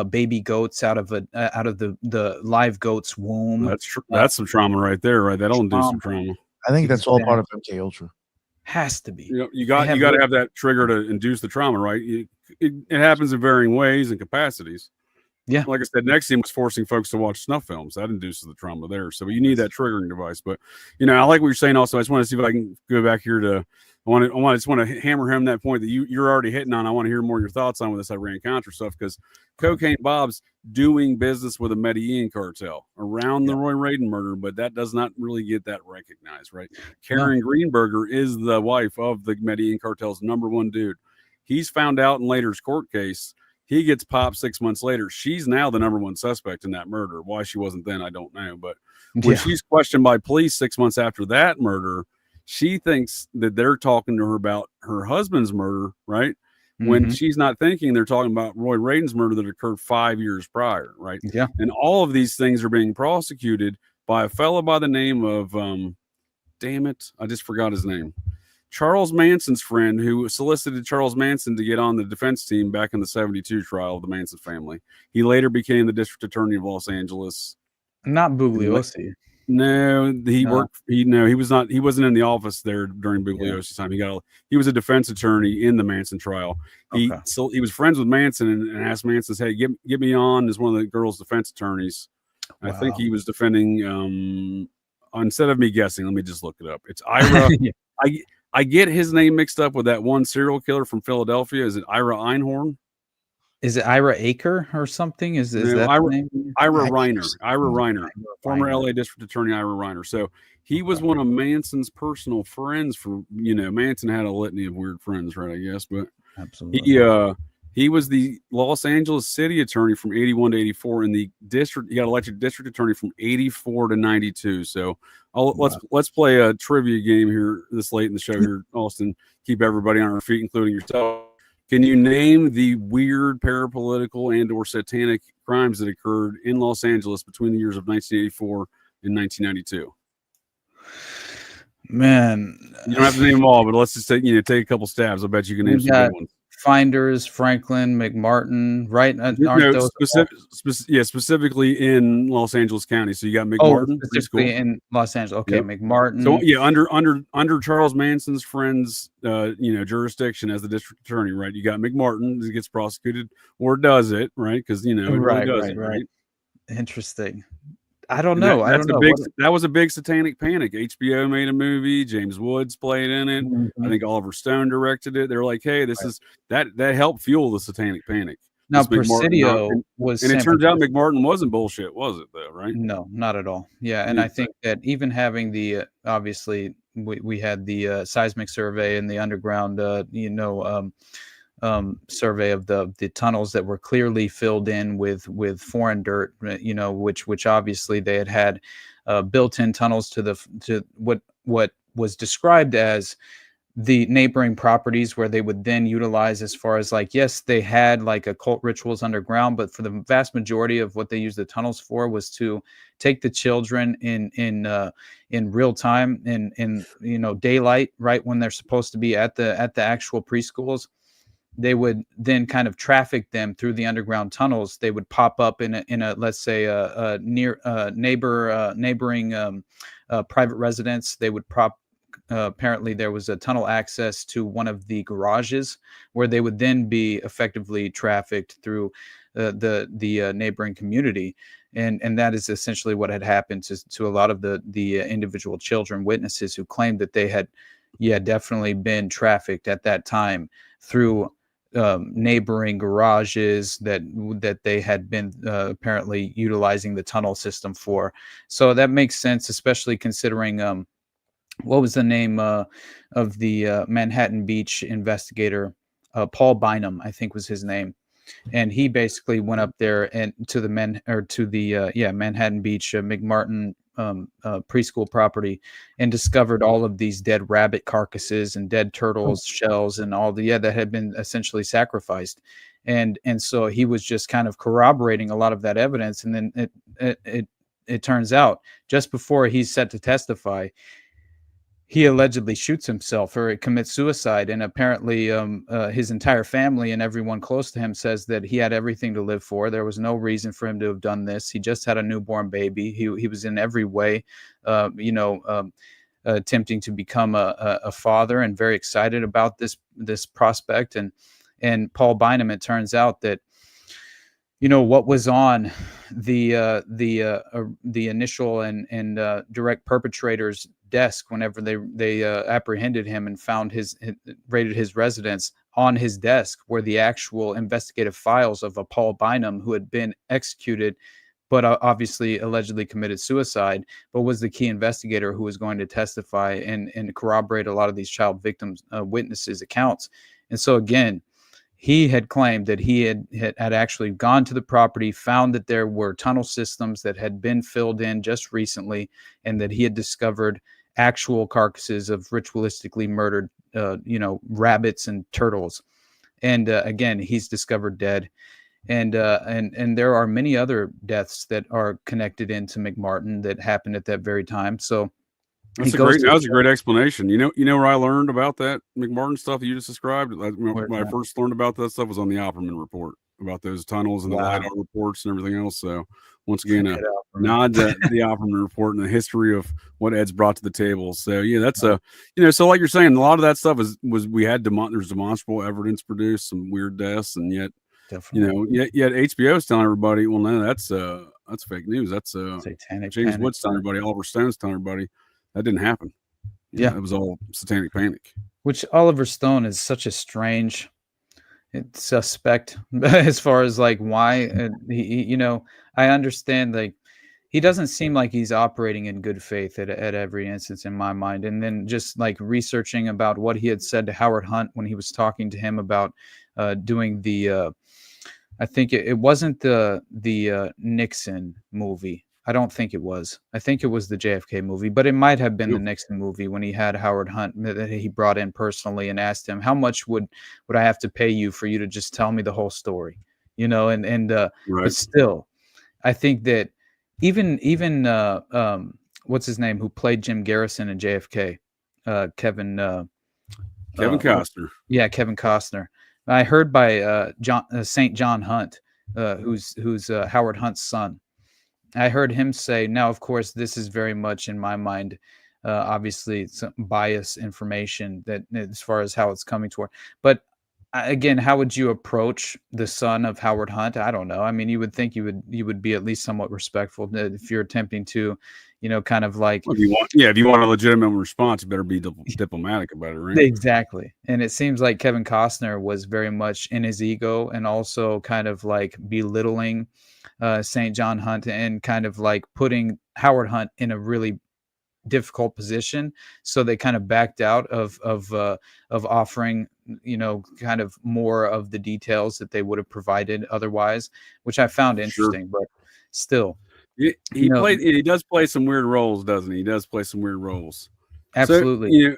Speaker 3: baby goats out of the live goat's womb.
Speaker 1: That's some trauma right there, right? That'll induce some trauma.
Speaker 2: I think that's all part of MK Ultra.
Speaker 3: Has to be.
Speaker 1: You got to have that trigger to induce the trauma, right? It happens in varying ways and capacities.
Speaker 3: Yeah.
Speaker 1: Like I said, NXIVM was forcing folks to watch snuff films. That induces the trauma there. So you need that triggering device. But, I like what you're saying also. I just want to see if I can go back here to, I just want to hammer home that point that you're already hitting on. I want to hear more of your thoughts on with this Iran-Contra stuff, because Cocaine Bob's doing business with a Medellin cartel around the Roy Raiden murder, but that does not really get that recognized, right? Karen Greenberger is the wife of the Medellin cartel's #1 dude. He's found out in later's court case. He gets popped 6 months later. She's now the #1 suspect in that murder. Why she wasn't then, I don't know. But when she's questioned by police 6 months after that murder, she thinks that they're talking to her about her husband's murder, right? When she's not thinking they're talking about Roy Raden's murder that occurred 5 years prior, right?
Speaker 3: Yeah.
Speaker 1: And all of these things are being prosecuted by a fellow by the name of, damn it, I just forgot his name. Charles Manson's friend, who solicited Charles Manson to get on the defense team back in the 72 trial of the Manson family. He later became the district attorney of Los Angeles.
Speaker 3: Not Bugliosi.
Speaker 1: No, he worked. He was not. He wasn't in the office there during Bugliosi's time. He was a defense attorney in the Manson trial. He was friends with Manson and asked Manson, "Hey, get me on as one of the girls' defense attorneys." Wow. I think he was defending. Instead of me guessing, let me just look it up. It's Ira. I get his name mixed up with that one serial killer from Philadelphia. Is it Ira Einhorn?
Speaker 3: Is it Ira Aker or something? Is that
Speaker 1: Ira,
Speaker 3: the name?
Speaker 1: Ira Reiner, former LA District Attorney Ira Reiner. So he was one of Manson's personal friends. Manson had a litany of weird friends, right? I guess, but
Speaker 3: absolutely.
Speaker 1: He was the Los Angeles city attorney from 81 to 84, and the district. He got elected district attorney from 84 to 92. So let's play a trivia game here this late in the show here, Austin. Keep everybody on our feet, including yourself. Can you name the weird parapolitical and or satanic crimes that occurred in Los Angeles between the years of 1984 and 1992?
Speaker 3: Man,
Speaker 1: you don't have to name them all, but let's just take a couple stabs. I bet you can name some good ones.
Speaker 3: Finders, Franklin, McMartin, right?
Speaker 1: Specifically in Los Angeles County. So you got McMartin,
Speaker 3: specifically in Los Angeles. Okay, yep. McMartin.
Speaker 1: So under Charles Manson's friend's jurisdiction as the district attorney, right? You got McMartin that gets prosecuted or does it, right? Because right.
Speaker 3: Interesting. I don't know.
Speaker 1: That was a big satanic panic. HBO made a movie. James Woods played in it. I think Oliver Stone directed it. They're like, hey, this is that helped fuel the satanic panic.
Speaker 3: Now, Presidio was,
Speaker 1: and it turns out McMartin wasn't bullshit, was it though? Right?
Speaker 3: No, not at all. Yeah, and I think that even having the obviously we had the seismic survey and the underground, survey of the tunnels that were clearly filled in with foreign dirt, which obviously they had built-in tunnels to what was described as the neighboring properties, where they would then utilize as far as yes, they had occult rituals underground, but for the vast majority of what they used the tunnels for was to take the children in real time, in daylight, right when they're supposed to be at the actual preschools. They would then kind of traffic them through the underground tunnels. They would pop up in a let's say a neighboring private residence. They would apparently there was a tunnel access to one of the garages where they would then be effectively trafficked through the neighboring community. And that is essentially what had happened to a lot of the individual children witnesses who claimed that they had definitely been trafficked at that time through neighboring garages that they had been apparently utilizing the tunnel system for. So that makes sense, especially considering what was the name of the Manhattan Beach investigator? Paul Bynum, I think was his name. And he basically went up there and to the Manhattan Beach McMartin preschool property and discovered all of these dead rabbit carcasses and dead turtles shells and all that had been essentially sacrificed. and so he was just kind of corroborating a lot of that evidence. And then it turns out, just before he's set to testify, he allegedly shoots himself or commits suicide. And apparently his entire family and everyone close to him says that he had everything to live for. There was no reason for him to have done this. He just had a newborn baby. He was in every way, attempting to become a father, and very excited about this prospect. And Paul Bynum, it turns out that, what was on the initial and direct perpetrator's desk whenever they apprehended him and found raided his residence, on his desk were the actual investigative files of a Paul Bynum who had been executed, but obviously allegedly committed suicide, but was the key investigator who was going to testify and corroborate a lot of these child victims' witnesses' accounts. And so again, he had claimed that he had actually gone to the property, found that there were tunnel systems that had been filled in just recently, and that he had discovered actual carcasses of ritualistically murdered, rabbits and turtles. And again, he's discovered dead. And there are many other deaths that are connected into McMartin that happened at that very time. So
Speaker 1: that was a great explanation. You know where I learned about that McMartin stuff that you just described? When I first learned about that stuff was on the Opperman report about those tunnels and the LiDAR reports and everything else. So once again, a nod to the Opperman report and the history of what Ed's brought to the table. So yeah, that's so like you're saying, a lot of that stuff was we had there's demonstrable evidence produced, some weird deaths, and yet yet HBO is telling everybody, well, no, that's fake news. That's
Speaker 3: satanic.
Speaker 1: James Wood's telling everybody, Oliver Stone's telling everybody. That didn't happen. It was all satanic panic.
Speaker 3: Which Oliver Stone is such a strange suspect as far as like why I understand, like, he doesn't seem like he's operating in good faith at every instance in my mind. And then just like researching about what he had said to Howard Hunt when he was talking to him about doing the I think it wasn't the Nixon movie. I don't think it was. I think it was the JFK movie, but it might have been the Nixon movie when he had Howard Hunt that he brought in personally and asked him, how much would I have to pay you for you to just tell me the whole story? But still, I think that even what's his name, who played Jim Garrison in JFK, Kevin
Speaker 1: Costner.
Speaker 3: Yeah, Kevin Costner. I heard by St. John Hunt, who's Howard Hunt's son. I heard him say, now, of course, this is very much in my mind, obviously some bias information that as far as how it's coming toward. But again, how would you approach the son of Howard Hunt? I don't know. I mean, you would think you would be at least somewhat respectful if you're attempting to, kind of like.
Speaker 1: Well, if you want a legitimate response, you better be diplomatic about it, right?
Speaker 3: Exactly. And it seems like Kevin Costner was very much in his ego and also kind of like belittling St. John Hunt and kind of like putting Howard Hunt in a really difficult position. So they kind of backed out of offering, kind of more of the details that they would have provided otherwise, which I found interesting. But still,
Speaker 1: he does play some weird roles, doesn't he? He does play some weird roles.
Speaker 3: Absolutely.
Speaker 1: So,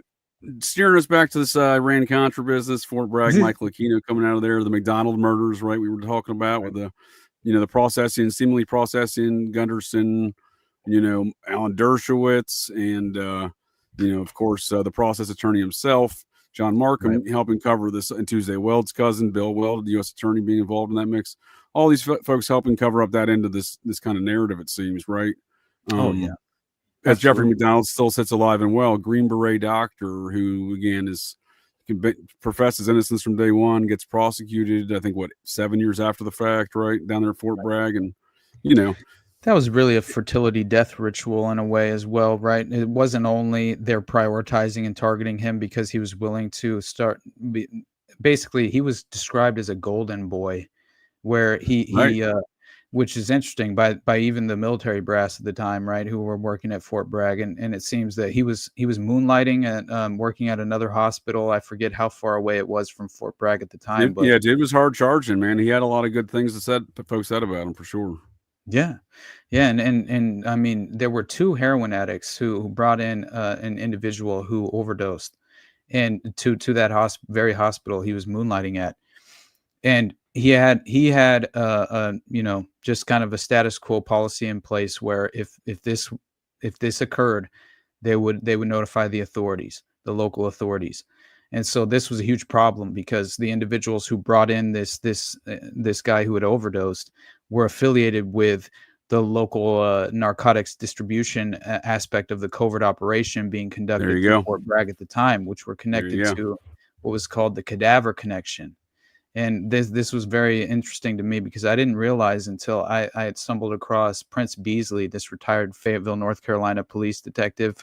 Speaker 1: steering us back to this Iran-Contra business, Fort Bragg, Michael Aquino coming out of there, the McDonald murders, right? We were talking about with the, the seemingly processing, Gunderson, Alan Dershowitz, and, of course, the process attorney himself, John Markham, helping cover this, and Tuesday Weld's cousin, Bill Weld, the U.S. attorney, being involved in that mix. All these folks helping cover up that end of this kind of narrative, it seems, right? As Jeffrey McDonald still sits alive and well, Green Beret doctor who, again, professes innocence from day one, gets prosecuted, I think, 7 years after the fact, right? Down there at Fort Bragg. And,
Speaker 3: that was really a fertility death ritual in a way as well, right? It wasn't only they're prioritizing and targeting him because he was willing to basically, he was described as a golden boy, where he which is interesting by even the military brass at the time, right, who were working at Fort Bragg, and it seems that he was moonlighting at working at another hospital. I forget how far away it was from Fort Bragg at the time.
Speaker 1: Dude was hard charging, man. He had a lot of good things folks said about him for sure.
Speaker 3: Yeah, and I mean, there were 2 heroin addicts who brought in an individual who overdosed, and to that very hospital he was moonlighting at, and he had you know, just kind of a status quo policy in place where if this occurred, they would notify the authorities, the local authorities. And so this was a huge problem because the individuals who brought in this guy who had overdosed were affiliated with the local narcotics distribution aspect of the covert operation being conducted through Fort Bragg at the time, which were connected to what was called the cadaver connection. And this was very interesting to me because I didn't realize until I had stumbled across Prince Beasley, this retired Fayetteville, North Carolina police detective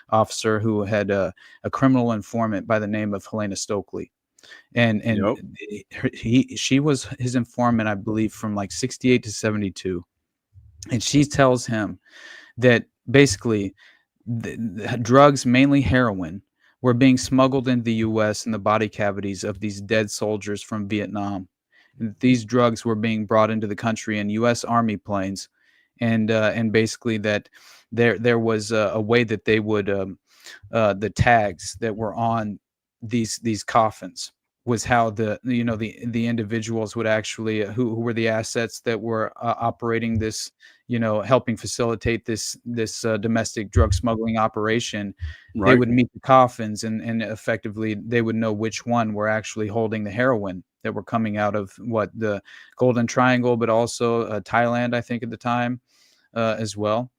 Speaker 3: officer who had a criminal informant by the name of Helena Stokely. And she was his informant, I believe, from like 68 to 72. And she tells him that basically the drugs, mainly heroin, were being smuggled into the U.S. in the body cavities of these dead soldiers from Vietnam. And these drugs were being brought into the country in U.S. Army planes, and basically that there was a way that they would the tags that were on these coffins was how the individuals would actually who were the assets that were operating this, helping facilitate this domestic drug smuggling operation. Right. They would meet the coffins and effectively they would know which one were actually holding the heroin that were coming out of the Golden Triangle, but also Thailand, I think at the time as well.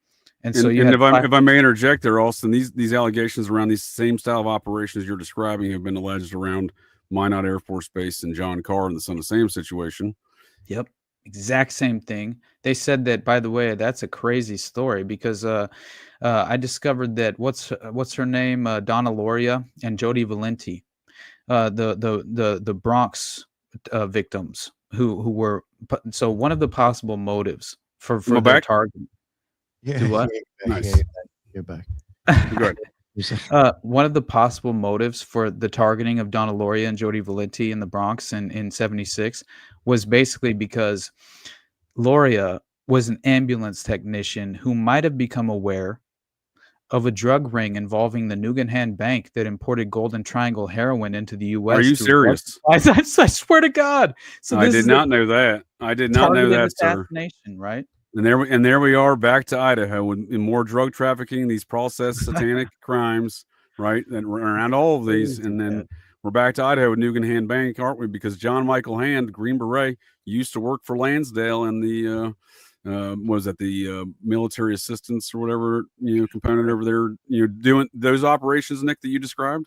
Speaker 3: And so
Speaker 1: if I may interject there, Austin, these allegations around these same style of operations you're describing have been alleged around Minot Air Force Base and John Carr in the same situation.
Speaker 3: Yep. Exact same thing. They said that, by the way, that's a crazy story because I discovered that what's her name? Donna Loria and Jody Valenti, the Bronx victims who were, so one of the possible motives for their target.
Speaker 2: Yeah.
Speaker 3: Do what?
Speaker 2: Nice. You're back.
Speaker 1: Good.
Speaker 3: One of the possible motives for the targeting of Donna Loria and Jody Valenti in the Bronx in 76 was basically because Loria was an ambulance technician who might have become aware of a drug ring involving the Nugan Bank that imported Golden Triangle heroin into the U.S.
Speaker 1: Are you serious?
Speaker 3: I swear to God. So
Speaker 1: I did not know that. I did not know that, sir.
Speaker 3: Right?
Speaker 1: And there we are back to Idaho in more drug trafficking, these processed satanic crimes, right? And around all of these. And then we're back to Idaho with Nugan Bank, aren't we? Because John Michael Hand, Green Beret, used to work for Lansdale and the military assistance or whatever, component over there, doing those operations, Nick, that you described.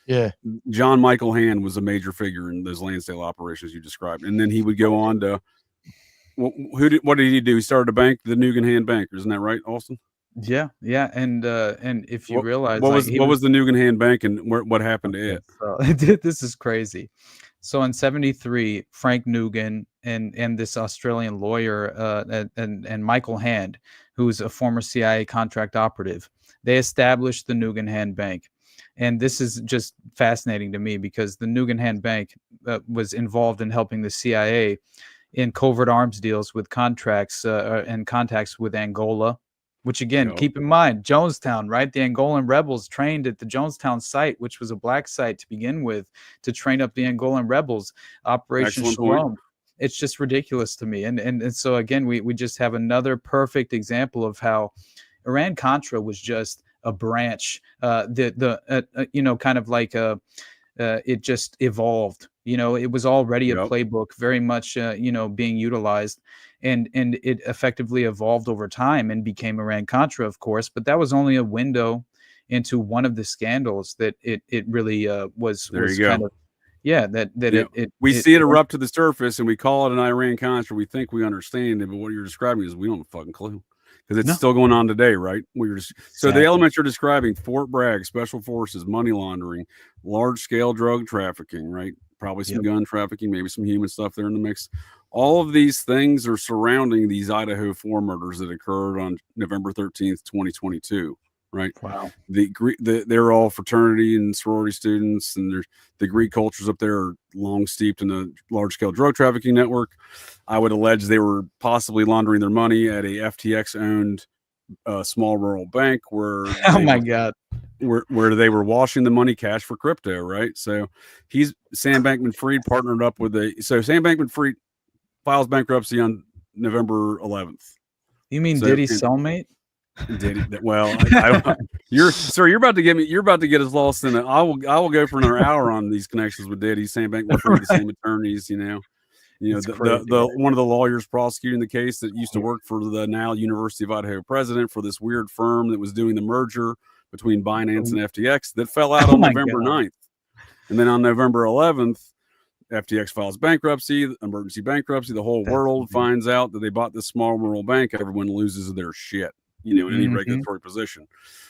Speaker 2: Yeah.
Speaker 1: John Michael Hand was a major figure in those Lansdale operations you described. And then he would go on to, what did he do? He started a bank, the Nugan Bank, isn't that right, Austin?
Speaker 3: Yeah, and if you realize
Speaker 1: what was the Nugan Bank and what happened to it?
Speaker 3: So, this is crazy. So in 73, Frank Nugan and this Australian lawyer and Michael Hand, who's a former CIA contract operative, they established the Nugan Bank. And this is just fascinating to me because the Nugan Bank was involved in helping the CIA in covert arms deals with contracts and contacts with Angola, which again, keep in mind, Jonestown, right? The Angolan rebels trained at the Jonestown site, which was a black site to begin with, to train up the Angolan rebels. Operation Shalom. It's just ridiculous to me. And so again, we just have another perfect example of how Iran-Contra was just a branch, kind of like it just evolved. It was already a playbook very much, being utilized, and it effectively evolved over time and became Iran-Contra, of course. But that was only a window into one of the scandals that it really was.
Speaker 1: There
Speaker 3: was
Speaker 1: you
Speaker 3: kind
Speaker 1: go.
Speaker 3: Of, yeah, that
Speaker 1: we see it erupt to the surface, and we call it an Iran-Contra. We think we understand it, but what you're describing is we don't have a fucking clue. Because it's still going on today, right? So the elements you're describing: Fort Bragg, special forces, money laundering, large-scale drug trafficking, right? Probably some gun trafficking, maybe some human stuff there in the mix. All of these things are surrounding these Idaho 4 murders that occurred on November 13th, 2022, right?
Speaker 3: Wow.
Speaker 1: They're all fraternity and sorority students, and the Greek cultures up there are long steeped in a large-scale drug trafficking network. I would allege they were possibly laundering their money at a FTX-owned small rural bank where
Speaker 3: oh my God,
Speaker 1: where they were washing the money cash for crypto, right? So Sam Bankman-Fried partnered up with Sam Bankman-Fried files bankruptcy on November 11th.
Speaker 3: You mean Diddy's cellmate?
Speaker 1: Diddy? Well, you're about to get us lost in it. I will go for another hour on these connections with Diddy, Sam Bankman-Fried, the same attorneys, the one of the lawyers prosecuting the case that used to work for the now University of Idaho president for this weird firm that was doing the merger between Binance and FTX that fell out on November 9th. And then on November 11th, FTX files bankruptcy, emergency bankruptcy. The whole world finds out that they bought this small rural bank. Everyone loses their shit, in any regulatory position.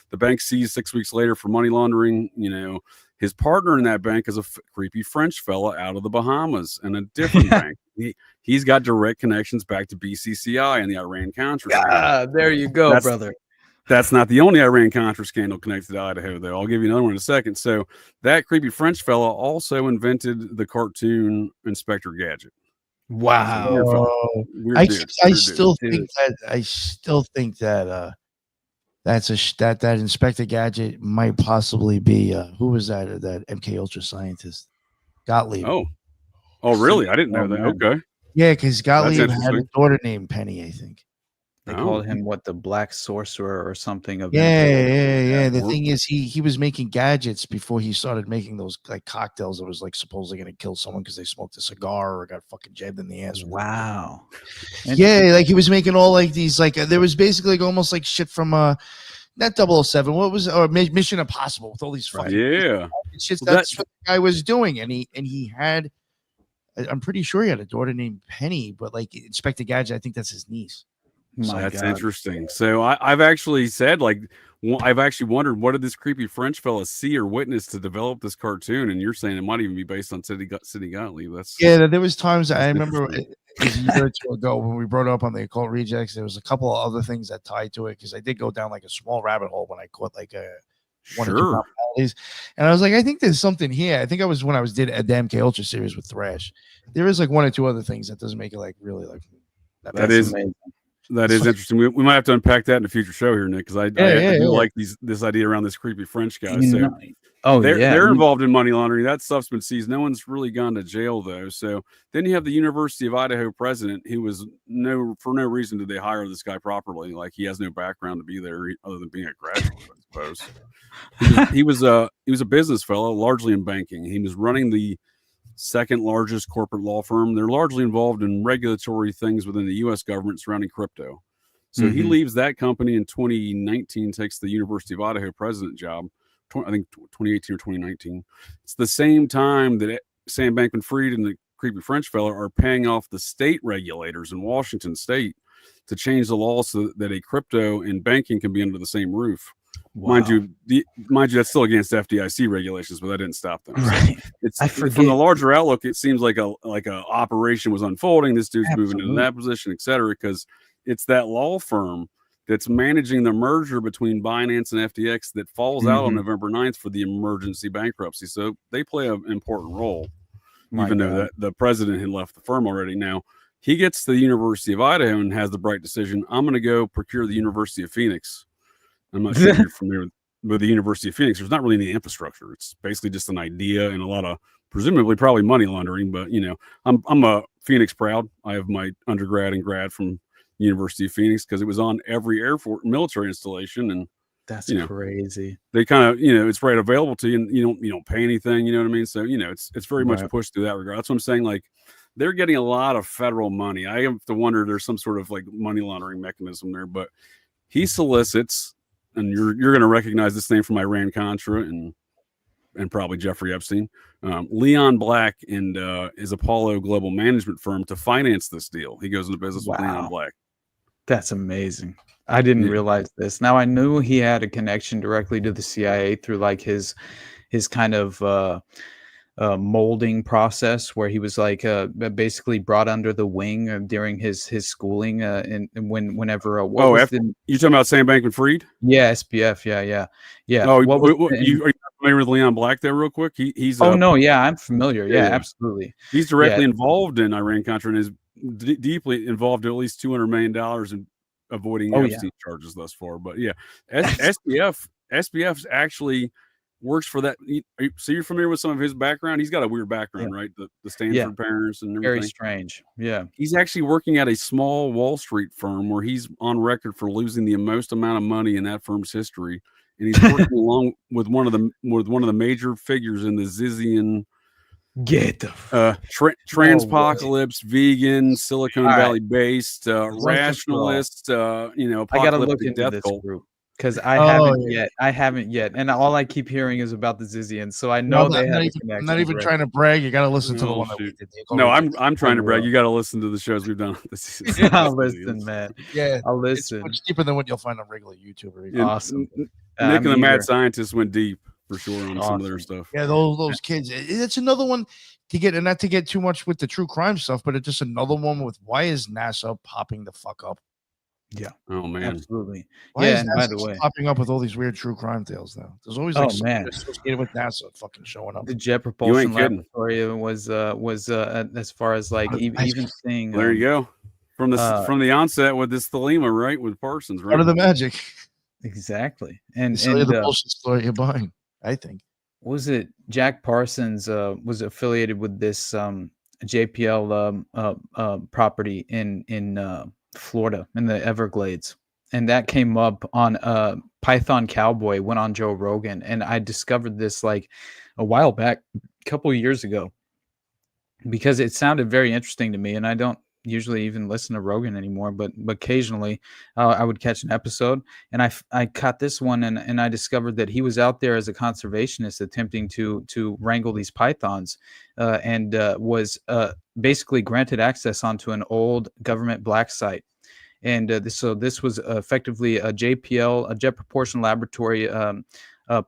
Speaker 1: The bank seized 6 weeks later for money laundering. His partner in that bank is a creepy French fella out of the Bahamas and a different bank. He's got direct connections back to BCCI and the Iran-Contra.
Speaker 3: There you go, brother.
Speaker 1: That's not the only Iran-Contra scandal connected to Idaho, though. I'll give you another one in a second. So that creepy French fella also invented the cartoon Inspector Gadget.
Speaker 2: Wow. I still think that that Inspector Gadget might possibly be who was that MK Ultra scientist? Gottlieb.
Speaker 1: Oh, really? I didn't know that.
Speaker 3: Man.
Speaker 1: Okay.
Speaker 2: Yeah, because Gottlieb had a daughter named Penny, I think.
Speaker 3: They called him the Black Sorcerer or something.
Speaker 2: Yeah. The thing is, he was making gadgets before he started making those like cocktails that was like supposedly going to kill someone because they smoked a cigar or got fucking jabbed in the ass.
Speaker 3: Wow.
Speaker 2: Yeah, like he was making all like these there was basically like almost like shit from not 007. What was Mission Impossible with all these fucking shit. That's what the guy was doing, and he had. I'm pretty sure he had a daughter named Penny, but like Inspector Gadget, I think that's his niece.
Speaker 1: That's interesting. So I've actually said, I've actually wondered, what did this creepy French fella see or witness to develop this cartoon? And you're saying it might even be based on Sidney Gottlieb.
Speaker 2: There was times I remember a year or two ago when we brought up on the Occult Rejects, there was a couple of other things that tied to it because I did go down like a small rabbit hole when I caught like one or two commonalities, and I was like, I think there's something here. I think when I did a damn MK Ultra series with Thrash. There is like one or two other things that doesn't make it like really like
Speaker 1: that is amazing. That is interesting. We might have to unpack that in a future show here, Nick, because I do like this idea around this creepy French guy. They're involved in money laundering. That stuff's been seized. No one's really gone to jail though. So then you have the University of Idaho president who was for no reason did they hire this guy properly. Like he has no background to be there other than being a graduate, I suppose. He was a business fellow, largely in banking. He was running the second largest corporate law firm. They're largely involved in regulatory things within the U.S. government surrounding crypto. So he leaves that company in 2019, takes the University of Idaho president job. I think 2018 or 2019. It's the same time that Sam Bankman-Fried and the creepy French fella are paying off the state regulators in Washington state to change the law so that a crypto and banking can be under the same roof. Wow. Mind you, that's still against FDIC regulations, but that didn't stop them.
Speaker 3: Right.
Speaker 1: From the larger outlook, it seems like a operation was unfolding. This dude's moving into that position, et cetera, because it's that law firm that's managing the merger between Binance and FTX that falls out on November 9th for the emergency bankruptcy. So they play an important role, even though the president had left the firm already. Now, he gets to the University of Idaho and has the bright decision, I'm going to go procure the University of Phoenix. I'm not sure if you're familiar with the University of Phoenix. There's not really any infrastructure. It's basically just an idea and a lot of presumably probably money laundering. But I'm a Phoenix proud. I have my undergrad and grad from University of Phoenix because it was on every Air Force military installation, and
Speaker 3: that's crazy.
Speaker 1: They kind of it's right available to you, and you don't pay anything. You know what I mean? So it's very much pushed through that regard. That's what I'm saying. Like they're getting a lot of federal money. I have to wonder there's some sort of like money laundering mechanism there, but he solicits. And you're going to recognize this name from Iran-Contra and probably Jeffrey Epstein, Leon Black and his Apollo Global Management firm to finance this deal. He goes into business with Leon Black.
Speaker 3: That's amazing. I didn't realize this. Now I knew he had a connection directly to the CIA through like his kind of molding process where he was like basically brought under the wing during his schooling and whenever
Speaker 1: you talking about Sam Bankman-Fried?
Speaker 3: Yeah, SBF. Yeah.
Speaker 1: Oh, are you familiar with Leon Black there real quick? He's
Speaker 3: I'm familiar. Yeah, absolutely.
Speaker 1: He's directly involved in Iran-Contra and is deeply involved in at least $200 million in avoiding Epstein charges thus far. But SBF SBF actually works for that. So you're familiar with some of his background? He's got a weird background, right? The Stanford parents and everything.
Speaker 3: Very strange. Yeah.
Speaker 1: He's actually working at a small Wall Street firm where he's on record for losing the most amount of money in that firm's history. And he's working along with one of the major figures in the Zizian transpocalypse, vegan, Silicon Valley based, rationalist, apocalyptic
Speaker 3: I gotta look into
Speaker 1: death
Speaker 3: this
Speaker 1: cult.
Speaker 3: group because I haven't yet, and all I keep hearing is about the Zizians, so I know they have a connection.
Speaker 2: I'm not even trying to brag. You got to listen to the one that we did.
Speaker 1: No, I'm trying to brag. You got to listen to the shows we've done.
Speaker 3: I'll listen, man. Yeah, I'll listen.
Speaker 2: It's much deeper than what you'll find on regular YouTuber.
Speaker 3: Awesome.
Speaker 1: Nick and the Mad Scientists went deep for sure on some of their stuff.
Speaker 2: Yeah, those kids. It's another one to get, and not to get too much with the true crime stuff, but it's just another one with why is NASA popping the fuck up?
Speaker 3: Yeah.
Speaker 1: Oh man.
Speaker 3: Absolutely.
Speaker 2: Why is NASA by the way popping up with all these weird true crime tales now? There's always associated with NASA fucking showing up.
Speaker 3: The Jet Propulsion Laboratory was as far as like even seeing.
Speaker 1: There you go. From the onset with this Thelema, right? With Parsons, right?
Speaker 2: Out of the magic.
Speaker 3: Exactly. And
Speaker 2: the bullshit story you're buying, I think.
Speaker 3: Was it Jack Parsons was affiliated with this JPL property in Florida in the Everglades, and that came up on Python Cowboy went on Joe Rogan, and I discovered this like a while back, a couple of years ago, because it sounded very interesting to me, and I don't usually even listen to Rogan anymore, but occasionally I would catch an episode, and I caught this one, and I discovered that he was out there as a conservationist attempting to wrangle these pythons, and was basically granted access onto an old government black site. And so this was effectively a JPL, a Jet Propulsion Laboratory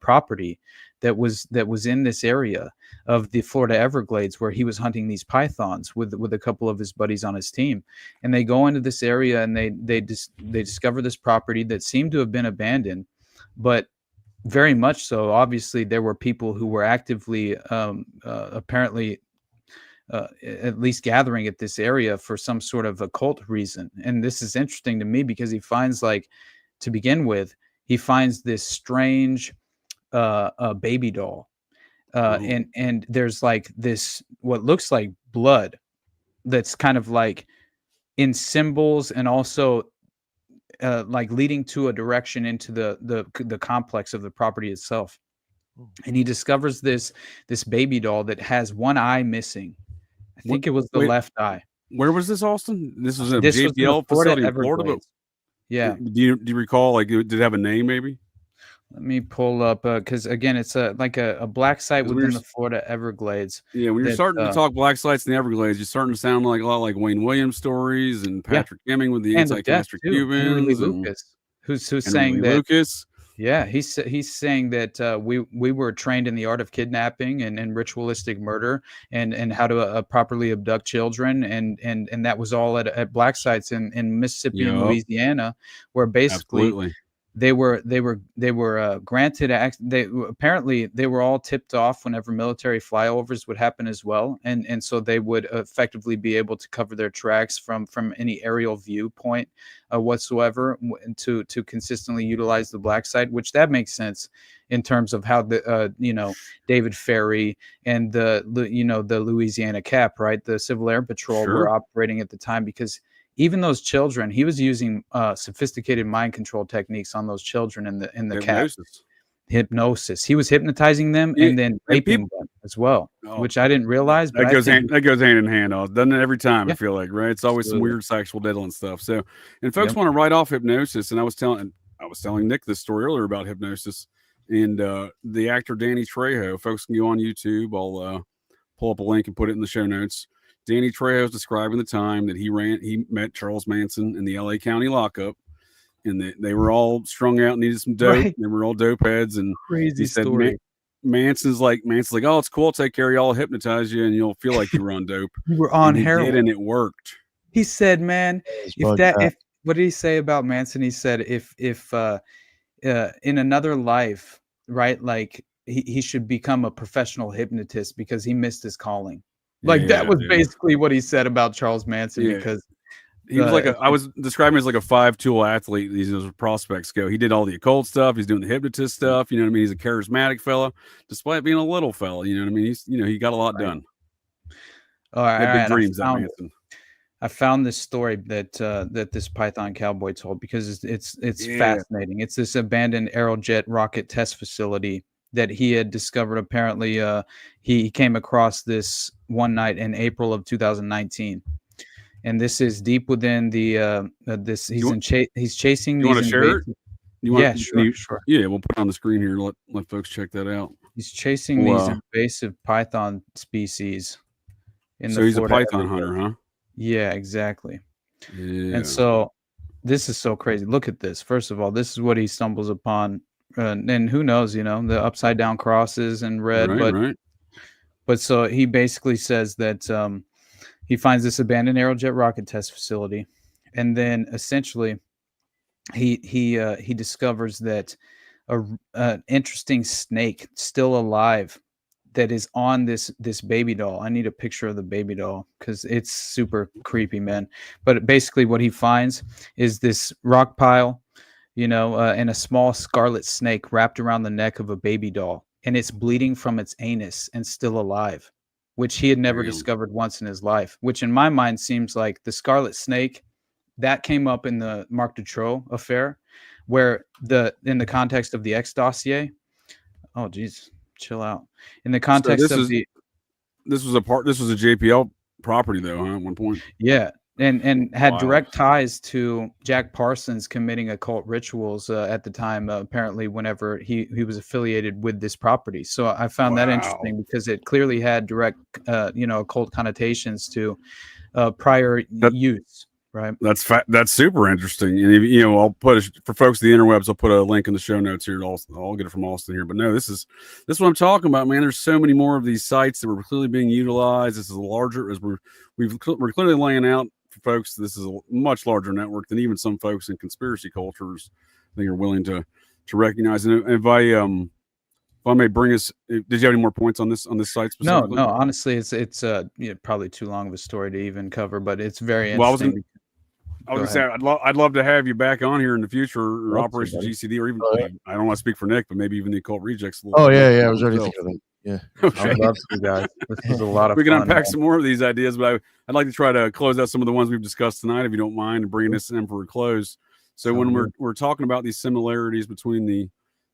Speaker 3: property that was in this area of the Florida Everglades, where he was hunting these pythons with a couple of his buddies on his team. And they go into this area, and they discover this property that seemed to have been abandoned, but very much so. Obviously, there were people who were actively, apparently, at least gathering at this area for some sort of occult reason. And this is interesting to me because he finds, like, to begin with, he finds this strange baby doll. And there's like this, what looks like blood that's kind of like in symbols, and also like leading to a direction into the complex of the property itself. And he discovers this baby doll that has one eye missing. I think it was the left eye.
Speaker 1: Where was this, Austin? This was a JPL facility in Florida. But
Speaker 3: yeah.
Speaker 1: Do you recall? Like, did it have a name? Maybe.
Speaker 3: Let me pull up because again, it's like a black site within the Florida Everglades.
Speaker 1: Yeah, when you're starting to talk black sites in the Everglades, you're starting to sound like a lot like Wayne Williams stories and Patrick Hemming with the anti-caster Cubans,
Speaker 3: Lucas, who's saying that.
Speaker 1: Lucas.
Speaker 3: Yeah, he's saying that we were trained in the art of kidnapping and ritualistic murder and how to properly abduct children, and that was all at black sites in Mississippi and Louisiana, where basically.
Speaker 1: Absolutely.
Speaker 3: They were granted. Apparently they were all tipped off whenever military flyovers would happen as well, and so they would effectively be able to cover their tracks from any aerial viewpoint whatsoever to consistently utilize the black site, which that makes sense in terms of how the David Ferry and the Louisiana CAP, right, the Civil Air Patrol were operating at the time, because even those children, he was using sophisticated mind control techniques on those children in the hypnosis. He was hypnotizing them and then raping them as well, which I didn't realize. But
Speaker 1: that goes hand in hand. Doesn't it every time? I feel like, right? It's always some weird sexual diddling stuff. So, and folks want to write off hypnosis. And I was telling Nick this story earlier about hypnosis, and the actor Danny Trejo. Folks can go on YouTube. I'll pull up a link and put it in the show notes. Danny Trejo is describing the time that he met Charles Manson in the LA County lockup, and they were all strung out and needed some dope. Right. They were all dope heads, and
Speaker 3: crazy story.
Speaker 1: Manson's like, oh, it's cool. I'll take care of you. I'll hypnoptize you, and you'll feel like you were on dope.
Speaker 3: You were on heroin,
Speaker 1: and it worked.
Speaker 3: He said, "Man, what did he say about Manson? He said if in another life, right, like he should become a professional hypnotist because he missed his calling." Like that was basically what he said about Charles Manson, because
Speaker 1: He was like I was describing him as like a 5-tool athlete. These prospects go. He did all the occult stuff. He's doing the hypnotist stuff. You know what I mean? He's a charismatic fella, despite being a little fella. You know what I mean? He's he got a lot done.
Speaker 3: All right,
Speaker 1: big dreams.
Speaker 3: I found this story that that this Python cowboy told because it's fascinating. It's this abandoned Aerojet rocket test facility that he had discovered. Apparently, he came across this one night in April of 2019. And this is deep within the he's chasing these.
Speaker 1: You want to share it?
Speaker 3: Yeah, sure.
Speaker 1: Yeah, we'll put it on the screen here. Let folks check that out.
Speaker 3: He's chasing these invasive python species.
Speaker 1: So he's a python hunter, huh?
Speaker 3: Yeah, exactly.
Speaker 1: Yeah.
Speaker 3: And so this is so crazy. Look at this. First of all, this is what he stumbles upon, and who knows? The upside down crosses and red, but so he basically says that. He finds this abandoned Aerojet rocket test facility, and then essentially he discovers that an interesting snake still alive that is on this baby doll. I need a picture of the baby doll because it's super creepy, man. But basically what he finds is this rock pile, and a small scarlet snake wrapped around the neck of a baby doll, and it's bleeding from its anus and still alive, which he had never discovered once in his life, which in my mind seems like the scarlet snake that came up in the Marc Dutroux affair, where in the context of the X dossier. Oh, geez, chill out. In the context this was a
Speaker 1: JPL property though, huh? At one point.
Speaker 3: Yeah. And had direct ties to Jack Parsons committing occult rituals at the time, apparently whenever he was affiliated with this property. So I found that interesting because it clearly had direct, occult connotations to prior use. Right.
Speaker 1: That's super interesting. And I'll put for folks of the interwebs, I'll put a link in the show notes here. I'll get it from Austin here. But no, this is what I'm talking about, man. There's so many more of these sites that were clearly being utilized. This is larger as we're clearly laying out for folks. This is a much larger network than even some folks in conspiracy cultures I think are willing to recognize. And if I may bring us, did you have any more points on this site specifically?
Speaker 3: No. Honestly, it's probably too long of a story to even cover, but it's very interesting.
Speaker 1: I was going to say, I'd love to have you back on here in the future, or Operation GCD, or even I don't want to speak for Nick, but maybe even the Occult Rejects.
Speaker 2: Yeah, I was already thinking of it. Yeah,
Speaker 1: okay.
Speaker 3: I love you guys. This is a lot of fun.
Speaker 1: We can unpack some more of these ideas, but I'd like to try to close out some of the ones we've discussed tonight, if you don't mind, and bringing this in for a close. So when we're talking about these similarities between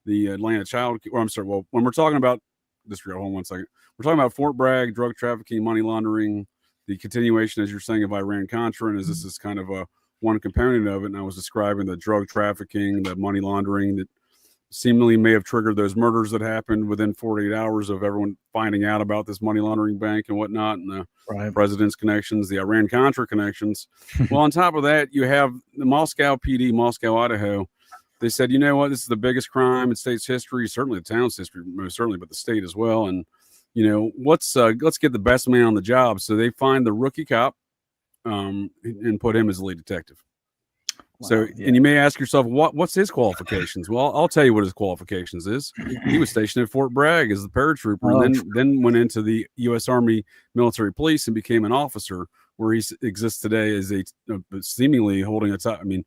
Speaker 1: the Atlanta child, or I'm sorry, when we're talking about hold on one second, we're talking about Fort Bragg, drug trafficking, money laundering, the continuation, as you're saying, of Iran-Contra, and this is kind of one component of it. And I was describing the drug trafficking, the money laundering that seemingly may have triggered those murders that happened within 48 hours of everyone finding out about this money laundering bank and whatnot, and the president's connections, the Iran-Contra connections. Well, on top of that, you have the Moscow PD, Moscow, Idaho. They said, you know what, this is the biggest crime in state's history, certainly the town's history, most certainly, but the state as well. And, let's get the best man on the job. So they find the rookie cop, and put him as the lead detective. Wow, and you may ask yourself, what's his qualifications? Well, I'll tell you what his qualifications is. He was stationed at Fort Bragg as the paratrooper, and then went into the U.S. Army military police and became an officer, where he exists today as a seemingly holding a top. I mean,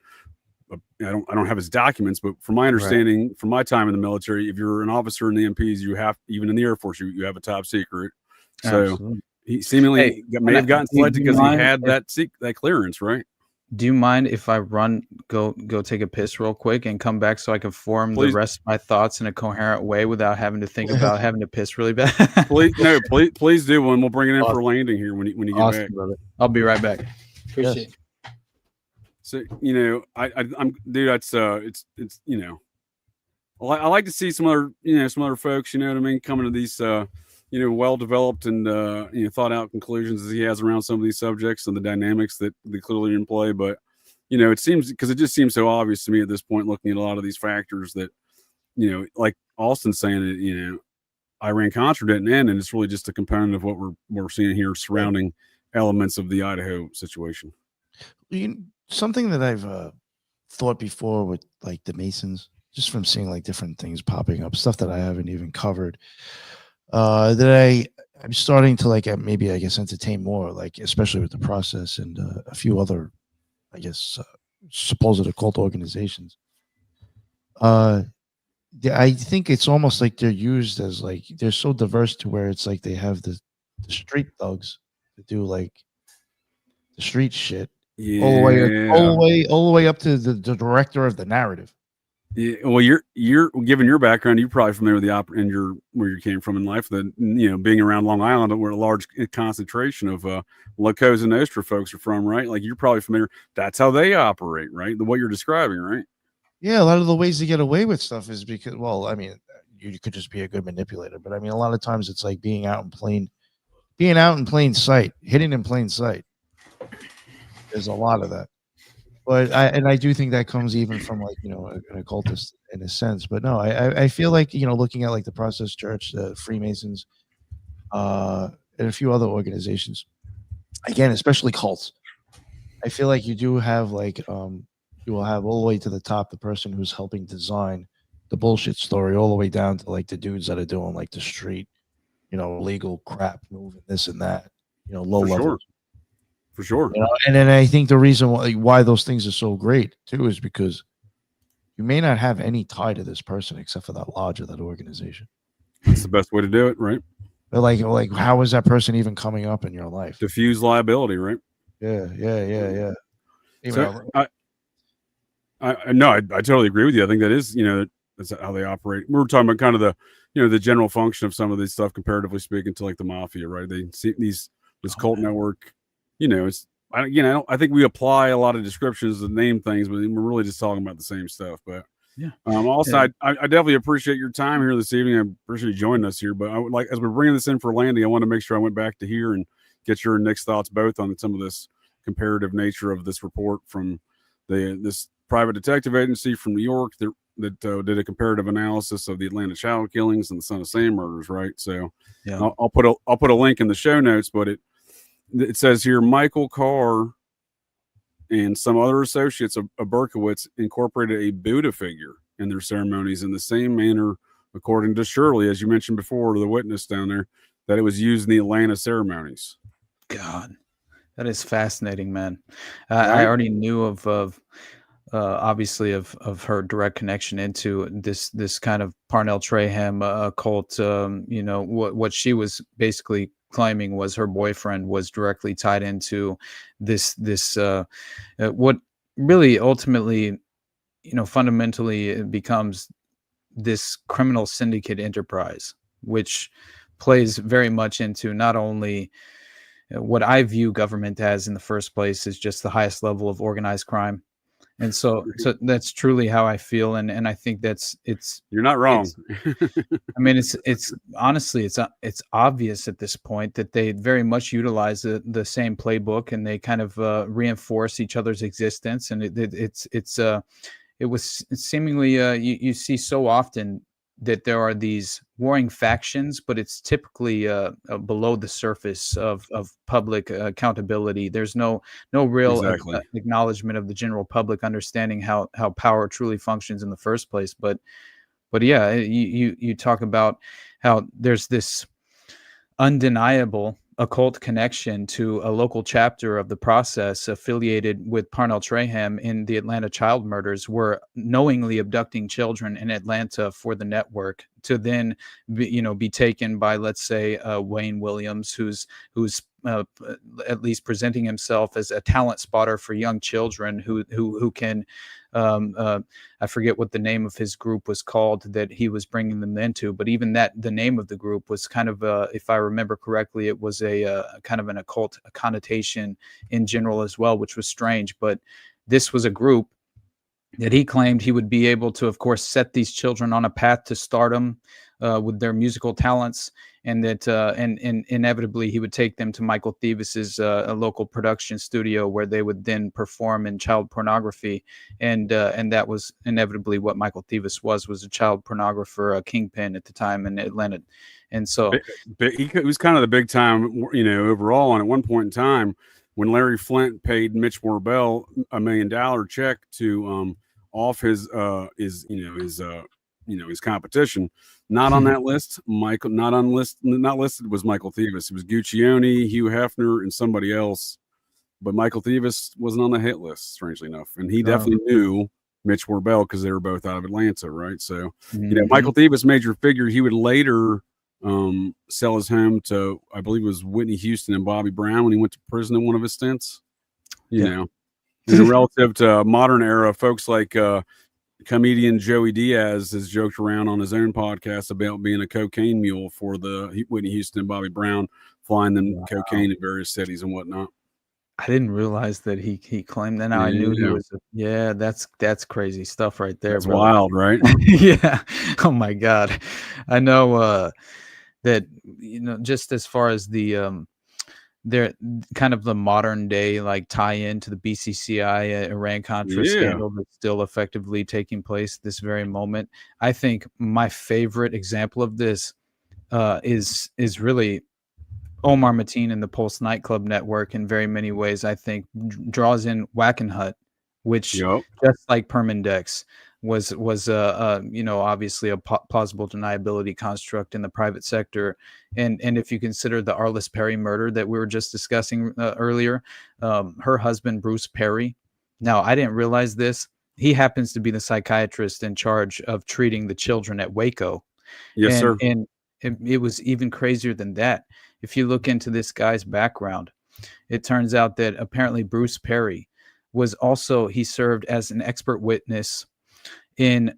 Speaker 1: I don't have his documents, but from my understanding, from my time in the military, if you're an officer in the MPs, you have, even in the Air Force, you have a top secret. So. Absolutely. He seemingly may have gotten selected because he had that clearance, right?
Speaker 3: Do you mind if I go take a piss real quick and come back so I can form the rest of my thoughts in a coherent way without having to think about having to piss really bad?
Speaker 1: please do one. We'll bring it in for landing here when you get back.
Speaker 3: Brother. I'll be right back. Appreciate it.
Speaker 1: So I'm dude. That's it's I like to see some other folks. You know what I mean? Coming to these well-developed and thought out conclusions as he has around some of these subjects and the dynamics that they clearly in play. But it seems, because it just seems so obvious to me at this point, looking at a lot of these factors, that like Austin's saying, Iran-Contra didn't end, and it's really just a component of what we're seeing here surrounding elements of the Idaho situation.
Speaker 2: Something that I've thought before with like the Masons, just from seeing like different things popping up, stuff that I haven't even covered. That I'm starting to maybe I guess entertain more, like especially with the process and a few other I guess, supposed occult organizations. I think it's almost like they're used as like they're so diverse to where it's like they have the street thugs to do like the street shit, all the way up to the director of the narrative.
Speaker 1: Yeah, well, you're given your background, you're probably familiar with the opera and where you came from in life. That being around Long Island, where a large concentration of La Cosa Nostra folks are from, right? Like you're probably familiar. That's how they operate, right? What you're describing, right?
Speaker 2: Yeah, a lot of the ways to get away with stuff is because, well, I mean, you could just be a good manipulator, but I mean, a lot of times it's like being out in plain sight, hidden in plain sight. There's a lot of that. But I do think that comes even from like, an occultist in a sense. But no, I feel like, looking at like the Process Church, the Freemasons, and a few other organizations, again, especially cults, I feel like you do have like, you will have all the way to the top the person who's helping design the bullshit story, all the way down to like the dudes that are doing like the street, legal crap, moving this and that, low level.
Speaker 1: For sure.
Speaker 2: And then I think the reason why those things are so great too is because you may not have any tie to this person except for that lodge or that organization.
Speaker 1: That's the best way to do it, right?
Speaker 2: But like how is that person even coming up in your life?
Speaker 1: Diffuse liability, right?
Speaker 2: Yeah.
Speaker 1: So I totally agree with you. I think that is, that's how they operate. We were talking about kind of the, the general function of some of this stuff, comparatively speaking, to like the mafia, right? They see this cult network. I think we apply a lot of descriptions to name things, but we're really just talking about the same stuff. But also, I definitely appreciate your time here this evening. I appreciate you joining us here. But I would like, as we're bringing this in for landing, I want to make sure I went back to here and get your Nick's thoughts both on some of this comparative nature of this report from this private detective agency from New York that did a comparative analysis of the Atlanta child killings and the Son of Sam murders. Right. So I'll put a link in the show notes, but it says here, Michael Carr and some other associates of Berkowitz incorporated a Buddha figure in their ceremonies in the same manner, according to Shirley, as you mentioned before, the witness down there, that it was used in the Atlanta ceremonies.
Speaker 3: God, that is fascinating, man. I already knew of obviously of her direct connection into this kind of Parnell Traham cult. What she was basically claiming was her boyfriend was directly tied into this what really ultimately, fundamentally it becomes this criminal syndicate enterprise, which plays very much into not only what I view government as in the first place is just the highest level of organized crime. And so that's truly how I feel. And I think
Speaker 1: you're not wrong.
Speaker 3: I mean, it's honestly, it's obvious at this point that they very much utilize the same playbook, and they kind of reinforce each other's existence. And it was seemingly, you see so often that there are these warring factions, but it's typically below the surface of public accountability. There's no real acknowledgement of the general public understanding how power truly functions in the first place. But yeah, you talk about how there's this undeniable occult connection to a local chapter of the Process affiliated with Parnell Traham in the Atlanta child murders, were knowingly abducting children in Atlanta for the network to then be taken by, let's say, Wayne Williams, who's at least presenting himself as a talent spotter for young children who can I forget what the name of his group was called that he was bringing them into, but even the name of the group was kind of if I remember correctly, it was a kind of an occult connotation in general as well, which was strange. But this was a group that he claimed he would be able to, of course, set these children on a path to stardom with their musical talents, and that and inevitably he would take them to Michael Thevis's a local production studio where they would then perform in child pornography, and that was inevitably what Michael Thevis was a child pornographer, a kingpin at the time in Atlanta, and so
Speaker 1: he was kind of the big time, overall. And at one point in time, when Larry Flint paid Mitch Morbell $1 million check to off his competition, not on that list, not listed was Michael Thevis. It was Guccione, Hugh Hefner, and somebody else. but Michael Thieves wasn't on the hit list, strangely enough, and he definitely knew Mitch Warbell because they were both out of Atlanta, right? So Michael Thieves, major figure, he would later sell his home to, I believe it was Whitney Houston and Bobby Brown when he went to prison in one of his stints. You know, and relative to modern era, folks like comedian Joey Diaz has joked around on his own podcast about being a cocaine mule for the Whitney Houston and Bobby Brown, flying them cocaine in various cities and whatnot.
Speaker 3: I didn't realize that he claimed that. Now I knew he was. That's crazy stuff right there.
Speaker 1: That's wild, right?
Speaker 3: Yeah. Oh my God. I know that, just as far as the they're kind of the modern day like tie in to the BCCI Iran-Contra scandal that's still effectively taking place this very moment. I think my favorite example of this is really Omar Mateen and the Pulse nightclub network. In very many ways, I think draws in Wackenhut, which just like Permindex was obviously a plausible deniability construct in the private sector. And if you consider the Arliss Perry murder that we were just discussing earlier, her husband, Bruce Perry. Now, I didn't realize this. He happens to be the psychiatrist in charge of treating the children at Waco.
Speaker 1: Yes, sir.
Speaker 3: And it was even crazier than that. If you look into this guy's background, it turns out that apparently Bruce Perry was also, he served as an expert witness in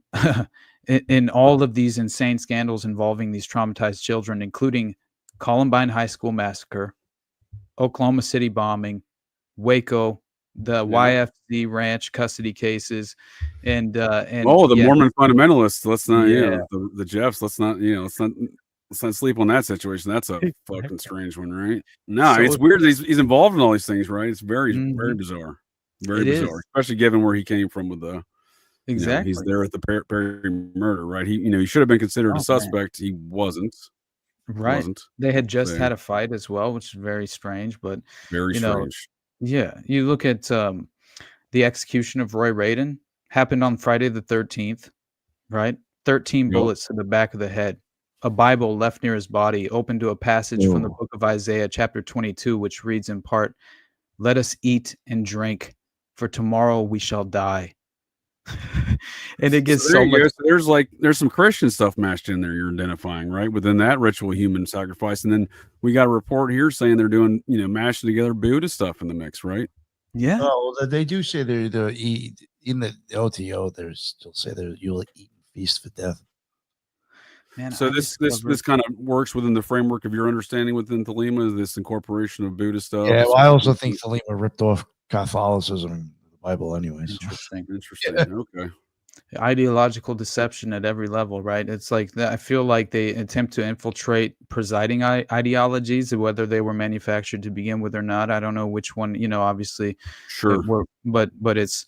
Speaker 3: all of these insane scandals involving these traumatized children, including Columbine High School massacre, Oklahoma City bombing, Waco, the YFC ranch custody cases, and the
Speaker 1: Mormon fundamentalists. Let's not, the Jeffs. Let's not sleep on that situation. That's a fucking strange one, right? No, it's weird. He's involved in all these things, right? It's very, very bizarre. Very bizarre, especially given where he came from with the.
Speaker 3: Exactly.
Speaker 1: He's there at the Perry murder, right? He should have been considered a suspect. Man. He wasn't.
Speaker 3: Right. Wasn't. They had just had a fight as well, which is very strange, but
Speaker 1: very strange.
Speaker 3: You look at the execution of Roy Radin happened on Friday the 13th, right? 13 bullets to the back of the head. A Bible left near his body, open to a passage from the book of Isaiah, chapter 22, which reads in part, "Let us eat and drink, for tomorrow we shall die." And it gets so much.
Speaker 1: So there's some Christian stuff mashed in there you're identifying, right? Within that ritual human sacrifice. And then we got a report here saying they're doing, mashing together Buddhist stuff in the mix, right?
Speaker 2: Yeah. Oh, they do say they're in the OTO, they still say you'll eat and feast for death.
Speaker 1: Man, so this kind of works within the framework of your understanding within Thelema, this incorporation of Buddhist stuff.
Speaker 2: Yeah, well, I also think Thelema ripped off Catholicism. Bible anyways.
Speaker 1: Interesting. Okay.
Speaker 3: Ideological deception at every level, right? It's like that. I feel like they attempt to infiltrate presiding ideologies, whether they were manufactured to begin with or not. I don't know which one, obviously.
Speaker 1: Sure.
Speaker 3: But it's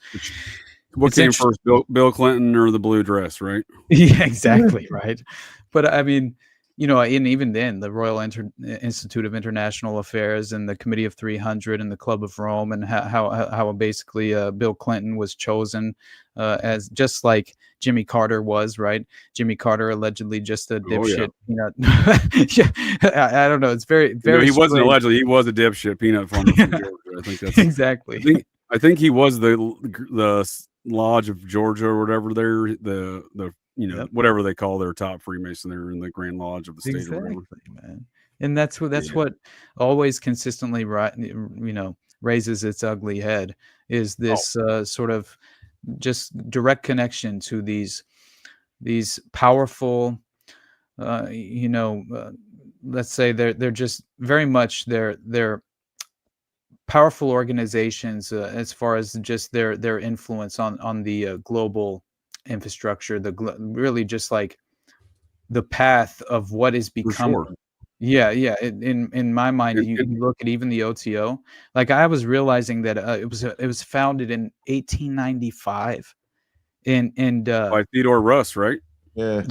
Speaker 1: what came first, Bill Clinton or the blue dress, right?
Speaker 3: Yeah, exactly. Right. But I mean, and even then, the Royal Institute of International Affairs and the Committee of 300 and the Club of Rome, and how basically Bill Clinton was chosen as just like Jimmy Carter was, right? Jimmy Carter allegedly just a dipshit peanut. I don't know. It's very, very.
Speaker 1: He wasn't allegedly. He was a dipshit peanut farmer from Georgia. I think that's
Speaker 3: exactly.
Speaker 1: I think he was the Lodge of Georgia or whatever. The whatever they call their top Freemason, they're in the Grand Lodge of the state or whatever.
Speaker 3: Man. And that's what always consistently, raises its ugly head is this sort of just direct connection to these powerful, let's say they're just very much they're powerful organizations as far as just their influence on the global infrastructure, really just like the path of what is becoming.
Speaker 1: Sure.
Speaker 3: In my mind, you look at even the OTO. Like I was realizing that it was founded in 1895, and
Speaker 1: by Theodore Russ, right?
Speaker 2: Yeah,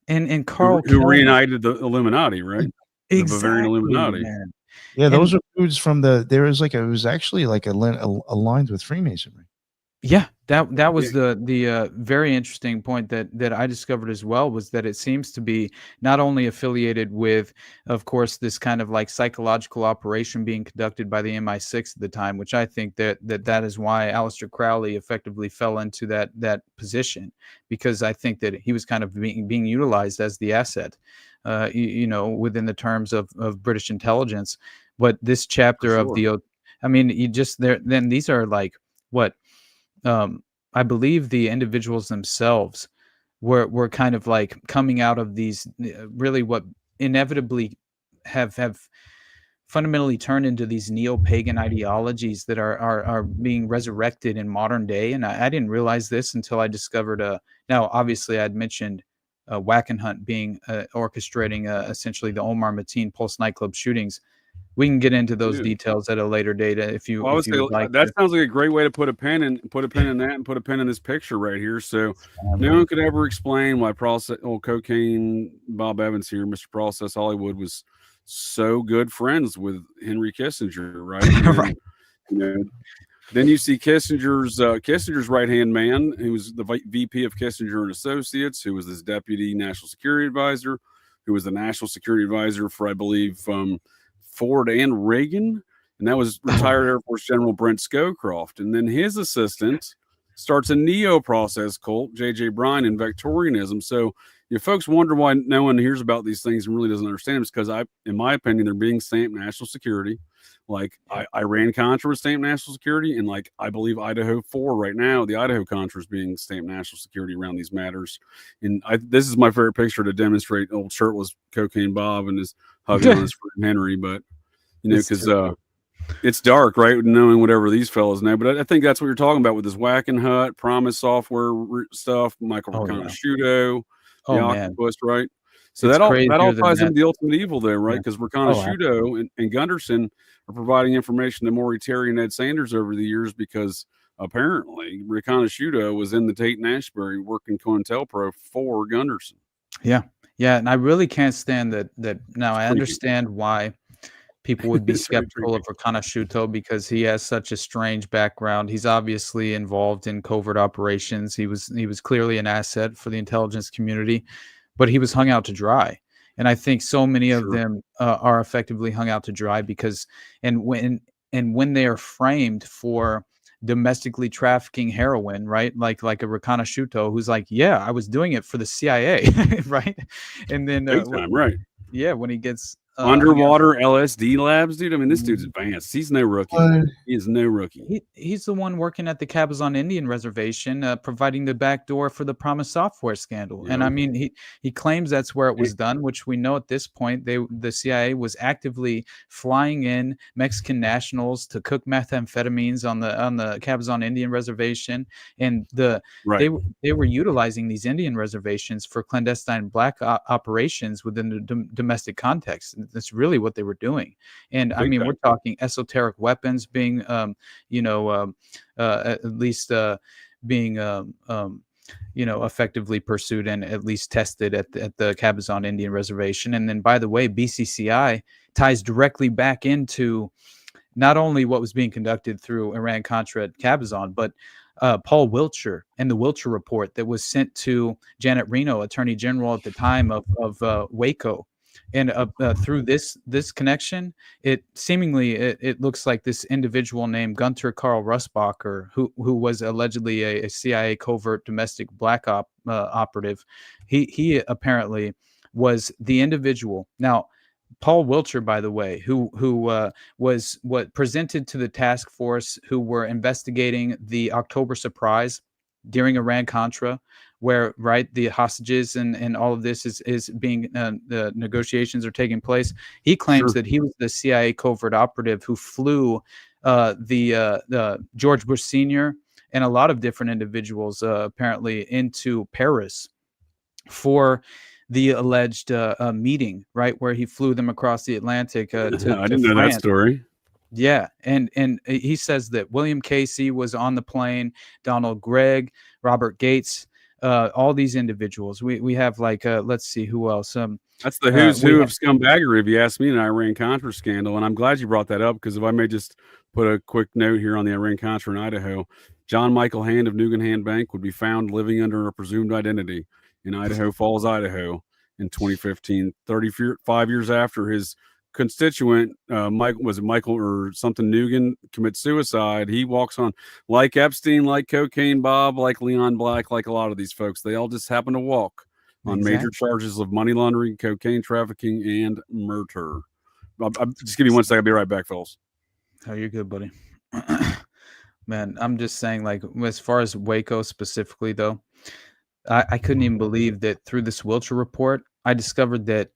Speaker 3: and Carl
Speaker 1: who reunited the Illuminati, right?
Speaker 3: Exactly,
Speaker 1: the Bavarian Illuminati.
Speaker 3: Man.
Speaker 2: Yeah, those are dudes from it was actually like aligned with Freemasonry.
Speaker 3: Yeah, that was the very interesting point that I discovered as well, was that it seems to be not only affiliated with, of course, this kind of like psychological operation being conducted by the MI6 at the time, which I think that is why Aleister Crowley effectively fell into that position, because I think that he was kind of being utilized as the asset, within the terms of British intelligence. But this chapter of the, I mean, you just there, then these are like what. I believe the individuals themselves were kind of like coming out of these really what inevitably have fundamentally turned into these neo-pagan ideologies that are being resurrected in modern day. And I didn't realize this until I discovered now obviously I'd mentioned Wackenhut being orchestrating essentially the Omar Mateen Pulse nightclub shootings. We can get into those details at a later date if you would like.
Speaker 1: That sounds like a great way to put a pin in that, and put a pin in this picture right here. So no one could ever explain why Cocaine Bob Evans here, Mr. Process Hollywood, was so good friends with Henry Kissinger, right?
Speaker 3: Right.
Speaker 1: Then you see Kissinger's right-hand man, who was the VP of Kissinger and Associates, who was his deputy national security advisor, who was the national security advisor for, I believe, Ford and Reagan, and that was retired Air Force General Brent Scowcroft. And then his assistant starts a neo-process cult, J.J. Bryan, and Victorianism. So if folks wonder why no one hears about these things and really doesn't understand them, it's because, in my opinion, they're being stamped national security. Like Iran-Contra was stamped national security, and like I believe Idaho 4 right now, the Idaho Contra is being stamped national security around these matters. And this is my favorite picture to demonstrate old shirtless Cocaine Bob and his hugging on his friend Henry. But because it's dark, right? Knowing whatever these fellows know. But I think that's what you're talking about with this Wackenhut, Promise Software stuff, Michael Riconosciuto, the Octopus, right? So that all ties into the ultimate evil there, right? Because Riconosciuto and Gunderson are providing information to Maury Terry and Ed Sanders over the years, because apparently Riconosciuto was in the Tate and Ashbury working COINTELPRO for Gunderson.
Speaker 3: Yeah. And I really can't stand that. Now I understand why people would be skeptical of Riconosciuto, because he has such a strange background. He's obviously involved in covert operations. He was clearly an asset for the intelligence community, but he was hung out to dry. And I think so many of them are effectively hung out to dry because, and when they are framed for domestically trafficking heroin, right? Like a Riconosciuto who's like, yeah, I was doing it for the CIA, right? And then
Speaker 1: right.
Speaker 3: Yeah, when he gets
Speaker 1: underwater LSD labs, dude. I mean, this dude's advanced. He's no rookie. He is no rookie.
Speaker 3: He's the one working at the Cabazon Indian Reservation, providing the back door for the Promise Software scandal. And I mean, he claims that's where it was done, which we know at this point the CIA was actively flying in Mexican nationals to cook methamphetamines on the Cabazon Indian Reservation, and they were utilizing these Indian reservations for clandestine black operations within the domestic context. That's really what they were doing. And I mean, we're talking esoteric weapons being, at least being, effectively pursued and at least tested at the Cabazon Indian Reservation. And then, by the way, BCCI ties directly back into not only what was being conducted through Iran-Contra at Cabazon, but Paul Wiltshire and the Wiltshire Report that was sent to Janet Reno, Attorney General at the time of Waco. And through this connection, it seemingly it looks like this individual named Gunter Karl Russbacher, who was allegedly a CIA covert domestic black operative, he apparently was the individual. Now, Paul Wiltshire, by the way, who was presented to the task force who were investigating the October surprise during Iran-Contra, where the hostages and all of this is being the negotiations are taking place. He claims that he was the CIA covert operative who flew the George Bush Sr. and a lot of different individuals apparently into Paris for the alleged meeting, right, where he flew them across the Atlantic to
Speaker 1: I didn't know that story.
Speaker 3: Yeah, and he says that William Casey was on the plane, Donald Gregg, Robert Gates, all these individuals. We have let's see who else.
Speaker 1: That's the who's who of scumbaggery, if you ask me, in the Iran-Contra scandal. And I'm glad you brought that up, because if I may just put a quick note here on the Iran-Contra in Idaho, John Michael Hand of Nugan Hand Bank would be found living under a presumed identity in Idaho Falls, Idaho in 2015, 35 years after his constituent, Michael or something Nugan, commits suicide. He walks on like Epstein, like Cocaine Bob, like Leon Black, like a lot of these folks. They all just happen to walk on major charges of money laundering, cocaine trafficking, and murder. I'll just give me 1 second. I'll be right back, fellas.
Speaker 3: Oh, you're good, buddy. Man, I'm just saying, like, as far as Waco specifically, though, I couldn't even believe that through this Wiltshire report, I discovered that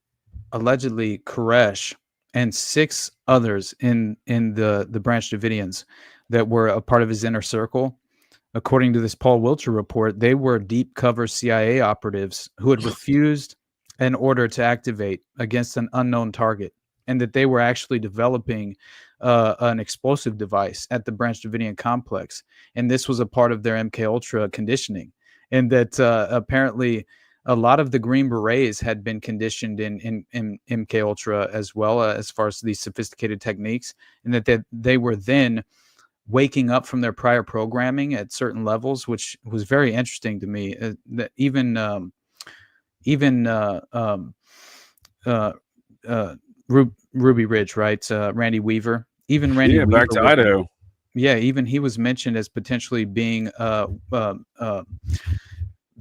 Speaker 3: allegedly Koresh and 6 others in the Branch Davidians that were a part of his inner circle, according to this Paul Wiltshire report, they were deep cover CIA operatives who had refused an order to activate against an unknown target, and that they were actually developing an explosive device at the Branch Davidian complex. And this was a part of their MK Ultra conditioning. And that apparently a lot of the Green Berets had been conditioned in MK Ultra as well, as far as these sophisticated techniques, and that they were then waking up from their prior programming at certain levels, which was very interesting to me. That even Ruby Ridge, right? Randy Weaver, even Randy Weaver,
Speaker 1: back to Idaho.
Speaker 3: Even he was mentioned as potentially being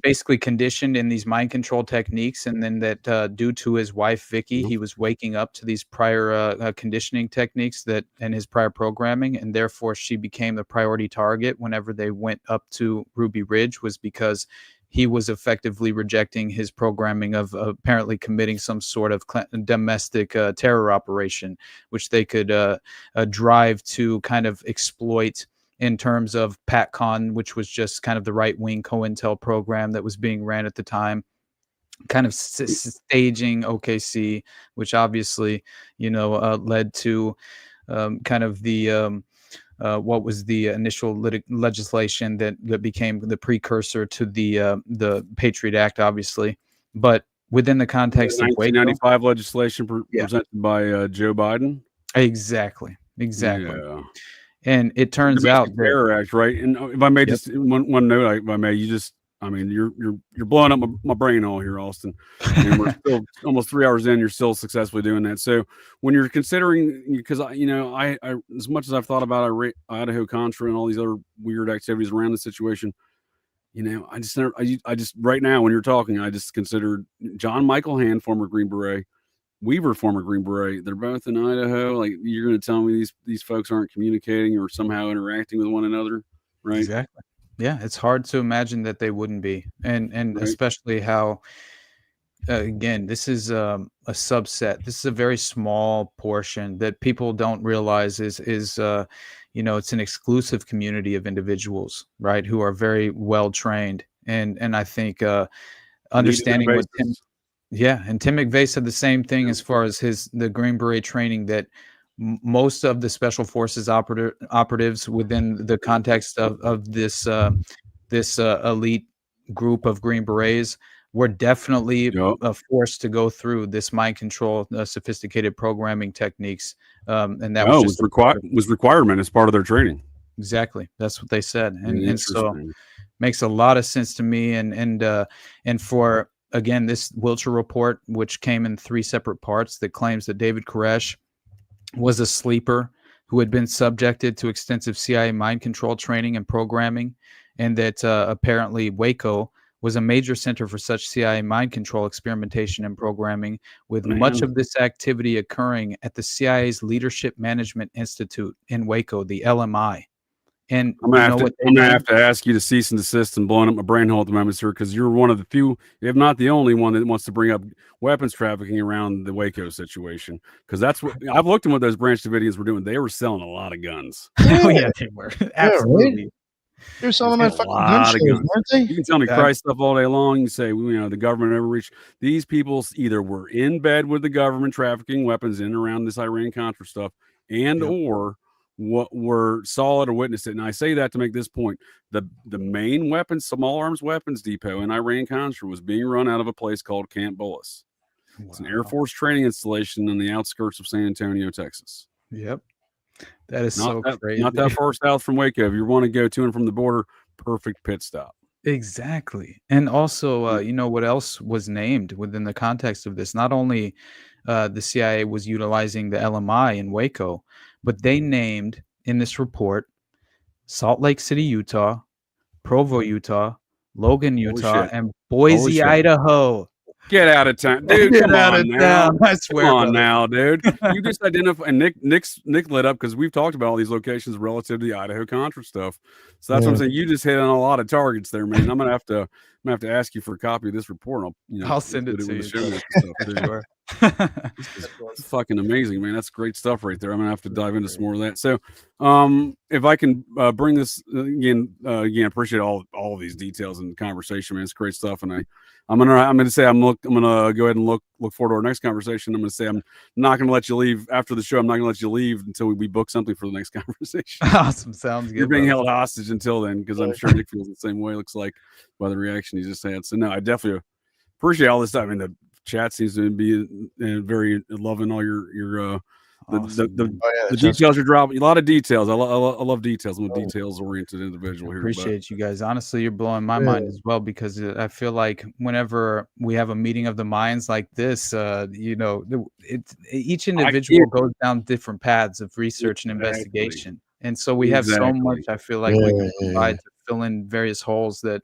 Speaker 3: basically conditioned in these mind control techniques, and then that due to his wife Vicky, he was waking up to these prior conditioning techniques and his prior programming, and therefore she became the priority target whenever they went up to Ruby Ridge, was because he was effectively rejecting his programming of apparently committing some sort of domestic terror operation, which they could drive to kind of exploit in terms of PATCON, which was just kind of the right-wing COINTEL program that was being ran at the time, kind of staging OKC, which obviously, led to kind of the what was the initial legislation that became the precursor to the Patriot Act, obviously. But within the context of
Speaker 1: 1995 legislation presented by Joe Biden.
Speaker 3: Exactly.
Speaker 1: Yeah.
Speaker 3: And it turns out that
Speaker 1: Terror Act, right? And if I may just one note, if I may, you're blowing up my brain all here, Austin. And we're still almost 3 hours in. You're still successfully doing that. So when you're considering, because I as much as I've thought about Idaho Contra and all these other weird activities around the situation, I just right now when you're talking, I just considered John Michael Hand, former Green Beret, Weaver, former Green Beret. They're both in Idaho. Like, you're going to tell me these folks aren't communicating or somehow interacting with one another, right?
Speaker 3: Exactly. Yeah, it's hard to imagine that they wouldn't be, and right. Especially how, again, this is a subset. This is a very small portion that people don't realize is it's an exclusive community of individuals, right, who are very well trained, and I think understanding what Tim. Yeah, and Tim McVeigh said the same thing as far as the Green Beret training, that most of the Special Forces operatives within the context of this elite group of Green Berets were definitely forced to go through this mind control, sophisticated programming techniques, and that
Speaker 1: was requirement as part of their training.
Speaker 3: Exactly, that's what they said, and so makes a lot of sense to me, and for. Again, this Wiltshire report, which came in 3 separate parts, that claims that David Koresh was a sleeper who had been subjected to extensive CIA mind control training and programming, and that apparently Waco was a major center for such CIA mind control experimentation and programming, with much of this activity occurring at the CIA's Leadership Management Institute in Waco, the LMI. And
Speaker 1: I'm gonna have to ask you to cease and desist and blowing up my brain hole at the moment, sir, because you're one of the few, if not the only one, that wants to bring up weapons trafficking around the Waco situation. Because that's what I've looked at what those Branch Davidians were doing. They were selling a lot of guns.
Speaker 3: Oh yeah, they were. Absolutely.
Speaker 2: Right? They're selling a lot of guns, aren't they?
Speaker 1: You can tell me Christ stuff all day long. You say, the government never reached. These people either were in bed with the government trafficking weapons in and around this Iran-Contra stuff, or what were solid or witnessed it. And I say that to make this point: the main weapons, small arms weapons depot in Iran-Contra was being run out of a place called Camp Bullis. Wow. It's an Air Force training installation on the outskirts of San Antonio, Texas.
Speaker 3: Yep. That is so crazy.
Speaker 1: Not that far south from Waco. If you want to go to and from the border, perfect pit stop.
Speaker 3: Exactly. And also, you know what else was named within the context of this? Not only the CIA was utilizing the LMI in Waco, but they named in this report Salt Lake City, Utah, Provo, Utah, Logan, Utah, and Boise, Idaho.
Speaker 1: Get out of town, dude.
Speaker 3: Get
Speaker 1: come
Speaker 3: out
Speaker 1: on
Speaker 3: of
Speaker 1: now.
Speaker 3: Town. I swear,
Speaker 1: come on
Speaker 3: brother.
Speaker 1: now, dude. You just identify. And Nick lit up because we've talked about all these locations relative to the Idaho Contra stuff. So that's what I'm saying. You just hit on a lot of targets there, man. I'm gonna have to ask you for a copy of this report.
Speaker 3: I'll send it to you.
Speaker 1: Sure. It's fucking amazing, man. That's great stuff right there. I'm gonna have to dive into some more of that. So, if I can bring this again, appreciate all of these details and conversation, man. It's great stuff, and I'm gonna say I'm gonna go ahead and look forward to our next conversation. I'm gonna say I'm not gonna let you leave after the show. I'm not gonna let you leave until we book something for the next conversation.
Speaker 3: Awesome, sounds good.
Speaker 1: You're being held hostage until then, because I'm sure Nick feels the same way. Looks like by the reaction he just had. So no, I definitely appreciate all this stuff. I mean, the chat seems to be very loving all your the details you're dropping. A lot of details. I love details. I'm a details-oriented individual here.
Speaker 3: Appreciate you guys. Honestly, you're blowing my mind as well, because I feel like whenever we have a meeting of the minds like this, each individual goes down different paths of research and investigation. And so we have so much, I feel like, we can provide to fill in various holes that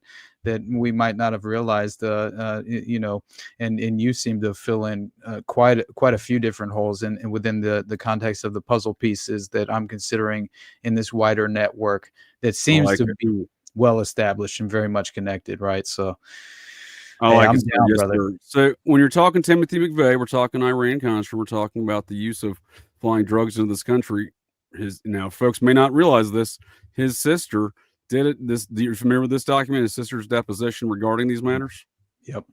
Speaker 3: we might not have realized, and you seem to fill in quite a few different holes and within the context of the puzzle pieces that I'm considering in this wider network that seems to be well established and very much connected, right? So I'm down, brother.
Speaker 1: So when you're talking Timothy McVeigh, we're talking Iran-Contra, we're talking about the use of flying drugs into this country. Now, folks may not realize this. His sister did it. Do you familiar with this document? His sister's deposition regarding these matters.
Speaker 3: Yep.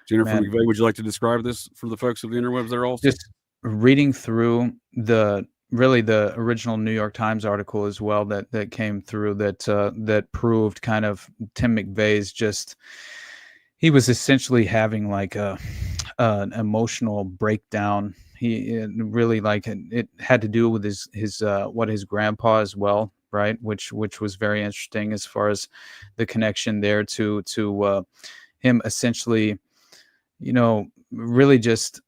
Speaker 1: Jennifer McVeigh, would you like to describe this for the folks of the interwebs there also?
Speaker 3: Just reading through the original New York Times article as well that came through that proved kind of Tim McVeigh's he was essentially having like an emotional breakdown. He really it had to do with his his grandpa as well, right? Which was very interesting as far as the connection there to him essentially, really just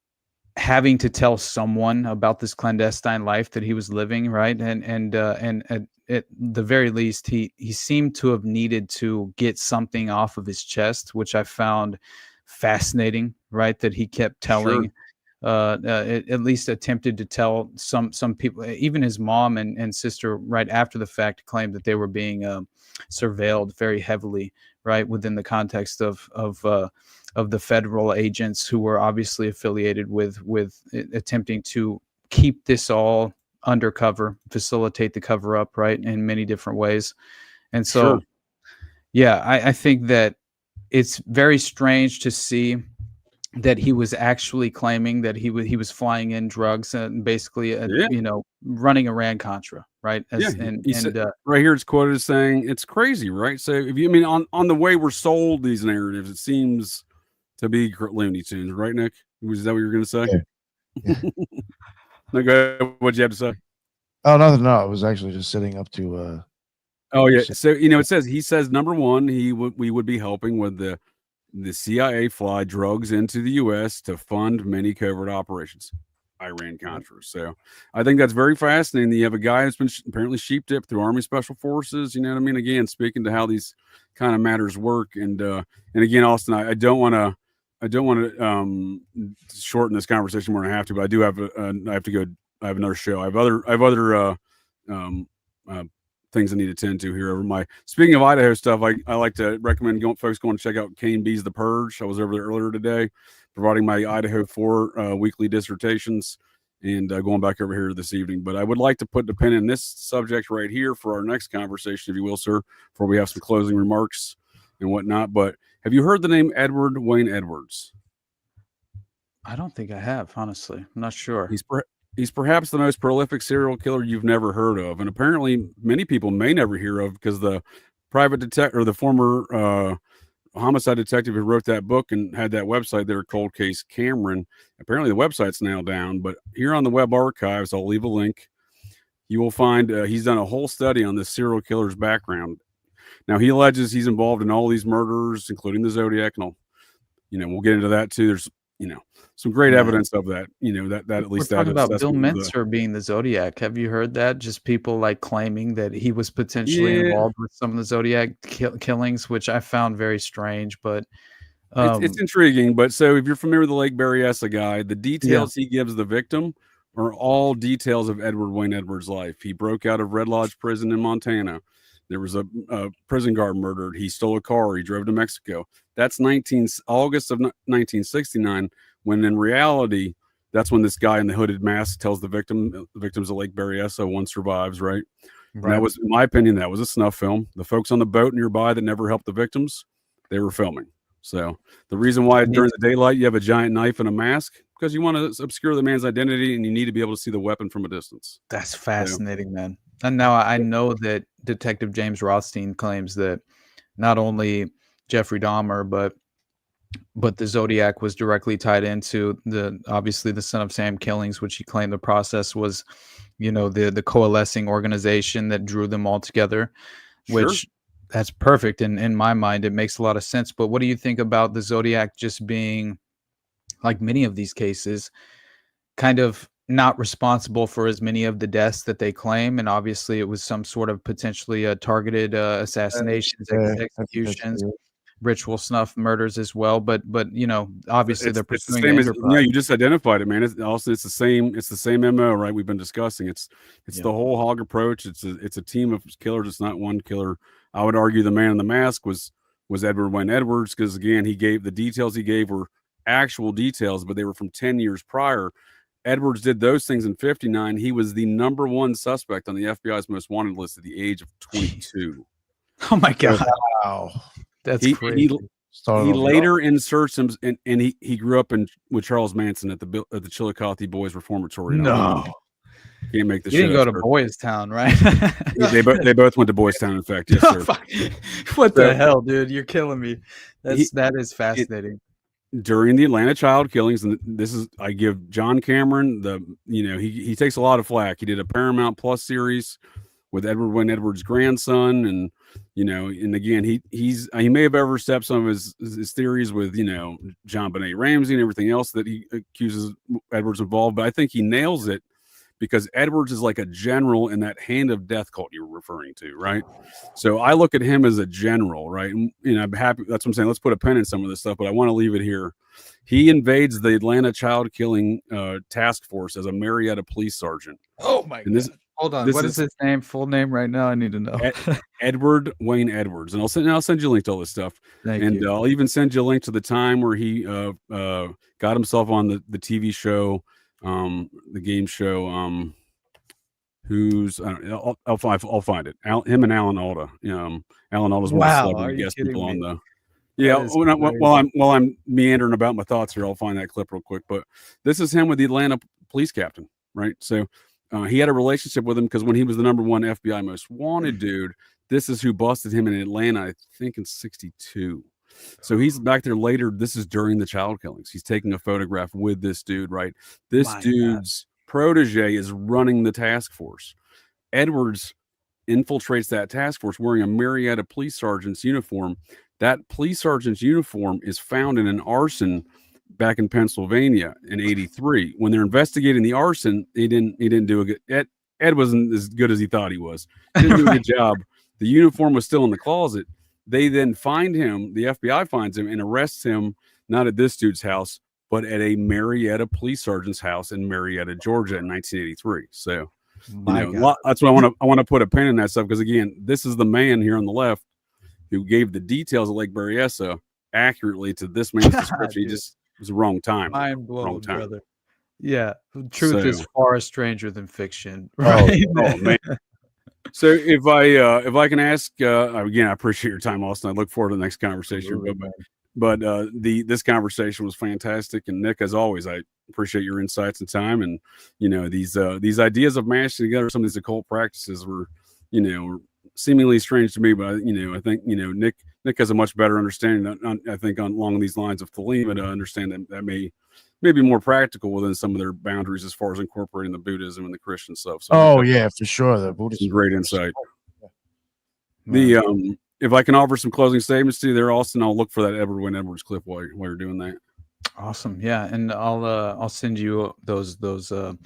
Speaker 3: having to tell someone about this clandestine life that he was living, right? And at the very least, he seemed to have needed to get something off of his chest, which I found fascinating, right? That he kept telling. Sure. At least attempted to tell some people, even his mom and sister, right after the fact, claimed that they were being surveilled very heavily, right, within the context of the federal agents who were obviously affiliated with attempting to keep this all undercover, facilitate the cover up, right, in many different ways. And so, yeah, I think that it's very strange to see that he was actually claiming that he was flying in drugs and basically, running Iran-Contra, right?
Speaker 1: Right here it's quoted as saying, it's crazy, right? So if you on the way we're sold these narratives, it seems to be Looney Tunes, right, Nick? Was that what you were going to say?
Speaker 2: Yeah.
Speaker 1: No, go ahead. What'd you have to say?
Speaker 2: Oh, nothing. No, I was actually just sitting up to.
Speaker 1: Oh yeah. So he says number one, we would be helping with the CIA fly drugs into the U.S. to fund many covert operations, Iran-Contra. So I think that's very fascinating. You have a guy who's been apparently sheep-dipped through Army Special Forces. You know what I mean? Again, speaking to how these kind of matters work. And again, Austin, I don't want to shorten this conversation more than I have to, but I do have I have to go. I have another show. I have other things I need to tend to here over speaking of Idaho stuff. I like to recommend folks going to check out Kane B's The Purge. I was over there earlier today providing my Idaho 4 weekly dissertations and going back over here this evening. But I would like to put the pin in this subject right here for our next conversation, if you will, sir, before we have some closing remarks and whatnot. But have you heard the name Edward Wayne Edwards?
Speaker 3: I don't think I have, honestly. I'm not sure.
Speaker 1: He's perhaps the most prolific serial killer you've never heard of. And apparently many people may never hear of, because the private detective, or the former homicide detective who wrote that book and had that website there, Cold Case Cameron, apparently the website's now down. But here on the web archives, I'll leave a link. you will find he's done a whole study on this serial killer's background. Now, he alleges he's involved in all these murders, including the Zodiac, and we'll get into that too. There's, some great evidence of that. That at least
Speaker 3: we're talking
Speaker 1: that
Speaker 3: about Bill Mintzer being the Zodiac. Have you heard that? Just people like claiming that he was potentially involved with some of the Zodiac killings, which I found very strange. But
Speaker 1: it's intriguing. But so if you're familiar with the Lake Berryessa guy, the details he gives the victim are all details of Edward Wayne Edwards' life. He broke out of Red Lodge Prison in Montana. There was a prison guard murdered. He stole a car. He drove to Mexico. That's August of 1969, when in reality, that's when this guy in the hooded mask tells the victims of Lake Berryessa, one survives, right? And that was, in my opinion, that was a snuff film. The folks on the boat nearby that never helped the victims, they were filming. So the reason why during the daylight you have a giant knife and a mask, because you want to obscure the man's identity and you need to be able to see the weapon from a distance.
Speaker 3: That's fascinating, man. And now I know that Detective James Rothstein claims that not only Jeffrey Dahmer, but the Zodiac was directly tied into obviously the Son of Sam killings, which he claimed the process was, the coalescing organization that drew them all together, which that's perfect. And in my mind, it makes a lot of sense. But what do you think about the Zodiac just being, like many of these cases, kind of not responsible for as many of the deaths that they claim? And obviously it was some sort of potentially targeted assassinations, executions, ritual snuff murders as well. But obviously they're pursuing the same as,
Speaker 1: you just identified it, man. It's the same MO, right? We've been discussing. It's the whole hog approach. It's a team of killers. It's not one killer. I would argue the man in the mask was Edward Wayne Edwards, because again, the details he gave were actual details, but they were from 10 years prior. Edwards did those things in 1959. He was the number one suspect on the FBI's most wanted list at the age of 22.
Speaker 3: Oh my God. Wow. That's crazy.
Speaker 1: He later inserts him, and he grew up with Charles Manson at the Chillicothe Boys Reformatory.
Speaker 3: No.
Speaker 1: Can't make the
Speaker 3: You didn't go to Boys Town, right?
Speaker 1: they both went to Boys Town, in fact. Yes, sir.
Speaker 3: What the hell, dude? You're killing me. That is fascinating.
Speaker 1: During the Atlanta child killings, and I give John Cameron he takes a lot of flack. He did a Paramount Plus series with Edward Wayne Edwards' grandson, and and again, he may have overstepped some of his theories with John Benet Ramsey and everything else that he accuses Edwards involved, but I think he nails it, because Edwards is like a general in that hand of death cult you were referring to, right? So I look at him as a general, right? And I'm happy. That's what I'm saying. Let's put a pin in some of this stuff, but I want to leave it here. He invades the Atlanta child killing task force as a Marietta police sergeant.
Speaker 3: Oh my God. Hold on. What is his name? Full name right now? I need to know.
Speaker 1: Edward Wayne Edwards. And I'll send you a link to all this stuff.
Speaker 3: Thank you.
Speaker 1: I'll even send you a link to the time where he got himself on the TV show, the game show. I'll find it. Him and Alan Alda. Alan Alda's one of the celebrity guest people on the. Yeah, while I'm meandering about my thoughts here, I'll find that clip real quick. But this is him with the Atlanta police captain, right? So he had a relationship with him, because when he was the number one FBI most wanted dude, this is who busted him in Atlanta, I think in 1962. So he's back there later. This is during the child killings. He's taking a photograph with this dude, right? This dude's protege is running the task force. Edwards infiltrates that task force wearing a Marietta police sergeant's uniform. That police sergeant's uniform is found in an arson back in Pennsylvania in 1983. When they're investigating the arson, he didn't do a good. Ed wasn't as good as he thought he was. He didn't do a good job. The uniform was still in the closet. They then find him. The FBI finds him and arrests him, not at this dude's house, but at a Marietta police sergeant's house in Marietta, Georgia, in 1983. So, that's why I want to put a pin in that stuff, because again, this is the man here on the left who gave the details of Lake Berryessa accurately to this man's description. He just was the wrong time.
Speaker 3: Mind blown, brother. Yeah, truth is far stranger than fiction. Right?
Speaker 1: Oh man. So if I can ask again, I appreciate your time, Austin. I look forward to the next conversation. But this conversation was fantastic, and Nick, as always, I appreciate your insights and time. And these ideas of mashing together some of these occult practices were seemingly strange to me, but I think Nick has a much better understanding. I think along these lines of Thelema, to understand that may maybe more practical within some of their boundaries as far as incorporating the Buddhism and the Christian stuff.
Speaker 2: So yeah, for sure. The Buddhism,
Speaker 1: great insight. The if I can offer some closing statements to you there, Austin, I'll look for that Edward Wynn Edwards clip while you're doing that.
Speaker 3: Awesome. Yeah. And I'll send you those at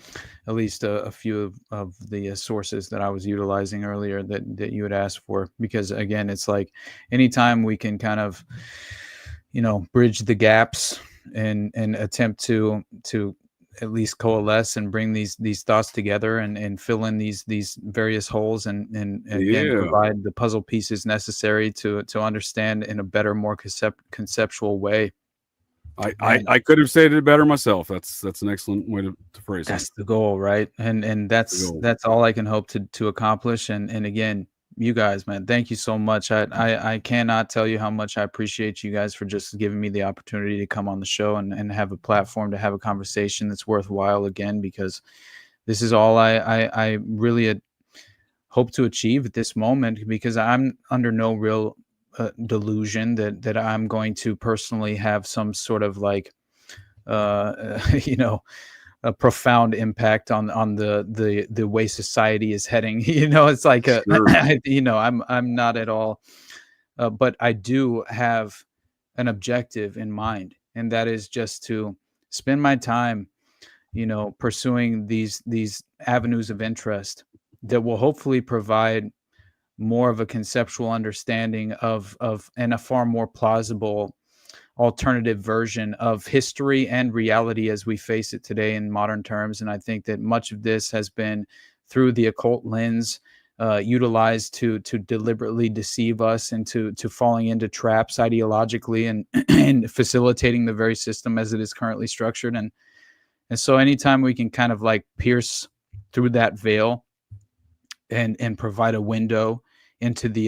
Speaker 3: least a few of the sources that I was utilizing earlier that you had asked for, because again, it's like anytime we can kind of, bridge the gaps and attempt to at least coalesce and bring these thoughts together and fill in these various holes and again provide the puzzle pieces necessary to understand in a better, more conceptual way.
Speaker 1: I could have stated it better myself. That's an excellent way to phrase it.
Speaker 3: That's the goal, right? And that's all I can hope to accomplish. And again, you guys, man, thank you so much. I cannot tell you how much I appreciate you guys for just giving me the opportunity to come on the show and have a platform to have a conversation that's worthwhile again, because this is all I really hope to achieve at this moment, because I'm under no real delusion that I'm going to personally have some sort of like a profound impact on the way society is heading. It's like sure. I'm not at all but I do have an objective in mind, and that is just to spend my time pursuing these avenues of interest that will hopefully provide more of a conceptual understanding of and a far more plausible alternative version of history and reality as we face it today in modern terms. And I think that much of this has been through the occult lens, utilized to deliberately deceive us into falling into traps ideologically and facilitating the very system as it is currently structured. And so anytime we can kind of like pierce through that veil and provide a window into the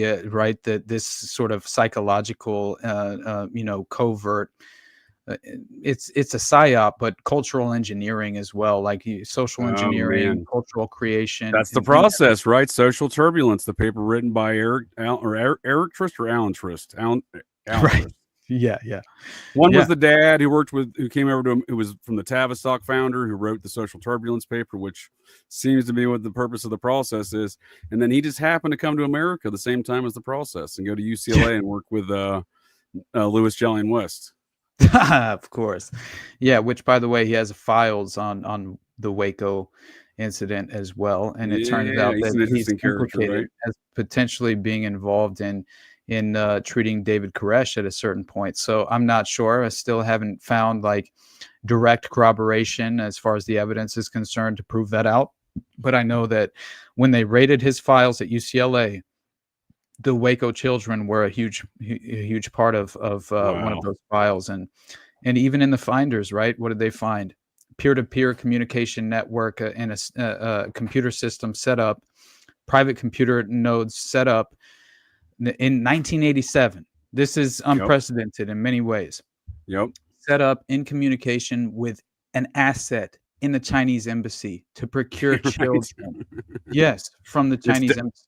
Speaker 3: that this sort of psychological covert it's a psyop, but cultural engineering as well, like social engineering, cultural creation.
Speaker 1: That's the process, right? Social turbulence, the paper written by Eric Trist or Alan Trist. Alan
Speaker 3: right.
Speaker 1: Trist.
Speaker 3: Yeah.
Speaker 1: One was the dad who came over to him, who was from the Tavistock founder, who wrote the Social Turbulence paper, which seems to be what the purpose of the process is. And then he just happened to come to America the same time as the process and go to UCLA and work with Louis Jolyon West.
Speaker 3: Of course. Yeah, which by the way, he has files on the Waco incident as well. And it turns out that he's implicated as potentially being involved in treating David Koresh at a certain point. So I'm not sure. I still haven't found like direct corroboration as far as the evidence is concerned to prove that out. But I know that when they raided his files at UCLA, the Waco children were a huge part of one of those files. And even in the finders, right? What did they find? Peer-to-peer communication network and a computer system set up, private computer nodes set up in 1987. This is unprecedented in many ways.
Speaker 1: Yep.
Speaker 3: Set up in communication with an asset in the Chinese embassy to procure children. Yes, from the Chinese embassy.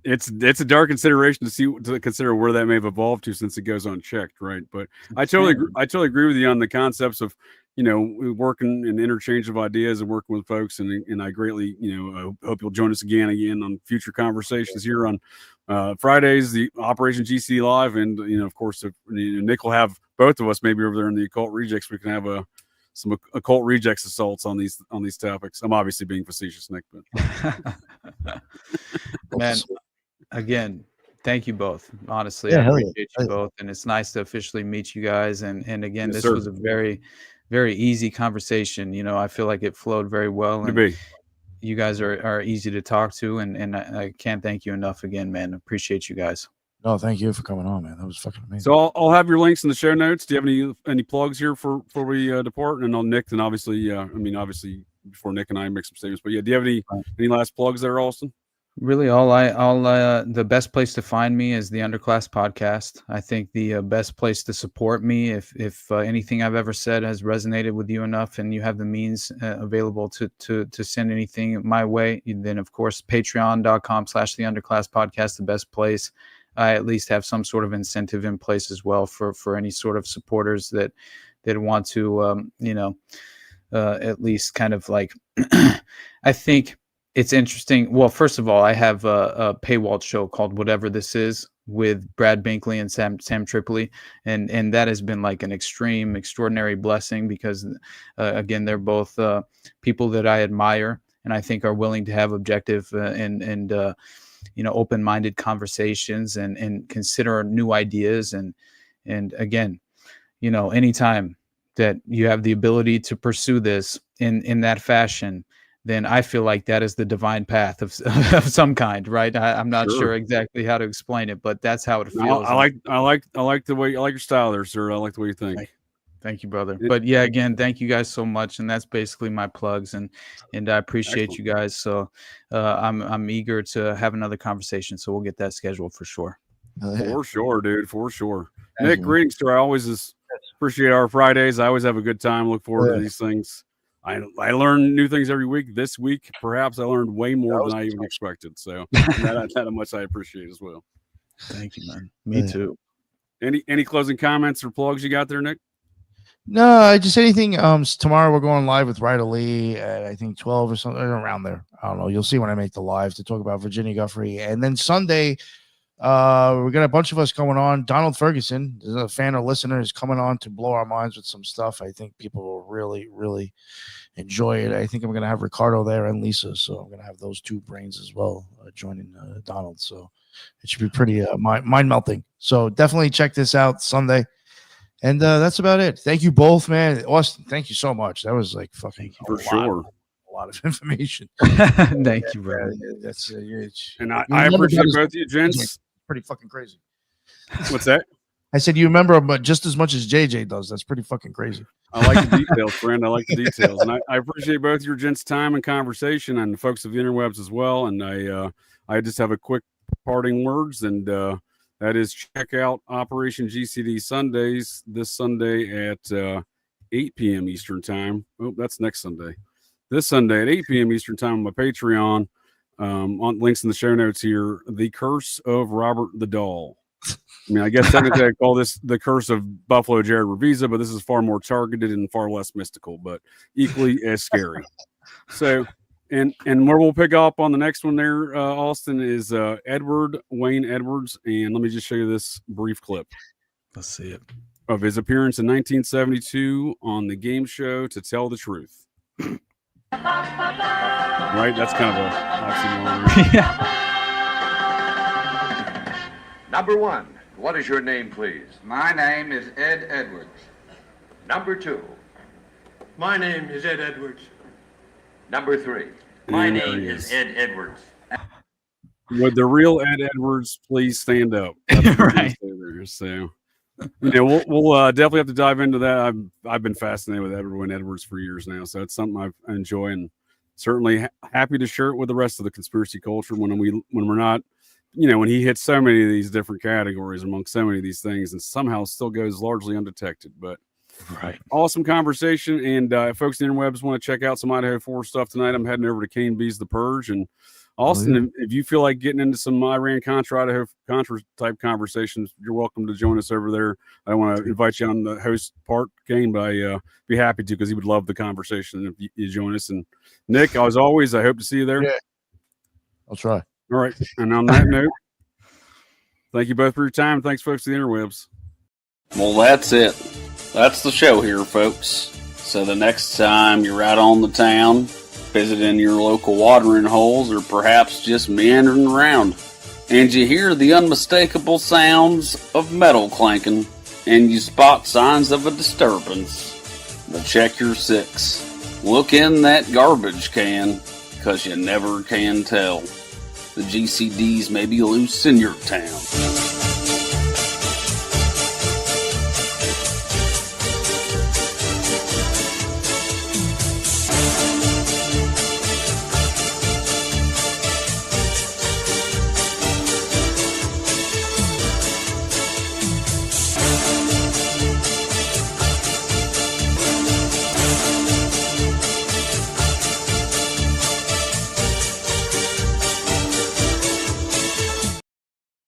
Speaker 1: It's a dark consideration to consider where that may have evolved to, since it goes unchecked, right? But I totally agree with you on the concepts of working and interchange of ideas and working with folks, and I greatly hope you'll join us again on future conversations here on Fridays, the Operation GC Live, and of course if Nick will have both of us maybe over there in the Occult Rejects, we can have some Occult Rejects assaults on these topics. I'm obviously being facetious, Nick, but
Speaker 3: man, again, thank you both. Honestly, I appreciate you both, and it's nice to officially meet you guys. And again, this was a very, very easy conversation. I feel like it flowed very well. And you guys are easy to talk to, and I can't thank you enough again, man. Appreciate you guys.
Speaker 2: No, thank you for coming on, man. That was fucking amazing.
Speaker 1: So I'll have your links in the show notes. Do you have any plugs here before we depart? And on Nick, then obviously, obviously before Nick and I make some statements. But yeah, do you have any last plugs there, Austin?
Speaker 3: Really, the best place to find me is the Underclass podcast. I think the best place to support me, if anything I've ever said has resonated with you enough, and you have the means available to send anything my way, then of course patreon.com/the Underclass podcast, the best place. I at least have some sort of incentive in place as well for any sort of supporters that that want to, at least kind of like, I think it's interesting. Well, first of all, I have a paywall show called Whatever This Is with Brad Binkley and Sam Tripoli. And that has been like an extraordinary blessing because, again, they're both people that I admire and I think are willing to have objective and open-minded conversations and consider new ideas. And again, anytime that you have the ability to pursue this in that fashion, then I feel like that is the divine path of some kind, right? I'm not sure exactly how to explain it, but that's how it feels.
Speaker 1: No, I like the way, I like your style there, sir. I like the way you think.
Speaker 3: Thank you, brother. But yeah, again, thank you guys so much, and that's basically my plugs, and I appreciate you guys. So I'm eager to have another conversation. So we'll get that scheduled for sure.
Speaker 1: For sure, dude. For sure. Nick, greetings, sir. I always appreciate our Fridays. I always have a good time. Look forward to these things. I learn new things every week. This week, perhaps I learned way more than I even expected. So that much I appreciate as well.
Speaker 3: Thank you, man. Me too.
Speaker 1: Any closing comments or plugs you got there, Nick?
Speaker 2: No, just anything. Tomorrow we're going live with Ryder Lee at I think 12 or something around there. I don't know. You'll see when I make the live to talk about Virginia Guffrey. And then Sunday, we got a bunch of us going on. Donald Ferguson is a fan or listener is coming on to blow our minds with some stuff. I think people will really, really enjoy it. I think I'm going to have Ricardo there and Lisa. So I'm going to have those two brains as well joining Donald. So it should be pretty mind melting. So definitely check this out Sunday. And that's about it. Thank you both, man. Austin, thank you so much. That was like fucking
Speaker 1: for sure.
Speaker 2: A lot of information.
Speaker 3: Thank you, bro.
Speaker 2: That's
Speaker 1: and I appreciate both of you gents.
Speaker 2: Pretty fucking crazy.
Speaker 1: What's that?
Speaker 2: I said you remember him, but just as much as JJ does. That's pretty fucking crazy.
Speaker 1: I like the details, friend. I like the details, and I appreciate both your gents' time and conversation, and the folks of the interwebs as well. And I just have a quick parting words, and that is check out Operation GCD Sundays this Sunday at 8 p.m. Eastern Time. Oh, that's next Sunday. This Sunday at 8 p.m. Eastern Time on my Patreon. On links in the show notes here. The Curse of Robert the Doll. I mean, I guess technically I call this the Curse of Buffalo Jared Revisa, but this is far more targeted and far less mystical, but equally as scary. So, and where we'll pick up on the next one there, Austin, is Edward Wayne Edwards. And let me just show you this brief clip.
Speaker 3: Let's see it.
Speaker 1: Of his appearance in 1972 on the game show To Tell the Truth. Right? That's kind of a oxymoron.
Speaker 3: Yeah.
Speaker 4: Number one, what is your name, please?
Speaker 5: My name is Ed Edwards.
Speaker 4: Number two.
Speaker 6: My name is Ed Edwards.
Speaker 4: Number three.
Speaker 5: My name is Ed Edwards.
Speaker 1: Would the real Ed Edwards please stand up?
Speaker 3: Right.
Speaker 1: So, we'll definitely have to dive into that. I've been fascinated with Edward Wayne Edwards for years now, so it's something I enjoy, and certainly happy to share it with the rest of the conspiracy culture when we're not, when he hits so many of these different categories among so many of these things, and somehow still goes largely undetected. But
Speaker 3: right,
Speaker 1: awesome conversation. And if folks in the interwebs want to check out some Idaho 4 stuff tonight, I'm heading over to Kane B's The Purge. And Austin, if you feel like getting into some Iran-Contra, Idaho Contra type conversations, you're welcome to join us over there. I want to invite you on the host part, Kane, but I be happy to, because he would love the conversation if you join us. And Nick, as always, I hope to see you there.
Speaker 2: Yeah, I'll try.
Speaker 1: All right. And on that note, thank you both for your time. Thanks, folks, to the interwebs.
Speaker 7: Well, that's it. That's the show here, folks. So the next time you're out on the town, visiting your local watering holes, or perhaps just meandering around, and you hear the unmistakable sounds of metal clanking, and you spot signs of a disturbance, well, check your six. Look in that garbage can, because you never can tell. The GCDs may be loose in your town.